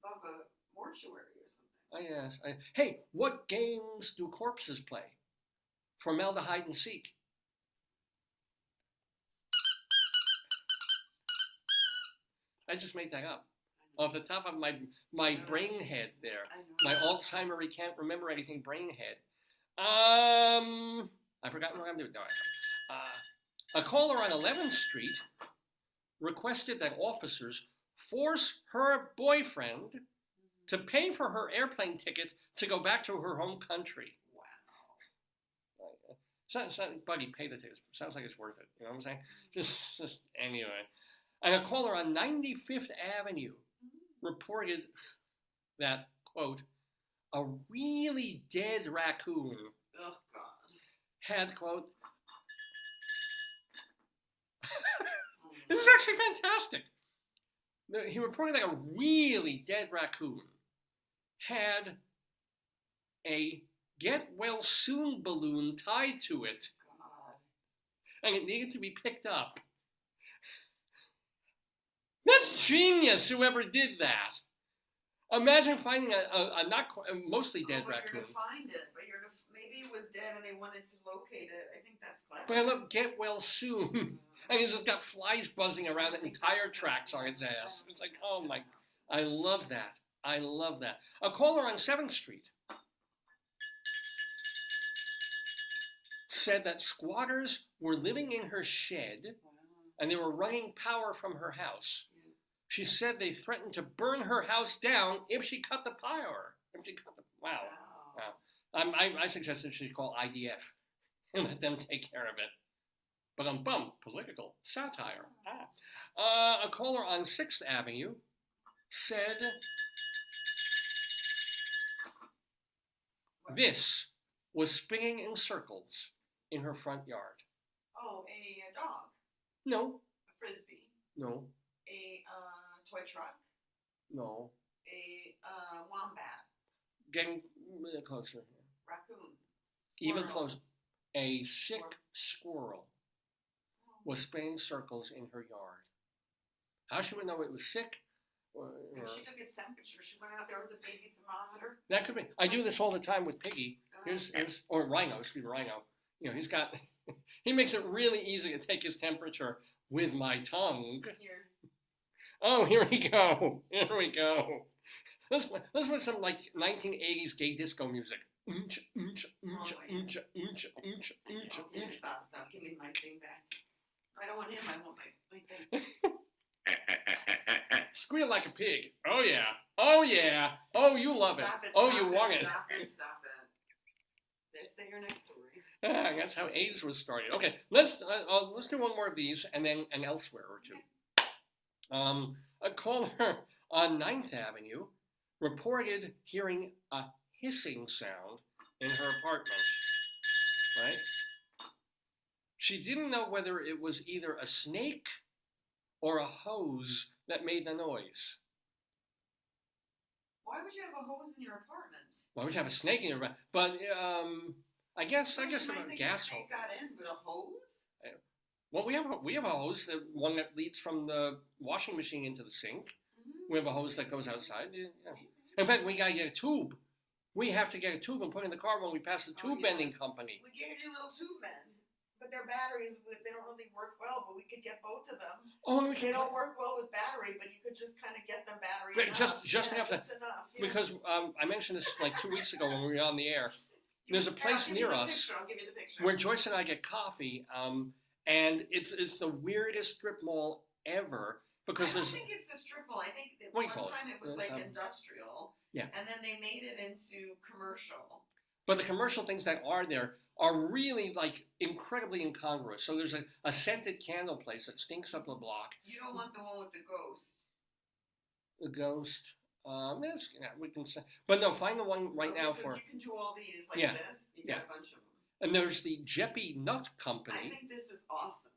a mortuary or something. Yes. Hey, what games do corpses play? Formaldehyde and seek. I just made that up. Off the top of my brain head there. My Alzheimer, can't remember anything brain head. I forgot what I'm doing. No, a caller on 11th Street requested that officers force her boyfriend to pay for her airplane ticket to go back to her home country. Wow. Buddy, pay the tickets. Sounds like it's worth it. You know what I'm saying? Just anyway. And a caller on 95th Avenue reported that, quote, a really dead raccoon had, quote, this is actually fantastic. He reported that a really dead raccoon had a get well soon balloon tied to it, and it needed to be picked up. That's genius, whoever did that. Imagine finding a mostly dead raccoon. You're to find it, but maybe it was dead and they wanted to locate it. I think that's clever. But I look, get well soon. And he's just got flies buzzing around it and tire tracks on its ass. It's like, oh my, I love that. I love that. A caller on 7th Street said that squatters were living in her shed and they were running power from her house. She said they threatened to burn her house down if she cut the power. Wow. I suggested she call IDF and let them take care of it. But political satire. A caller on 6th Avenue said this was spinning in circles in her front yard. Oh, a dog? No. A frisbee? No. A toy truck? No. A wombat? Getting closer. Raccoon? Even closer. A sick squirrel was spinning circles in her yard. How she would know it was sick? Maybe she took its temperature. She went out there with a baby thermometer. That could be. I do this all the time with Piggy. Or Rhino, excuse me, Rhino. You know, he's got, he makes it really easy to take his temperature with my tongue. Here. Oh, here we go. Here we go. Let's put some like 1980s gay disco music. Stop. Give me my thing back. I don't want him. I want my thing. Squeal like a pig. Oh yeah. Oh yeah. Oh, you love it. Oh, you want it. Stop it. Let's say your next story. That's how AIDS was started. Okay, let's do one more of these and then an elsewhere or two. A caller on 9th Avenue reported hearing a hissing sound in her apartment. Right? She didn't know whether it was either a snake or a hose that made the noise. Why would you have a hose in your apartment? Why would you have a snake in your apartment? But I guess Well, about a gas hose. Snake got in, but a hose? Well, we have a hose, the one that leads from the washing machine into the sink. Mm-hmm. We have a hose that goes outside. Yeah. In fact, we gotta get a tube. We have to get a tube and put it in the car when we pass the tube bending company. We gave you little tube men, but their batteries, they don't really work well, but we could get both of them. Oh, they don't work well with battery, but you could just kind of get them battery enough. Just enough. Yeah. Because I mentioned this like 2 weeks ago when we were on the air. There's a place I'll give you near the us picture, I'll give you the picture. where Joyce and I get coffee, and it's the weirdest strip mall ever because I don't there's think it's the strip mall. I think that What do you one call it? time it was There's, like industrial. yeah. And then they made it into commercial. but the commercial things that are there are really like incredibly incongruous. So there's a scented candle place that stinks up the block. You don't want the one with the ghost. The ghost. We can say, but no, find the one right Okay, now so for. you can do all these like Yeah, this. You yeah. got a bunch of them. And there's the Jeppy Nut I Company, think this is awesome.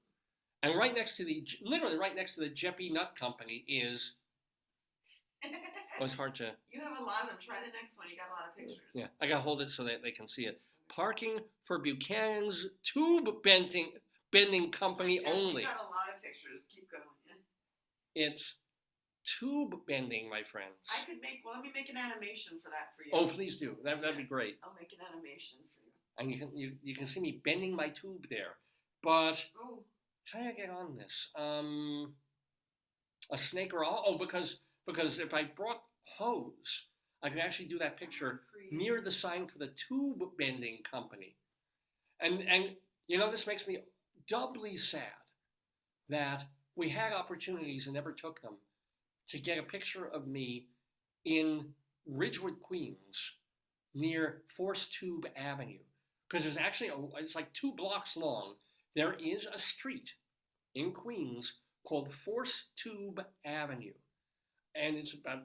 and right next to literally right next to the Jeppy Nut Company is. Oh, it's hard to. You have a lot of them. Try the next one. You got a lot of pictures. Yeah, I gotta hold it so that they can see it. Parking for Buchanan's Tube Bending Company Yeah, only. You got a lot of pictures. Keep going. It's tube bending, my friends. I could make. Well, let me make an animation for that for you. Oh, please do. That'd be great. I'll make an animation for you. And you can see me bending my tube there. But Oh. how do I get on this? A snake or because if I brought hose, I could actually do that picture near the sign for the tube bending company. And this makes me doubly sad that we had opportunities and never took them to get a picture of me in Ridgewood, Queens, near Force Tube Avenue. Because there's actually, it's like 2 blocks long. There is a street in Queens called Force Tube Avenue. And it's about,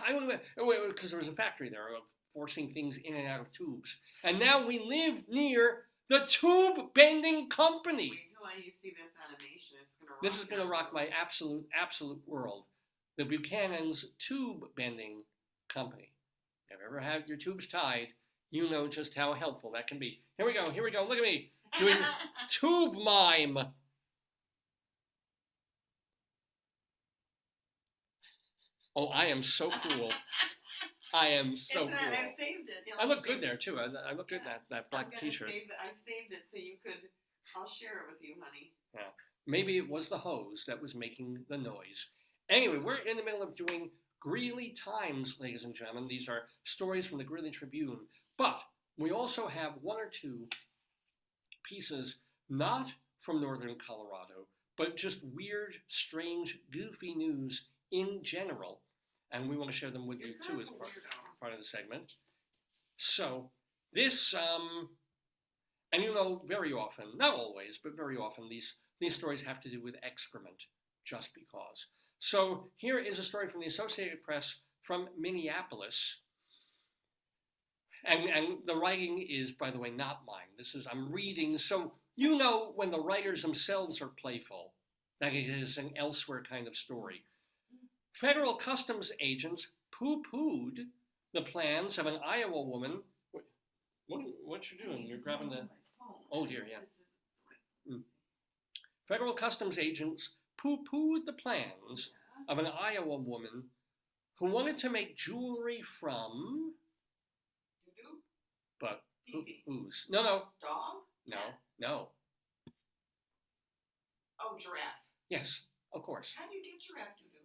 I don't know, because there was a factory there of forcing things in and out of tubes. And now we live near the Tube Bending Company. Wait till you see this animation. It's gonna rock. This is going to rock my absolute world. The Buchanan's Tube Bending Company. If you've ever had your tubes tied, you know just how helpful that can be. Here we go. Look at me doing tube mime. Oh, I am so cool. I am so cool. I've saved it. I look good there too. I look good in that black T-shirt. I've saved it so you could. I'll share it with you, honey. Yeah. Maybe it was the hose that was making the noise. Anyway, we're in the middle of doing Greeley Times, ladies and gentlemen. These are stories from the Greeley Tribune. But we also have 1 or 2 pieces not from northern Colorado, but just weird, strange, goofy news in general. And we want to share them with you too as part of the segment. So this, and very often, not always, but very often, these stories have to do with excrement, just because. So here is a story from the Associated Press from Minneapolis. And the writing is, by the way, not mine. I'm reading, so when the writers themselves are playful, that it is an elsewhere kind of story. Federal customs agents poo-pooed the plans of an Iowa woman. What you doing? You're grabbing the. Oh dear, yeah. Federal customs agents poo-pooed the plans of an Iowa woman who wanted to make jewelry from. But whose? No. Dog? No. Oh, giraffe. Yes, of course. How do you get giraffe doo-doo?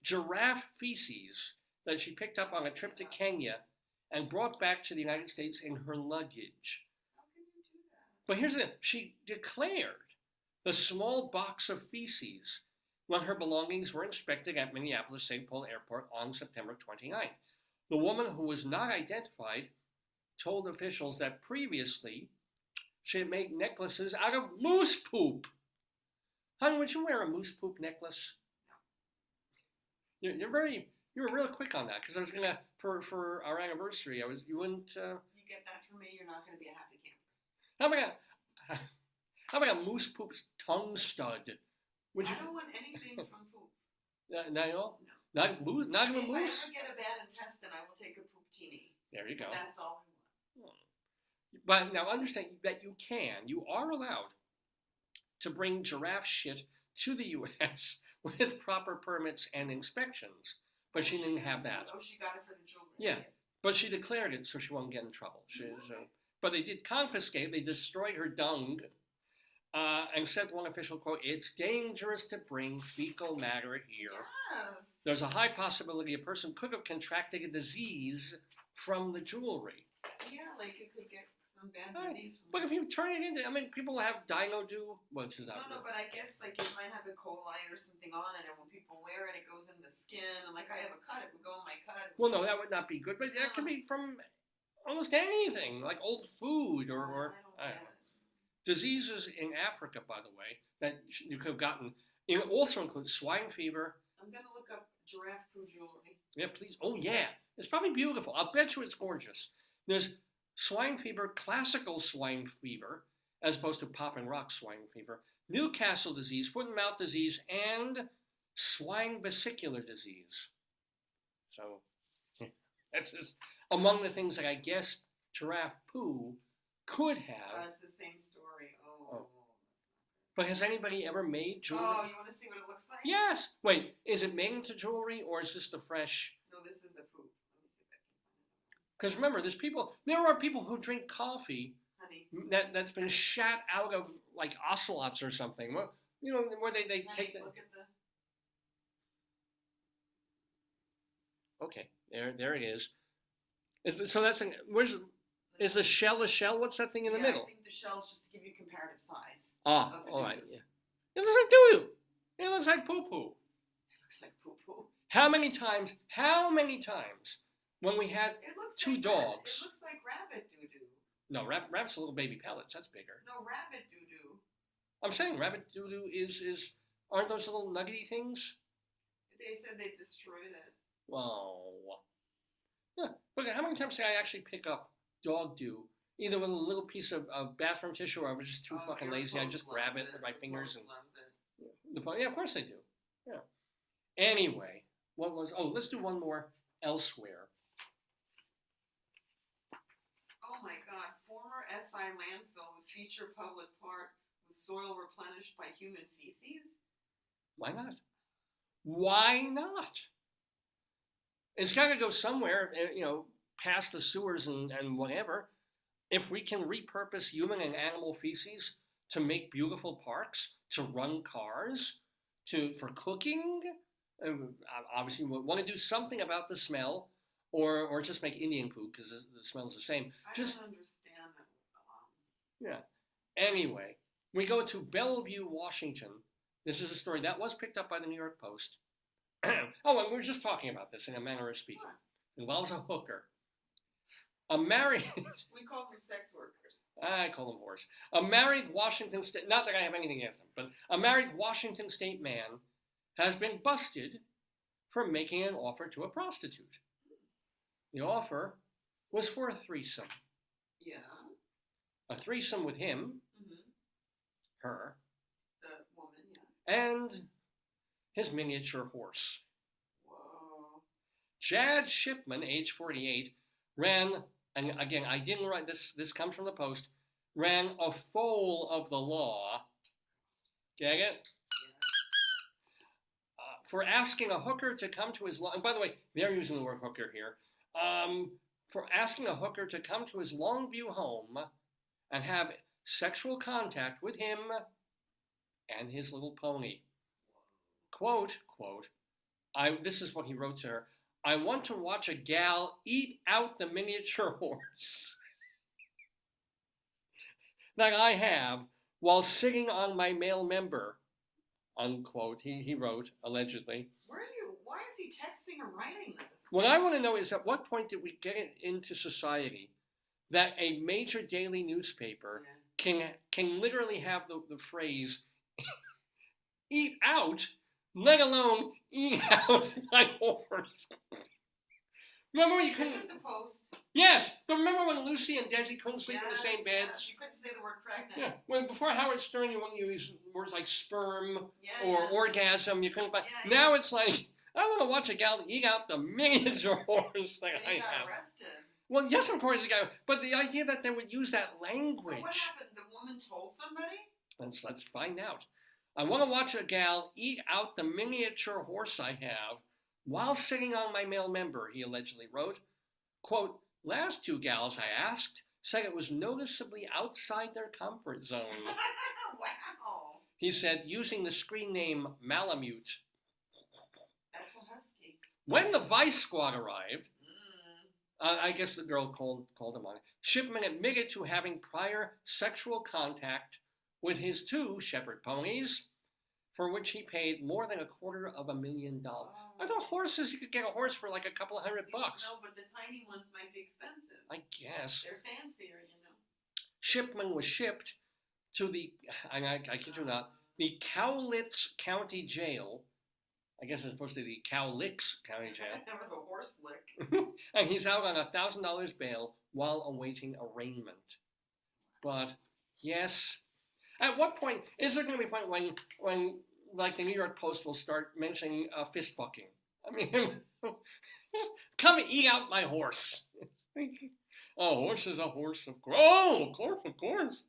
Giraffe feces that she picked up on a trip to Kenya and brought back to the United States in her luggage. How can you do that? But here's the thing. She declared the small box of feces when her belongings were inspected at Minneapolis-St. Paul Airport on September 29th. The woman, who was not identified, told officials that previously she had made necklaces out of moose poop. Honey, would you wear a moose poop necklace? No. You were real quick on that, because I was gonna for our anniversary. You wouldn't. You get that from me, you're not gonna be a happy camper. How about a moose poop's tongue stud? I don't want anything from poop. No. Not even moose. If I ever get a bad intestine, I will take a poop-tini. There you go. That's all I want. But now understand that you are allowed to bring giraffe shit to the U.S. with proper permits and inspections. But she didn't have that. Oh, she got it for the jewelry. Yeah, but she declared it so she won't get in trouble. But they did confiscate, they destroyed her dung, and said one official, quote, "It's dangerous to bring fecal matter here." Yes. there's a high possibility a person could have contracted a disease from the jewelry. Yeah, like it could get some bad Right. disease from But it. if you turn it into, I mean, people have dino do, which is No, out. but I guess like it might have E. coli or something on it, and when people wear it, it goes in the skin. And like I have a cut, it would go in my cut. Well, no, that would not be good, but that can be from almost anything, like old food or I don't I get don't know. it. Diseases in Africa, by the way, that you could have gotten. It also includes swine fever. I'm gonna look up giraffe poo jewelry. Yeah, please. Oh, yeah. It's probably beautiful. I'll bet you it's gorgeous. There's swine fever, classical swine fever, as opposed to popping rock swine fever, Newcastle disease, foot and mouth disease, and swine vesicular disease. So that's just among the things that I guess giraffe poo could have. It's the same story. Oh. But has anybody ever made jewelry? Oh, you want to see what it looks like? Yes. Wait, is it made into jewelry or is this the fresh? No, this is the poop. Let me see if I can find it. Because remember, there are people who drink coffee Honey, that's been shot out of like ocelots or something. Well, you know, where they honey, take the. look at the. Okay, there it is. So that's is the shell a shell? What's that thing in the Yeah, middle? I think the shell's just to give you comparative size. Ah, of the all right. doo-doo. Yeah. It looks like doo-doo. It looks like poo-poo. It looks like poo poo. How many times when we had It looks two like dogs? It looks like rabbit doo doo. No, rabbit's a little baby pellets. That's bigger. No, rabbit doo doo. I'm saying rabbit doo-doo is aren't those little nuggety things? They said they destroyed it. Oh. Yeah. Look, how many times did I actually pick up dog doo? Either with a little piece of bathroom tissue or I was just too fucking your lazy. I post just grab loves it with my The fingers post and loves it. yeah, of course they do. Yeah. Anyway, let's do one more elsewhere. Oh my God! Former SI landfill with feature public park with soil replenished by human feces. Why not? Why not? It's got to go somewhere, you know, past the sewers and whatever. If we can repurpose human and animal feces to make beautiful parks, to run cars, for cooking, obviously we want to do something about the smell, or just make Indian food because the smell's the same. I Just don't understand that. yeah. Anyway, we go to Bellevue, Washington. This is a story that was picked up by the New York Post. Oh, and we were just talking about this in a manner of speaking. It involves a hooker. A married... We call them sex workers. I call them whores. A married Washington State... Not that I have anything against them, but a married Washington State man has been busted for making an offer to a prostitute. The offer was for a threesome. Yeah. A threesome with him, her, The woman, yeah. and his miniature horse. Whoa. Chad Shipman, age 48, ran, and again, I didn't write this comes from the Post, ran a foal of the law. Get it? For asking a hooker to come to his, and by the way, they're using the word hooker here, for asking a hooker to come to his Longview home and have sexual contact with him and his little pony. Quote, this is what he wrote to her, I want to watch a gal eat out the miniature horse that I have while sitting on my male member, unquote, he wrote, allegedly. Why is he texting or writing this? What I want to know is at what point did we get it into society that a major daily newspaper can literally have the phrase eat out, let alone eat out my horse. Remember when you couldn't... This is the Post. Yes, but remember when Lucy and Desi couldn't sleep in the Yes, same beds? yes, you couldn't say the word pregnant. Yeah, when before Howard Stern, you wouldn't use words like sperm Yeah, or yeah. orgasm. You couldn't find. Yeah, Now it's like I want to watch a gal eat out the miniature horse that And I he got have. arrested. Well, yes, of course, the guy. But the idea that they would use that language. So what happened? The woman told somebody? Let's find out. I want to watch a gal eat out the miniature horse I have while sitting on my male member, he allegedly wrote. Quote, last two gals I asked said it was noticeably outside their comfort zone. Wow. He said, using the screen name Malamute. That's a husky. When the vice squad arrived, I guess the girl called him on it. Shipman admitted to having prior sexual contact with his 2 shepherd ponies, for which he paid more than $250,000. I thought horses, you could get a horse for like a couple of $100. No, but the tiny ones might be expensive. I guess. They're fancier, Shipman was shipped to the, I kid you not, the Cowlitz County Jail. I guess it's supposed to be the Cowlitz County Jail. That was a horse lick. And he's out on $1,000 bail while awaiting arraignment. But yes, at what point is there going to be a point when like the New York Post will start mentioning fist fucking? I mean, come and eat out my horse. A horse is a horse, of course. Oh, of course.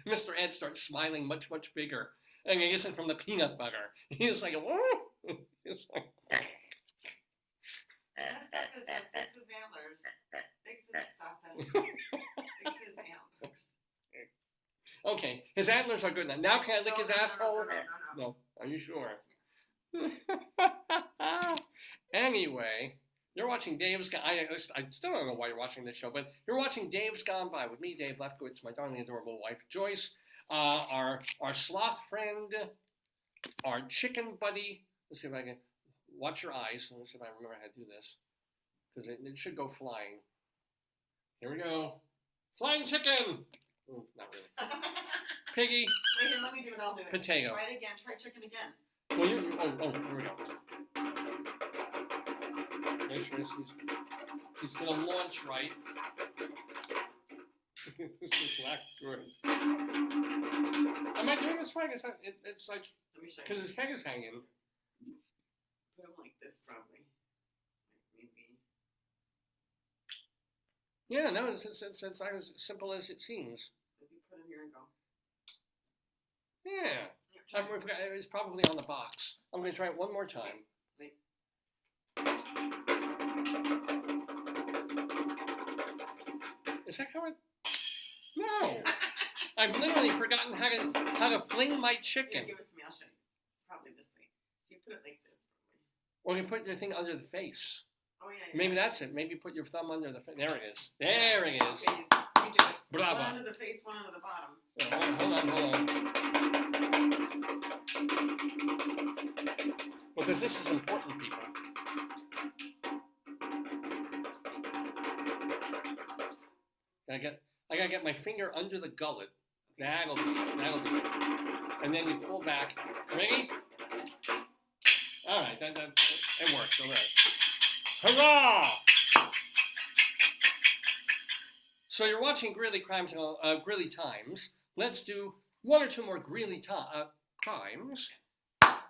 Mr. Ed starts smiling much, much bigger. And he isn't from the peanut butter. He's like, whoa. He's like, Fix his antlers. Stop that. Fix his antlers. Okay, his antlers are good now. Now can I lick his asshole? No. Are you sure? Anyway, you're watching Dave's Gone. I still don't know why you're watching this show, but you're watching Dave's Gone By with me, Dave Lefkowitz, my darling, adorable wife, Joyce, our sloth friend, our chicken buddy. Let's see if I can watch your eyes. Let's see if I remember how to do this, because it should go flying. Here we go. Flying chicken. Not really. Piggy. Wait here, let me do it. I'll do it. Potato. Try it again. Try chicken again. Well, here we go. Make sure he's gonna launch right. This is not good. Am I doing this right? It's like Let me show you. because his head is hanging. Put them like this, probably. Like maybe. Yeah, no, it's not as simple as it seems. If you put them here and go. Yeah, Here, I forgot, it was probably on the box. I'm gonna try it one more time. Wait. Is that how it? No, I've literally forgotten how to fling my Here, chicken. give it to me. I'll show you. Probably this way. So you put it like this, probably. Or you put your thing under the face. Oh yeah. Maybe that's it. Maybe put your thumb under the face. There it is. There it is. Okay, you do it. Bravo. One under the face, one under the bottom. Hold on. Because this is important, people. I gotta get my finger under the gullet. That'll be it. And then you pull back. Ready? All right, it works. All right. Hurrah! So you're watching Greeley Times. Let's do one or two more Greeley crimes,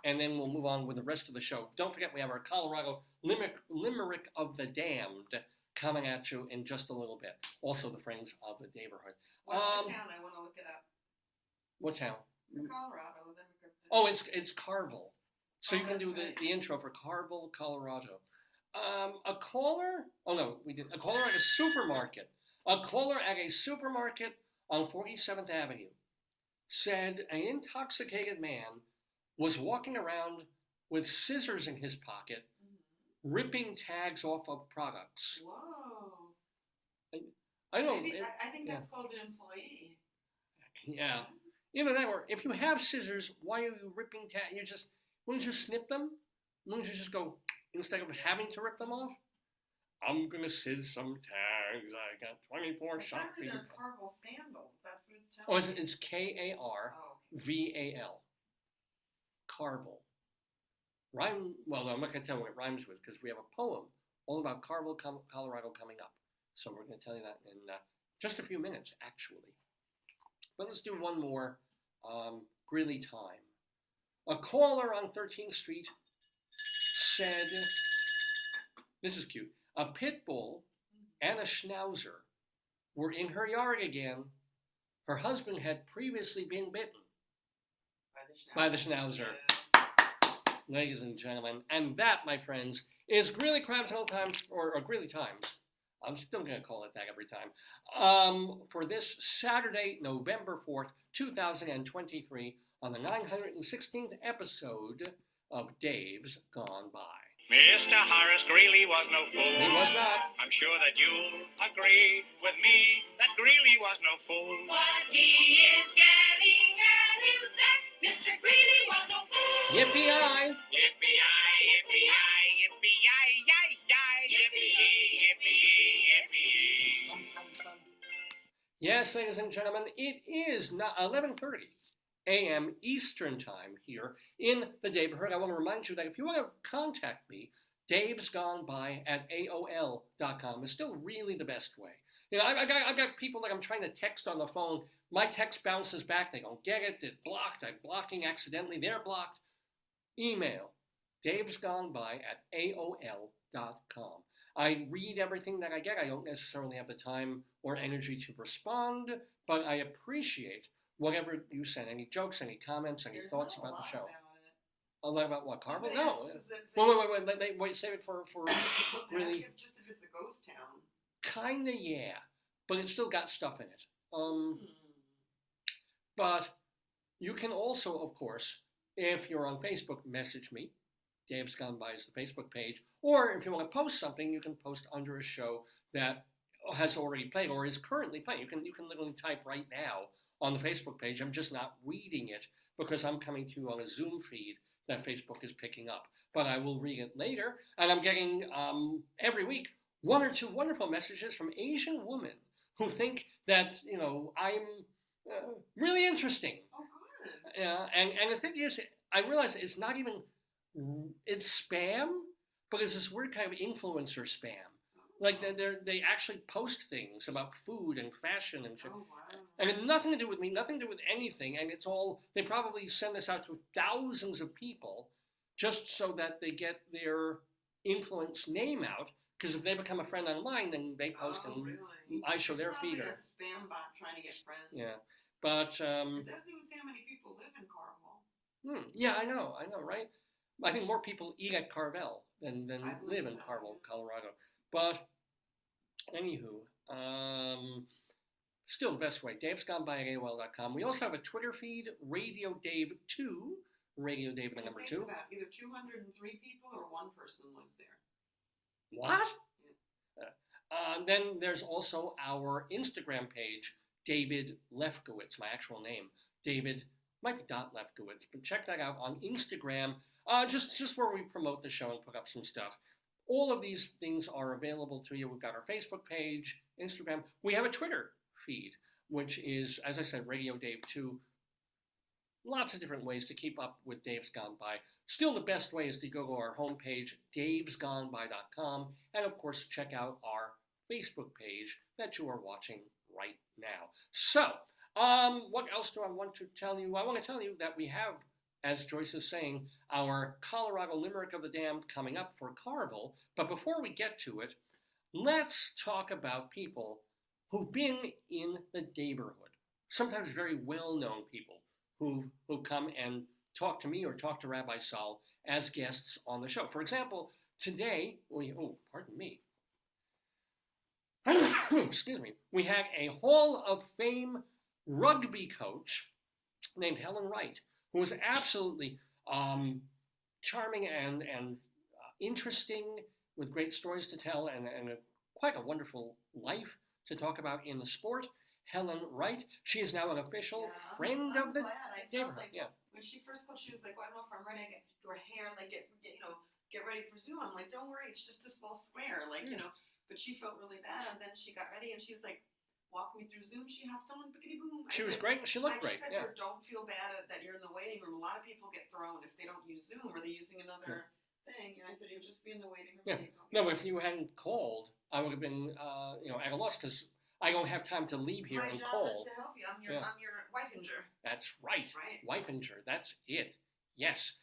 and then we'll move on with the rest of the show. Don't forget, we have our Colorado Limerick of the Damned coming at you in just a little bit. Also, the Friends of the Daverhood. What's the town? I want to look it up. What town? Colorado. Oh, it's Karval. So Oh, you can do that's right. the intro for Karval, Colorado. A caller at a supermarket. A caller at a supermarket on 47th Avenue said an intoxicated man was walking around with scissors in his pocket, ripping tags off of products. Whoa. I don't. Maybe, I think that's called an employee. Yeah. Or if you have scissors, why are you ripping tags? Wouldn't you snip them? Wouldn't you just go, instead of having to rip them off? I'm gonna sizz some tags. I got 24 shot Apparently pieces. there's Karval sandals. That's what it's telling me. It's Karval. Karval. Well, no, I'm not gonna tell you what it rhymes with because we have a poem all about Karval, Colorado coming up. So we're gonna tell you that in just a few minutes, actually. But let's do one more Greeley time. A caller on 13th Street said, this is cute, a pit bull and a schnauzer were in her yard again. Her husband had previously been bitten by the schnauzer. Ladies and gentlemen, and that, my friends, is Greeley Crimes and Old Times, or Greeley Times. I'm still going to call it that every time. For this Saturday, November 4th, 2023, on the 916th episode of Dave's Gone By. Mr. Horace Greeley was no fool. He was not. I'm sure that you'll agree with me that Greeley was no fool. What he is getting at is that Mr. Greeley was no fool. Yippee-i! Yippee-yi, yippee-yi, yippee-yi, yi-yi, yippee-yi, yippee-yi. Yes, ladies and gentlemen, it is not 11:30 a.m. Eastern Time here in the Daverhood. I want to remind you that if you want to contact me, davesgoneby@aol.com is still really the best way. You know, I got people that I'm trying to text on the phone. My text bounces back. They don't get it. It's blocked. I'm blocking accidentally. They're blocked. Email davesgoneby@aol.com. I read everything that I get. I don't necessarily have the time or energy to respond, but I appreciate whatever you send. Any jokes, any comments, any There's thoughts not about the lot show. about it. A lot about what, Karval? Somebody No. asks us that Wait, save it for really? really. Just if it's a ghost town. Kinda, yeah, but it's still got stuff in it. Hmm. But you can also, of course, if you're on Facebook, message me. Dave's Gone By is the Facebook page. Or if you want to post something, you can post under a show that has already played or is currently playing. You can literally type right now on the Facebook page. I'm just not reading it because I'm coming to you on a Zoom feed that Facebook is picking up. But I will read it later. And I'm getting every week one or two wonderful messages from Asian women who think that, you know, I'm really interesting. Oh, good. And the thing is, I realize it's not even, it's spam, but it's this weird kind of influencer spam. Like they actually post things about food and fashion and shit. Oh, wow. And it had nothing to do with me, nothing to do with anything. And it's all, they probably send this out to thousands of people just so that they get their influence name out. Because if they become a friend online, then they post and really? I show their feed. It's a spam bot trying to get friends. Yeah. But, It doesn't even say how many people live in Karval. yeah, I know, right? I think more people eat at Karval than I believe live in so, Karval, yeah. Colorado. But, anywho, still the best way, davesgoneby@aol.com. We also have a Twitter feed, Radio Dave 2, Radio Dave the number It's 2. about either 203 people or one person lives there. What? Then there's also our Instagram page, David Lefkowitz, my actual name. David, might be .Lefkowitz, but check that out on Instagram, just where we promote the show and put up some stuff. All of these things are available to you. We've got our Facebook page, Instagram. We have a Twitter feed, which is, as I said, Radio Dave 2. Lots of different ways to keep up with Dave's Gone By. Still, the best way is to go to our homepage, davesgoneby.com, and of course, check out our Facebook page that you are watching right now. So, what else do I want to tell you? I want to tell you that we have, as Joyce is saying, our Colorado Limerick of the Damned coming up for Karval. But before we get to it, let's talk about people who've been in the Daverhood. Sometimes very well-known people who come and talk to me or talk to Rabbi Sol as guests on the show. For example, today, pardon me. Excuse me. We had a Hall of Fame rugby coach named Helen Wright, who was absolutely charming and interesting, with great stories to tell and quite a wonderful life to talk about in the sport. Helen Wright. She is now an official friend of the Daverhood. Like when she first called, she was like, "Well, I don't know if I'm ready. I get to her hair, like get ready for Zoom." I'm like, "Don't worry, it's just a small square, But she felt really bad, and then she got ready, and she's like, walked me through Zoom. She hopped on, bickety boom. She was great. She looked great. I just said to her, "Don't feel bad that you're in the waiting room. A lot of people get thrown if they don't use Zoom or they're using another thing." And I said, "You'll just be in the waiting room." Yeah. No, if you hadn't called, I would have been at a loss because I don't have time to leave here and call. My job is to help you. I'm your wife-inger. That's right. Right. Wife-inger. That's it. Yes.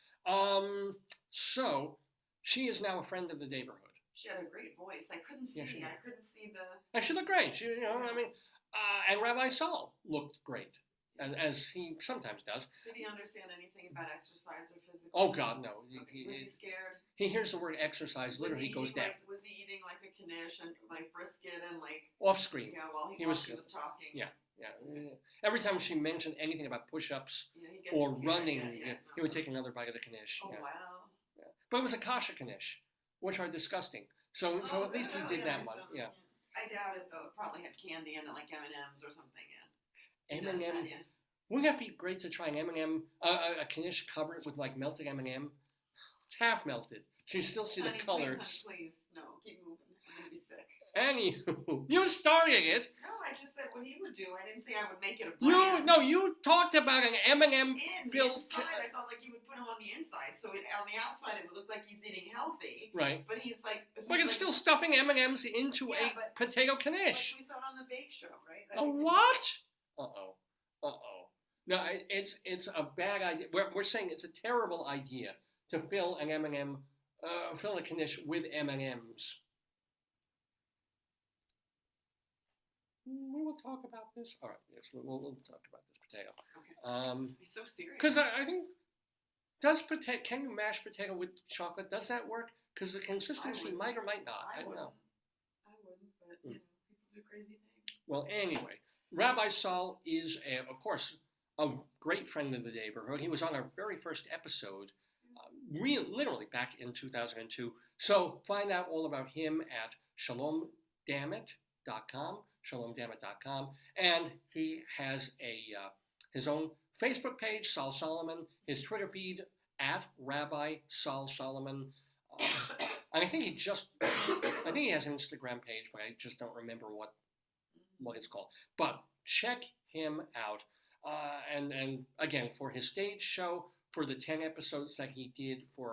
So she is now a friend of the Daverhood. She had a great voice. I couldn't see. Yeah, I couldn't see the. And she looked great. And Rabbi Sol looked great, as he sometimes does. Did he understand anything about exercise or physical? Oh God, no. Was he scared? He hears the word exercise, literally he goes down. Was he eating like a knish and like brisket and like off screen? Yeah, while she was talking. Yeah. Every time she mentioned anything about push-ups or running, he would take another bite of the knish. Oh yeah. wow. Yeah. But it was a kasha knish. which are disgusting. So Oh, at least he oh, did yeah, that there's one. some, Yeah. I doubt it though. It probably had candy in it, like M&Ms or something. Yeah. He does M&M. that, yeah. Wouldn't that be great to try an M&M, a Knish covered with like melted M&M? It's half melted, so you still see Honey, the colors. please. No, keep moving. I'm gonna be sick. Anywho, you started it. No, I just said what he would do. I didn't say I would make it a You brand. no, you talked about an M&M filled. Inside, I thought like he would put him on the inside, so on the outside it would look like he's eating healthy. Right. But he's like, But it's still stuffing M&Ms into Yeah, a but potato like Knish. we saw it on the Bake Show, right? A what? Uh-oh. Uh-oh. No, it's a bad idea. We're saying it's a terrible idea to fill an M&M, fill a Knish with M&Ms. We will talk about this. All right, yes, we'll talk about this potato. Okay. He's so serious. Because I think, can you mash potato with chocolate? Does that work? Because the consistency wouldn't. might or might not. I don't know. I wouldn't, but you know, people do crazy things. Well, anyway, Rabbi Sol is, of course, a great friend of the Daverhood. He was on our very first episode, literally back in 2002. So find out all about him at shalomdammit.com, shalomdammit.com, and he has his own Facebook page, Sol Solomon, his Twitter feed at Rabbi Sol Solomon, and I think he has an Instagram page, but I just don't remember what it's called. But check him out. And again, for his stage show, for the 10 episodes that he did for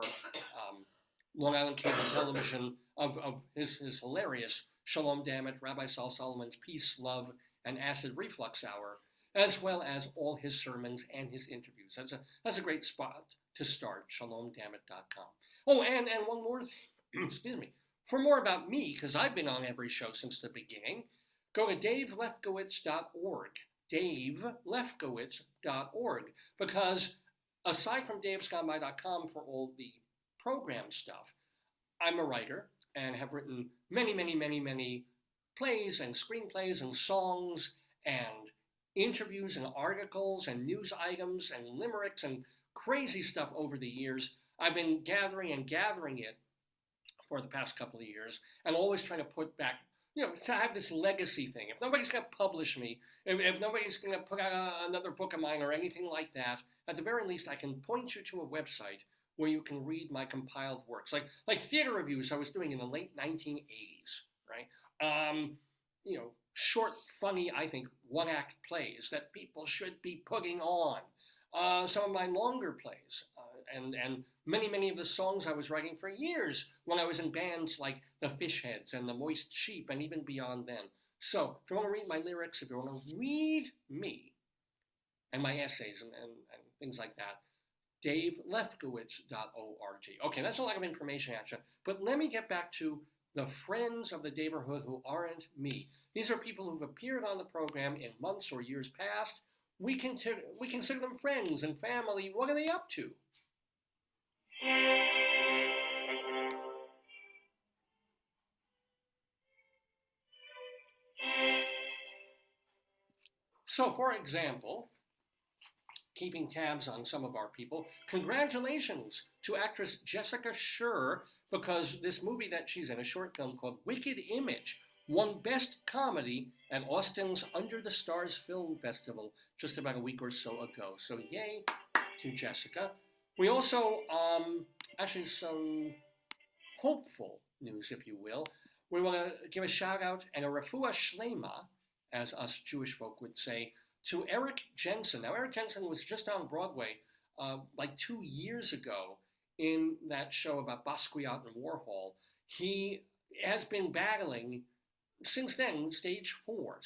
Long Island Cable Television of his hilarious Shalom Dammit, Rabbi Sol Solomon's Peace, Love, and Acid Reflux Hour, as well as all his sermons and his interviews. That's a great spot to start, shalomdammit.com. Oh, and one more thing, excuse me. For more about me, because I've been on every show since the beginning, go to davelefkowitz.org. davelefkowitz.org, because aside from davesgoneby.com for all the program stuff, I'm a writer and have written many plays and screenplays and songs and interviews and articles and news items and limericks and crazy stuff over the years. I've been gathering it for the past couple of years and always trying to put back, to have this legacy thing. If nobody's going to publish me, if nobody's going to put out another book of mine or anything like that, at the very least I can point you to a website where you can read my compiled works. Like theater reviews I was doing in the late 1980s, right? Short, funny, I think, one-act plays that people should be putting on. Some of my longer plays, and many of the songs I was writing for years when I was in bands like the Fishheads and the Moist Sheep and even beyond then. So if you want to read my lyrics, if you want to read me and my essays and things like that, davelefkowitz.org. Okay, that's a lot of information at you, but let me get back to the friends of the Daverhood who aren't me. These are people who've appeared on the program in months or years past. We consider them friends and family. What are they up to? So, for example, keeping tabs on some of our people, congratulations to actress Jessica Scher, because this movie that she's in, a short film called Wicked Image, won Best Comedy at Austin's Under the Stars Film Festival just about a week or so ago. So yay to Jessica. We also, actually some hopeful news, if you will. We want to give a shout out and a refuah shlema, as us Jewish folk would say, to Eric Jensen. Now, Eric Jensen was just on Broadway like 2 years ago in that show about Basquiat and Warhol. He has been battling since then stage 4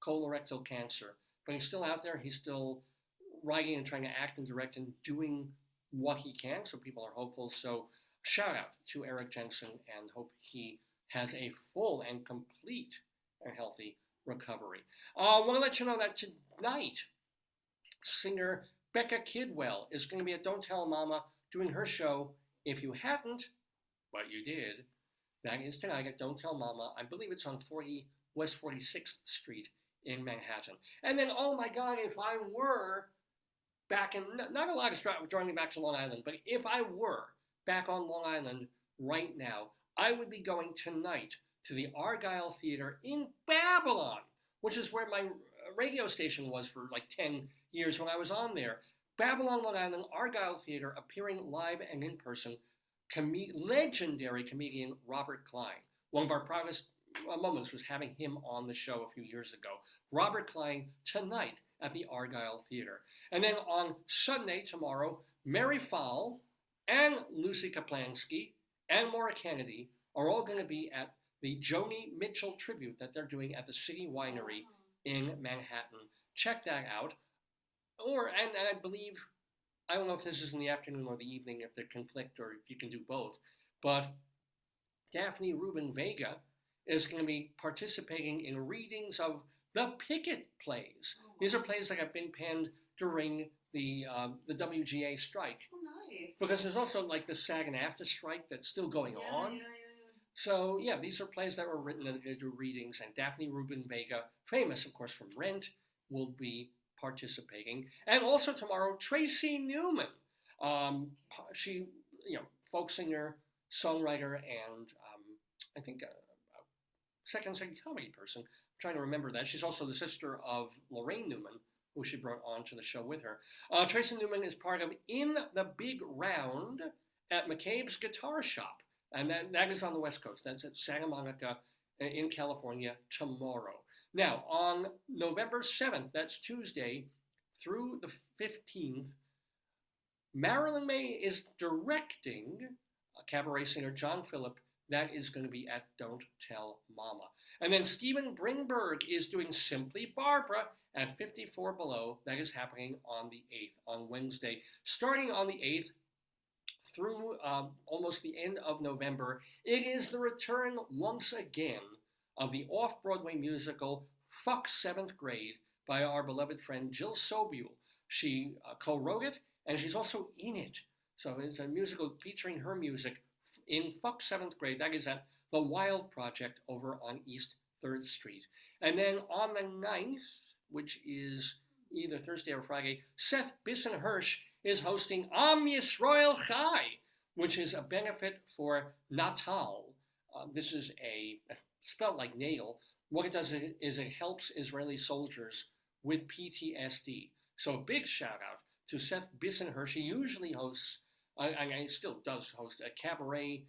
colorectal cancer. But he's still out there. He's still writing and trying to act and direct and doing what he can. So people are hopeful. So shout out to Eric Jensen and hope he has a full and complete and healthy recovery. I want to let you know that tonight, singer Becca Kidwell is going to be at Don't Tell Mama doing her show. If you hadn't, but you did, that is tonight at Don't Tell Mama. I believe it's on West 46th Street in Manhattan. And then, oh my God, if I were back in, not a lot of driving back to Long Island, but if I were back on Long Island right now. I would be going tonight to the Argyle Theater in Babylon, which is where my radio station was for like 10 years when I was on there. Babylon, Long Island, Argyle Theater, appearing live and in person, legendary comedian Robert Klein. One of our proudest moments was having him on the show a few years ago. Robert Klein tonight at the Argyle Theater. And then on Sunday, tomorrow, Mary Fowle and Lucy Kaplansky and Maura Kennedy are all going to be at the Joni Mitchell tribute that they're doing at the City Winery in Manhattan. Check that out. And I believe, I don't know if this is in the afternoon or the evening, if they conflict or if you can do both, but Daphne Rubin Vega is going to be participating in readings of the Picket plays. These are plays that have been penned during the WGA strike. Oh, nice. Because there's also like the SAG and AFTRA strike that's still going on. Yeah. So yeah, these are plays that were written and they do readings, and Daphne Rubin Vega, famous of course from Rent, will be participating. And also tomorrow, Tracy Newman. She, folk singer, songwriter, and I think a second comedy person. I'm trying to remember that. She's also the sister of Lorraine Newman, who she brought on to the show with her. Tracy Newman is part of In the Big Round at McCabe's Guitar Shop. And that is on the West Coast. That's at Santa Monica in California tomorrow. Now, on November 7th, that's Tuesday, through the 15th, Marilyn May is directing cabaret singer John Phillip. That is going to be at Don't Tell Mama. And then Stephen Bringberg is doing Simply Barbara at 54 Below. That is happening on the 8th, on Wednesday. Starting on the 8th through almost the end of November, it is the return once again of the off-Broadway musical Fuck 7th Grade by our beloved friend Jill Sobule. She co-wrote it, and she's also in it. So it's a musical featuring her music in Fuck 7th Grade. That is at the Wild Project over on East 3rd Street. And then on the 9th, which is either Thursday or Friday, Seth Bisson-Hirsch is hosting Am Yisrael Chai, which is a benefit for Natal. This is spelled like nail. What it does is it helps Israeli soldiers with PTSD. So a big shout out to Seth Bisson-Hirsch. He usually hosts, and he still does host, a cabaret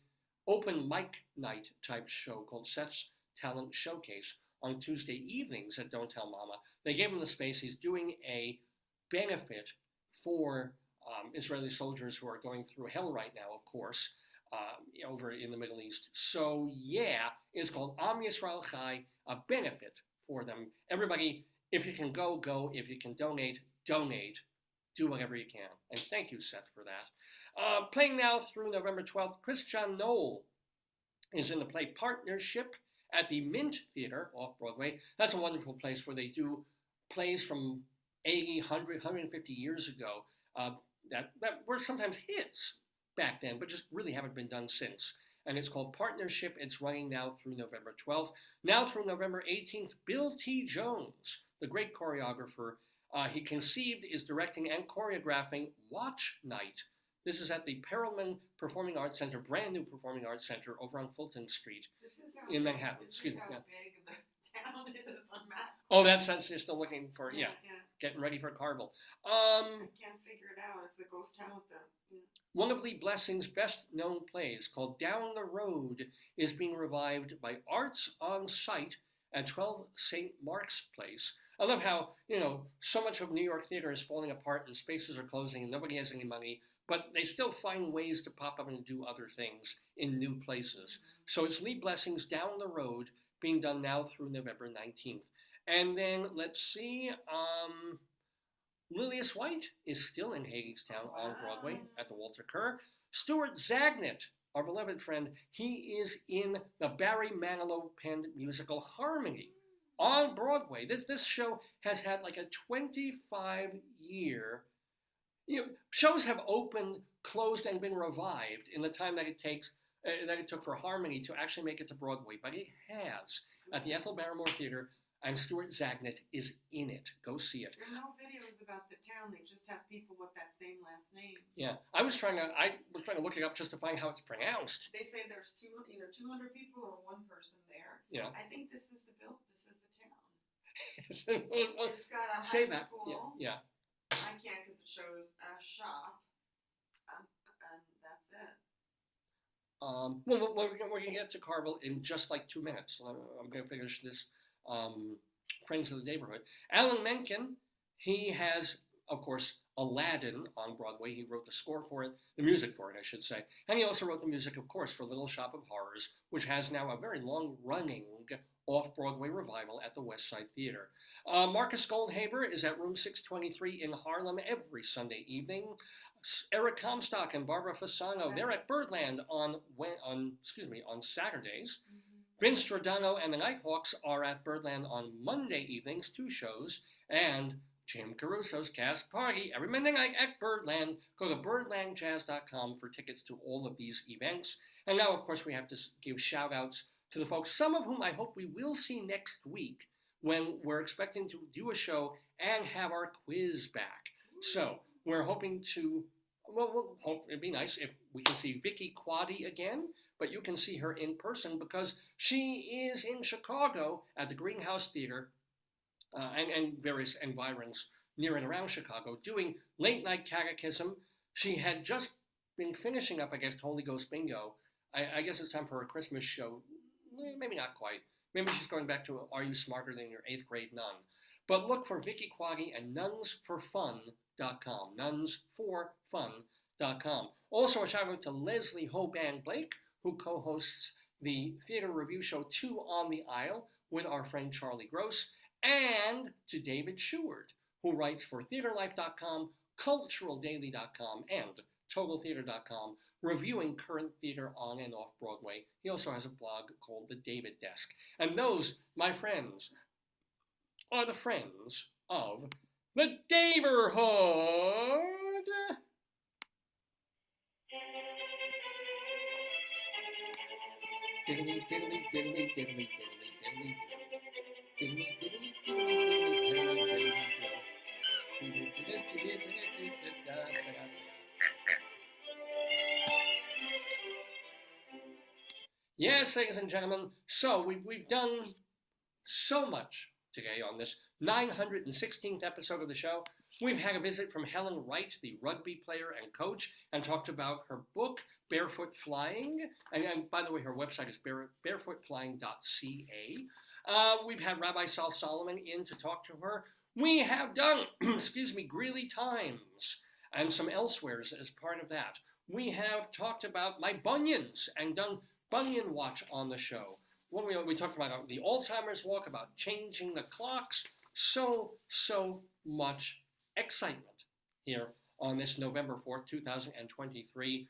open mic night type show called Seth's Talent Showcase on Tuesday evenings at Don't Tell Mama. They gave him the space. He's doing a benefit for Israeli soldiers who are going through hell right now, of course, over in the Middle East. So yeah, it's called Am Yisrael Chai, a benefit for them. Everybody, if you can go, go. If you can donate, donate. Do whatever you can. And thank you, Seth, for that. Playing now through November 12th, Christian Knoll is in the play Partnership at the Mint Theater off Broadway. That's a wonderful place where they do plays from 80, 100, 150 years ago that were sometimes hits back then, but just really haven't been done since. And it's called Partnership. It's running now through November 12th. Now through November 18th, Bill T. Jones, the great choreographer, he conceived, is directing, and choreographing Watch Night. This is at the Perelman Performing Arts Center, brand new Performing Arts Center over on Fulton Street in Manhattan. This is how big the town is on map. Oh, that's you're still looking for, getting ready for Karval. I can't figure it out. It's the ghost town with the... One of Lee Blessing's best-known plays, called Down the Road, is being revived by Arts on Site at 12 St. Mark's Place. I love how, so much of New York theater is falling apart and spaces are closing and nobody has any money, but they still find ways to pop up and do other things in new places. So it's Lee Blessing's Down the Road being done now through November 19th. And then, let's see, Lilius White is still in Hadestown on Broadway at the Walter Kerr. Stuart Zagnett, our beloved friend, he is in the Barry Manilow penned musical Harmony on Broadway. This show has had like a 25-year... shows have opened, closed, and been revived in the time that it took for Harmony to actually make it to Broadway, but it has. At the Ethel Barrymore Theater, and Stuart Zagnett is in it. Go see it. There are no videos about the town. They just have people with that same last name. Yeah, I was trying to look it up just to find how it's pronounced. They say there's either 200 people or one person there. Yeah. I think this is the town. Well, It's got a say high that. school. Yeah. I can't because it shows a shop. And that's it. Well, we're going to get to Karval in just like 2 minutes. I'm going to finish this Friends of the Daverhood. Alan Menken, he has, of course, Aladdin on Broadway. He wrote the score for it, the music for it, I should say. And he also wrote the music, of course, for Little Shop of Horrors, which has now a very long-running off-Broadway revival at the West Side Theater. Marcus Goldhaber is at room 623 in Harlem every Sunday evening. Eric Comstock and Barbara Fasano, they're at Birdland on Saturdays. Vince Stradano and the Nighthawks are at Birdland on Monday evenings, 2 shows, and Jim Caruso's Cast Party every Monday night at Birdland. Go to birdlandjazz.com for tickets to all of these events. And now, of course, we have to give shout-outs to the folks, some of whom I hope we will see next week when we're expecting to do a show and have our quiz back. So we're hoping to, we'll hope it'd be nice if we can see Vicky Quaddy again, but you can see her in person because she is in Chicago at the Greenhouse Theater and various environs near and around Chicago doing late night catechism. She had just been finishing up, I guess, Holy Ghost Bingo. I guess it's time for a Christmas show. Maybe not quite. Maybe she's going back to Are You Smarter Than Your 8th Grade Nun? But look for Vicky Quaggy and nunsforfun.com. Nunsforfun.com. Also a shout out to Leslie Hoban Blake, who co-hosts the theater review show 2 on the Aisle with our friend Charlie Gross, and to David Sheward, who writes for theaterlife.com, culturaldaily.com, and totaltheater.com, reviewing current theater on and off Broadway. He also has a blog called The David Desk. And those, my friends, are the friends of the Daverhood. Diddly, diddly, diddly, diddly, diddly, diddly, diddly, diddly, diddly, diddly, Yes, ladies and gentlemen, so we've done so much today on this 916th episode of the show. We've had a visit from Helen Wright, the rugby player and coach, and talked about her book, Barefoot Flying. And by the way, her website is barefootflying.ca. We've had Rabbi Sol Solomon in to talk to her. We have done, Greeley Times and some elsewheres as part of that. We have talked about my bunions and done Bunion Watch on the show. We talked about the Alzheimer's walk, about changing the clocks. So much excitement here on this November 4th, 2023.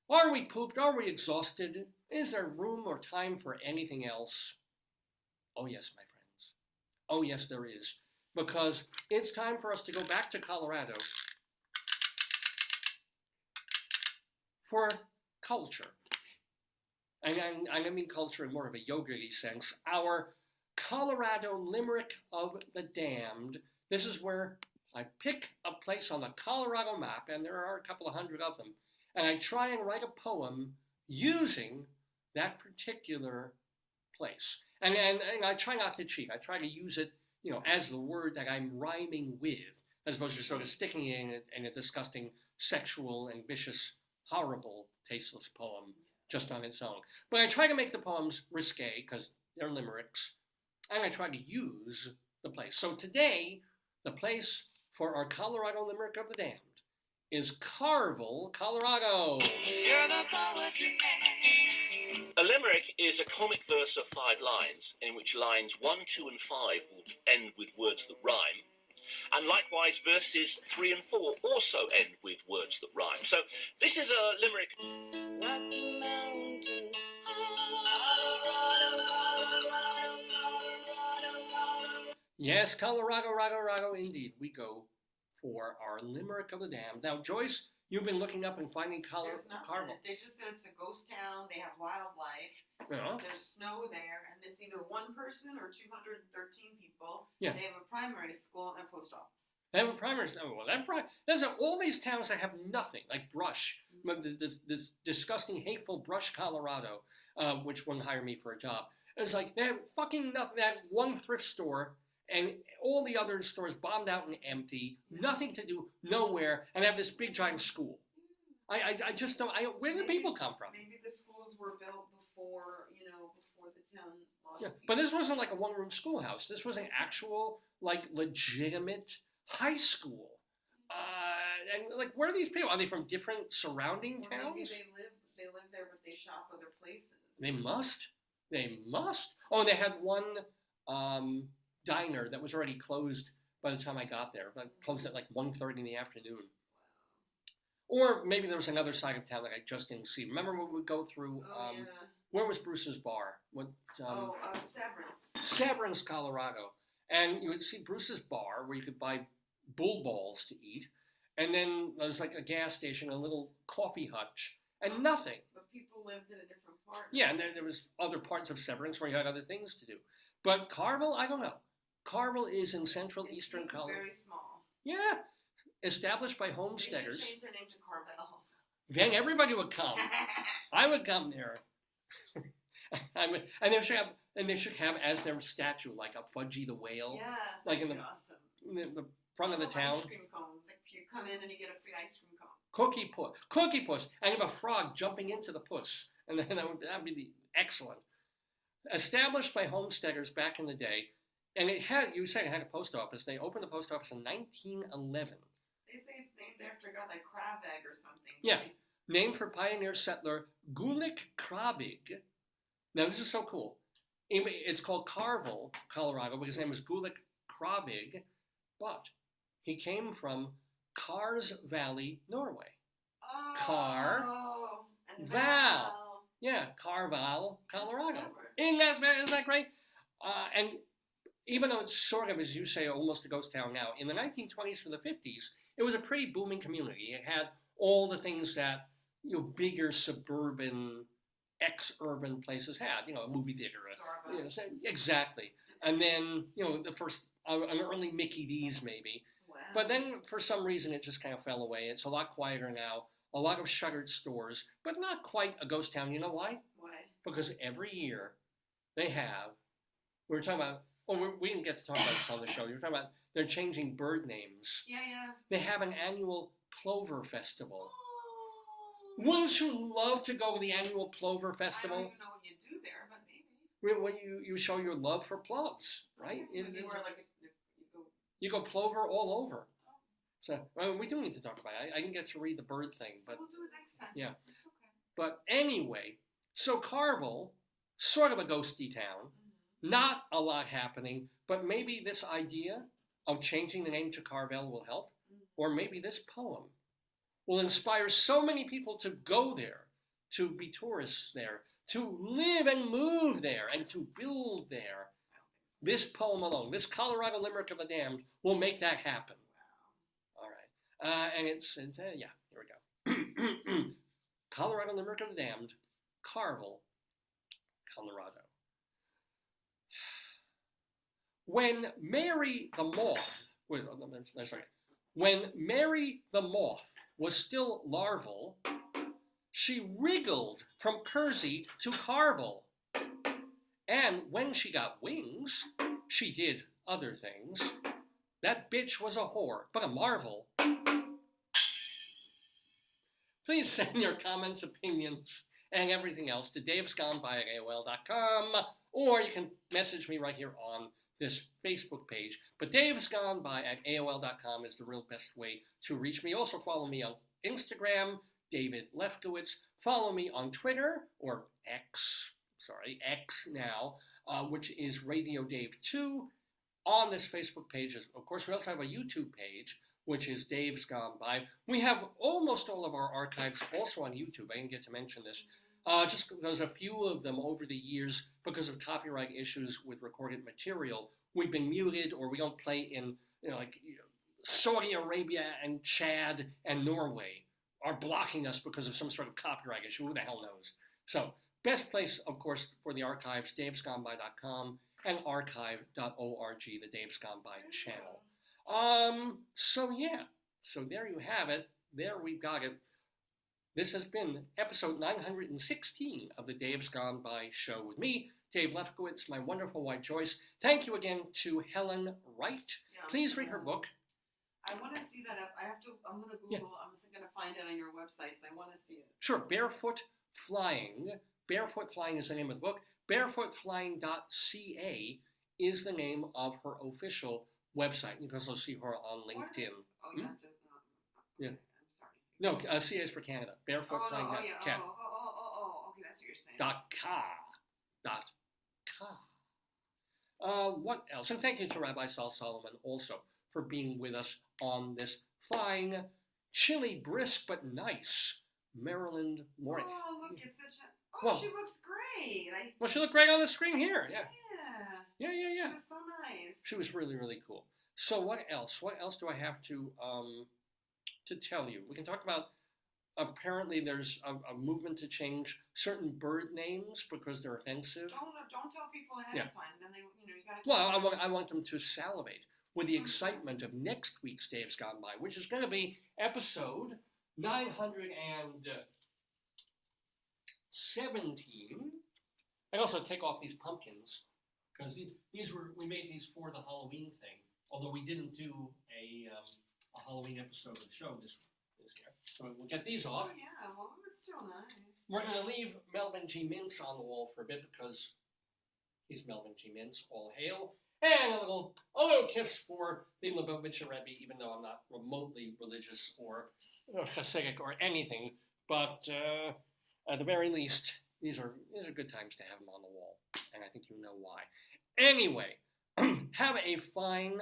Are we pooped? Are we exhausted? Is there room or time for anything else? Oh yes, my friends. Oh yes, there is. Because it's time for us to go back to Colorado for culture. And I mean culture in more of a yoga-y sense. Our Colorado Limerick of the Damned. This is where I pick a place on the Colorado map, and there are a couple of hundred of them, and I try and write a poem using that particular place. And I try not to cheat. I try to use it, as the word that I'm rhyming with, as opposed to sort of sticking it in a disgusting, sexual, and vicious, horrible, tasteless poem just on its own. But I try to make the poems risque, because they're limericks, and I try to use the place. So today, the place for our Colorado Limerick of the Damned is Karval, Colorado. You're the poetry man. A limerick is a comic verse of 5 lines, in which lines 1, 2, and 5 will end with words that rhyme. And likewise, verses 3 and 4 also end with words that rhyme. So this is a limerick. Rocky Mountain, Yes, Colorado, indeed. We go for our Limerick of the Damned. Now, Joyce, you've been looking up and finding There's nothing. Karval. They just said it's a ghost town. They have wildlife. You know? There's snow there, and it's either one person or 213 people. Yeah. They have a primary school and a post office. They have a primary. There's all these towns that have nothing, like Brush, this disgusting, hateful Brush, Colorado, which wouldn't hire me for a job. It's like they have fucking nothing. They had one thrift store, and all the other stores bombed out and empty, nothing to do, nowhere, and they have this big giant school. I just don't. Where do the people come from? Maybe the schools were built before the town lost. Yeah, but this wasn't like a one-room schoolhouse. This was an actual, like, legitimate high school. And like, where are these people? Are they from different surrounding Or towns? maybe they live there, but they shop other places. They must. They must. Oh, and they had one diner that was already closed by the time I got there. But closed at like 1:30 in the afternoon. Or maybe there was another side of town that I just didn't see. Remember when we would go through? Yeah. Where was Bruce's bar? Severance. Severance, Colorado. And you would see Bruce's bar where you could buy bull balls to eat. And then there was like a gas station, a little coffee hutch, and nothing. But people lived in a different part. Yeah, and there was other parts of Severance where you had other things to do. But Karval, I don't know. Karval is in central eastern Colorado. Very small. Yeah. Established by They should homesteaders. change their name to Karval. Then everybody would come. I would come there. And they should have as their statue like a Fudgy the whale, Yes, like in that'd the, be awesome. in the front of the town. Ice cream cones. Like you come in and you get a free ice cream cone. Cookie puss, and you have a frog jumping into the puss, and then that would be excellent. Established by homesteaders back in the day, and you said it had a post office. They opened the post office in 1911. They say it's named after a guy like Kraveg or something. Yeah. Named for pioneer settler Gulick Kravig. Now this is so cool. It's called Karval, Colorado, because his name was Gulick Kravig, but he came from Kars Valley, Norway. Oh, and Val. Yeah, Karval, Colorado. Isn't that great? And even though it's sort of, as you say, almost a ghost town now, in the 1920s for the 50s, it was a pretty booming community. It had all the things that bigger suburban, ex-urban places had. A movie theater. Starbucks. Exactly. And then, the first, an early Mickey D's maybe. Wow. But then, for some reason, it just kind of fell away. It's a lot quieter now. A lot of shuttered stores, but not quite a ghost town. You know why? Why? Because every year they have, we were talking about, we didn't get to talk about this on the show. You were talking about they're changing bird names. Yeah. They have an annual plover festival. Wouldn't you love to go to the annual plover festival? I don't even know what you do there, but maybe. When you show your love for ploves, right? You go plover all over. So we do need to talk about it. I didn't get to read the bird thing, but we'll do it next time. Yeah. It's okay. But anyway, so Karval, sort of a ghosty town, not a lot happening, but maybe this idea of changing the name to Karval will help, or maybe this poem will inspire so many people to go there, to be tourists there, to live and move there, and to build there. This poem alone, this Colorado Limerick of the Damned, will make that happen. All right. And it's here we go. Colorado Limerick of the Damned, Karval, Colorado. When Mary the Moth, when Mary the Moth was still larval, she wriggled from Kersey to Karval. And when she got wings, she did other things. That bitch was a whore, but a marvel. Please send your comments, opinions, and everything else to davesgoneby@aol.com, or you can message me right here on this Facebook page. But davesgoneby@aol.com is the real best way to reach me. Also follow me on Instagram, David Lefkowitz. Follow me on Twitter, or X now, which is Radio Dave 2. On this Facebook page, of course, we also have a YouTube page, which is Dave's Gone By. We have almost all of our archives also on YouTube. I didn't get to mention this. Just there's a few of them over the years because of copyright issues with recorded material. We've been muted, or we don't play in Saudi Arabia and Chad and Norway. are blocking us because of some sort of copyright issue. Who the hell knows? So, best place, of course, for the archives, davesgoneby.com and archive.org, the Dave's Gone By channel. So yeah, so there you have it. There we've got it. This has been episode 916 of the Dave's Gone By show with me, Dave Lefkowitz, my wonderful wife Joyce. Thank you again to Helen Wright. Yeah, Please read her book. I want to see that up. I'm going to Google. Yeah. I'm just going to find it on your websites. I want to see it. Sure, Barefoot Flying. Barefoot Flying is the name of the book. Barefootflying.ca is the name of her official website. You can also see her on LinkedIn. You have to. Yeah. I'm sorry. No, CA is for Canada. Barefootflying.ca. Okay, that's what you're saying. What else? And thank you to Rabbi Sol Solomon also for being with us on this fine, chilly, brisk, but nice Maryland morning. Oh, look, it's such a. Oh, Well- she looks great. Well, she looked great on the screen here. Yeah. Yeah. Yeah. She was so nice. She was really, really cool. So what else? What else do I have to tell you? We can talk about. Apparently, there's a movement to change certain bird names because they're offensive. Don't tell people ahead Yeah. of time. Then you gotta. Well, I want them to salivate with the excitement of next week's Dave's Gone By, which is going to be episode 917. And also take off these pumpkins because we made these for the Halloween thing. Although we didn't do a Halloween episode of the show this year, so we'll get these off. Oh yeah, well it's still nice. We're going to leave Melvin G. Mintz on the wall for a bit because he's Melvin G. Mintz, all hail. And a little kiss for the Lubavitcher Rebbe, even though I'm not remotely religious or Hasidic or anything. But at the very least, these are good times to have them on the wall. And I think you know why. Anyway, have a fine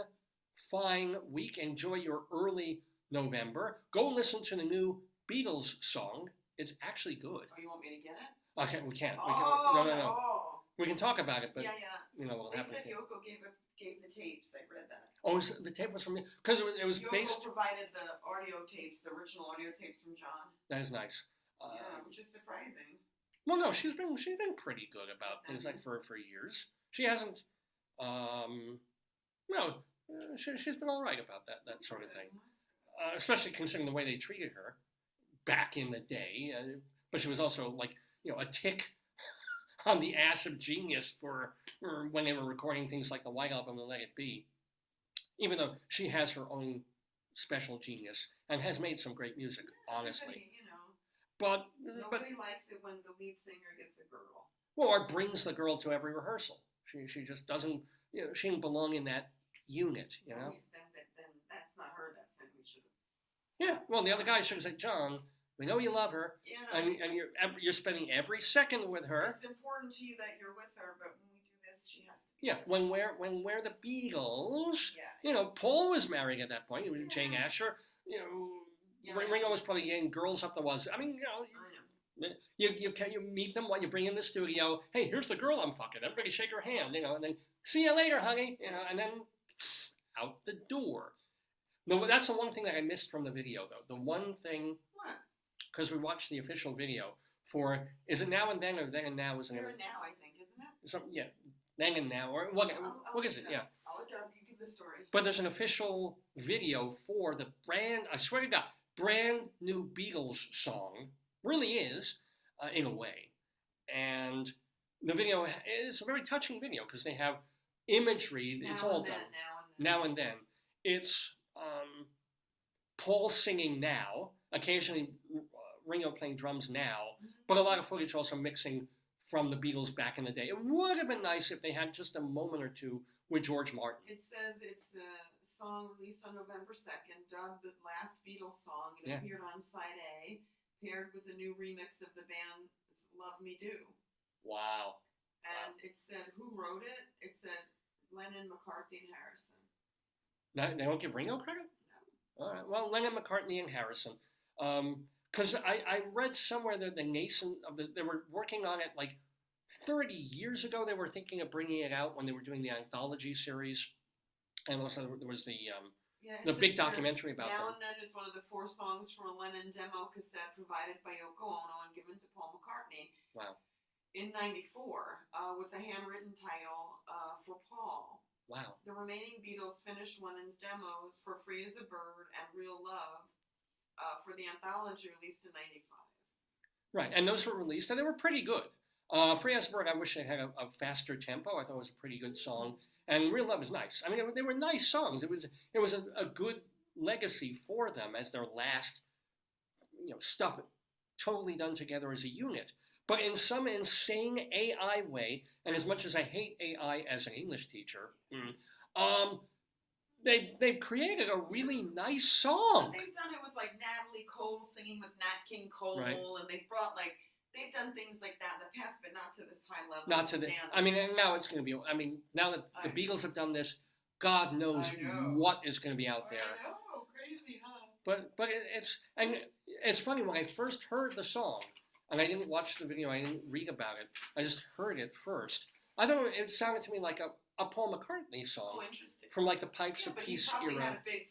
week. Enjoy your early November. Go listen to the new Beatles song. It's actually good. Oh, you want me to get it? Okay, we can't. No. We can talk about it, but Yeah. you know, we'll They have said to. Yoko gave the tapes. I read that. Oh, the tape was from me because it was Yoko based. provided the audio tapes, the original audio tapes from John. That is nice. Yeah, which is surprising. Well, no, she's been pretty good about things like for years. She hasn't. She's been all right about that sort of thing. Especially considering the way they treated her back in the day. But she was also like a tick on the ass of genius for when they were recording things like the White Album and Let It Be. Even though she has her own special genius and has made some great music, honestly. But Nobody likes it when the lead singer gets a girl. Well, or brings the girl to every rehearsal. She just doesn't. She didn't belong in that unit. Then that's not her. That's him. We should have. Yeah. Well, the other guy should have said, John, we know you love her, Yeah. and you're spending every second with her. It's important to you that you're with her, but when we do this, she has to be. Yeah. When we're the Beatles. Yeah. Paul was married at that point. It was Jane Asher. Yeah. Ringo was probably getting girls up the wazoo. I mean, I know. You meet them while you bring in the studio. Hey, here's the girl I'm fucking. Everybody shake her hand, and then see you later, honey. And then out the door. No, that's the one thing that I missed from the video, though. The one thing, What? because we watched the official video for, is it Now and Then or Then and Now? Is the name Here of and now, I think, isn't it? yeah, Then and Now, or what I'll is it? look Yeah. up. I'll look it up. You give the story. But there's an official video for the I swear to God, brand new Beatles song. Really is, in a way. And the video is a very touching video because they have imagery. It's Now all and then, done. Now and then. Now and Then. It's Paul singing now, occasionally Ringo playing drums now, but a lot of footage also mixing from the Beatles back in the day. It would have been nice if they had just a moment or two with George Martin. It says it's a song released on November 2nd, dubbed the last Beatles song. It Yeah. appeared on side A, paired with a new remix of the band's Love Me Do. Wow. And it said who wrote it? It said Lennon, McCartney, and Harrison. They don't give Ringo credit? No. All right. Well, Lennon, McCartney, and Harrison. Because I read somewhere that the nascent of they were working on it like 30 years ago. They were thinking of bringing it out when they were doing the anthology series, and also there was the Yeah, it the big says here, documentary about Now them. and Then is one of the 4 songs from a Lennon demo cassette provided by Yoko Ono and given to Paul McCartney Wow. in '94 with a handwritten title for Paul. Wow. The remaining Beatles finished Lennon's demos for Free as a Bird and Real Love for the anthology released in '95. Right, and those were released, and they were pretty good. Free as a Bird, I wish it had a faster tempo. I thought it was a pretty good song. And Real Love is nice. I mean, they were nice songs. It was a good legacy for them as their last, stuff totally done together as a unit. But in some insane AI way, and as much as I hate AI as an English teacher, they've created a really nice song. They've done it with like Natalie Cole singing with Nat King Cole, Right. and they've brought they've done things like that in the past, but not to this high level. Not to the. I mean, and now it's going to be. I mean, now that the Beatles have done this, God knows what is going to be out there. I know, crazy, huh? But it's funny when I first heard the song, and I didn't watch the video, I didn't read about it. I just heard it first. I thought it sounded to me like a Paul McCartney song. Oh, interesting. From like the Pipes of Peace era. But he probably era. had a big,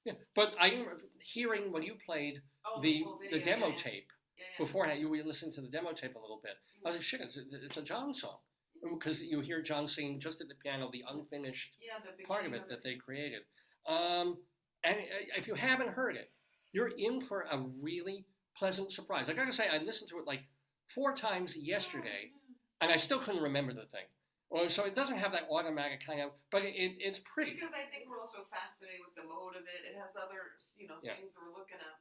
Yeah, but I remember hearing when you played the demo tape. Beforehand, you were listening to the demo tape a little bit. I was like, shit, it's a John song. Because you hear John singing just at the piano, the unfinished part of it that they created. And if you haven't heard it, you're in for a really pleasant surprise. I gotta say, I listened to it like 4 times yesterday, and I still couldn't remember the thing. So it doesn't have that automatic kind of, but it's pretty. Because I think we're also fascinated with the mode of it. It has other, things that we're looking at.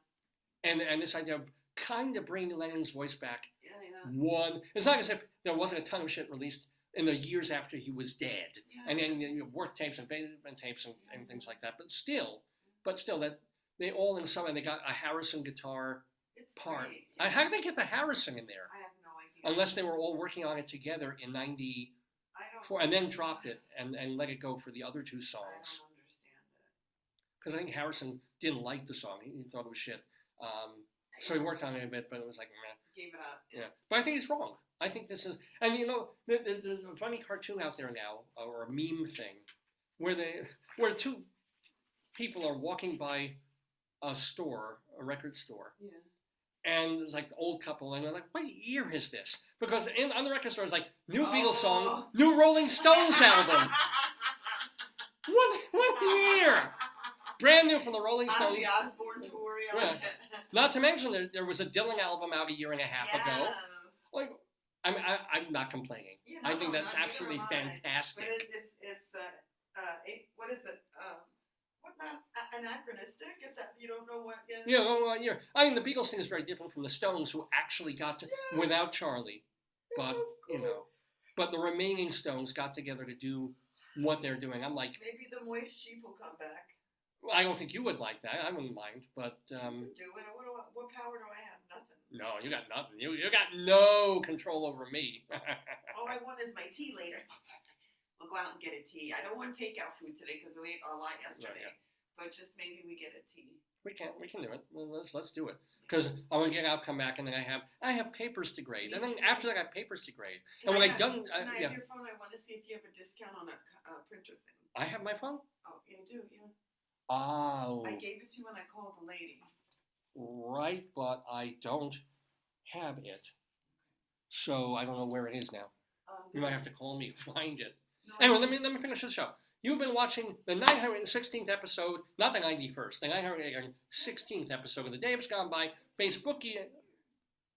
And this idea of kind of bringing Lennon's voice back. Yeah. It's not as if there wasn't a ton of shit released in the years after he was dead, and then work tapes and basement tapes and things like that. But still, that they all in some, and they got a Harrison guitar part. How did they get the Harrison in there? I have no idea. Unless they were all working on it together in '94, and then dropped it and let it go for the other 2 songs. I don't understand it. Because I think Harrison didn't like the song; he thought it was shit. So he worked on it a bit, but it was like, meh. Gave it up. Yeah, but I think he's wrong. I think this is, and there's a funny cartoon out there now, or a meme thing, where 2 people are walking by a record store, and there's like the old couple, and they're like, what year is this? Because on the record store, it's like, new Beatles song, new Rolling Stones album. What year? Brand new from the Rolling Stones. Ozzy Osbourne tour. Yeah. Not to mention there was a Dylan album out a year and a half ago. Like, I'm not complaining. I think that's absolutely fantastic. But it's what is it? What not anachronistic? Is that you don't know what? What year? I mean, the Beatles thing is very different from the Stones, who actually got to without Charlie, but but the remaining Stones got together to do what they're doing. I'm like, maybe the Moist Sheep will come back. I don't think you would like that. I wouldn't mind, but do it. What power do I have? Nothing. No, you got nothing. You got no control over me. All I want is my tea later. We'll go out and get a tea. I don't want takeout food today because we ate a lot yesterday. But just maybe we get a tea. We can do it. Let's do it. Because I want to get out, come back, and then I have papers to grade, and then after that I have papers to grade. And when I done, can I have your phone? I want to see if you have a discount on a printer thing. I have my phone. Oh, you do, yeah. Oh. I gave it to you when I called the lady. Right, but I don't have it. So I don't know where it is now. You might have to call me to find it. No, anyway, let me finish the show. You've been watching the 916th episode, not the 91st, the 916th episode of The Dave's Gone By, Facebookio,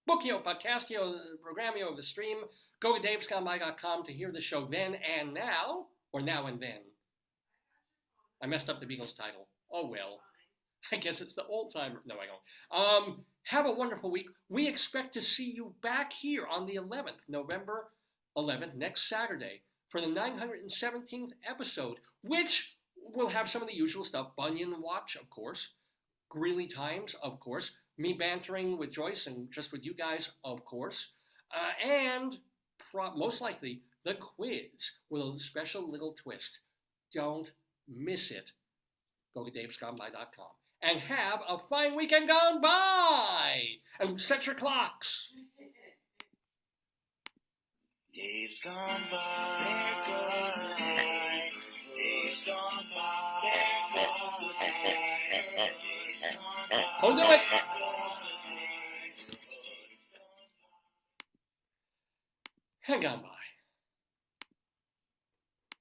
Podcastio, Programmio of the stream. Go to davesgoneby.com to hear the show then and now, or now and then. I messed up the Beatles title. Oh well. I guess it's the old timer. No, I don't. Have a wonderful week. We expect to see you back here on the 11th, November 11th, next Saturday, for the 917th episode, which will have some of the usual stuff. Bunion Watch, of course. Greeley Times, of course. Me bantering with Joyce and just with you guys, of course. And most likely, the quiz with a special little twist. Don't miss it. Go to davesgoneby.com. And have a fine weekend gone by! And set your clocks! Days gone by, days gone by, days gone by. do it. Hang on, Bob.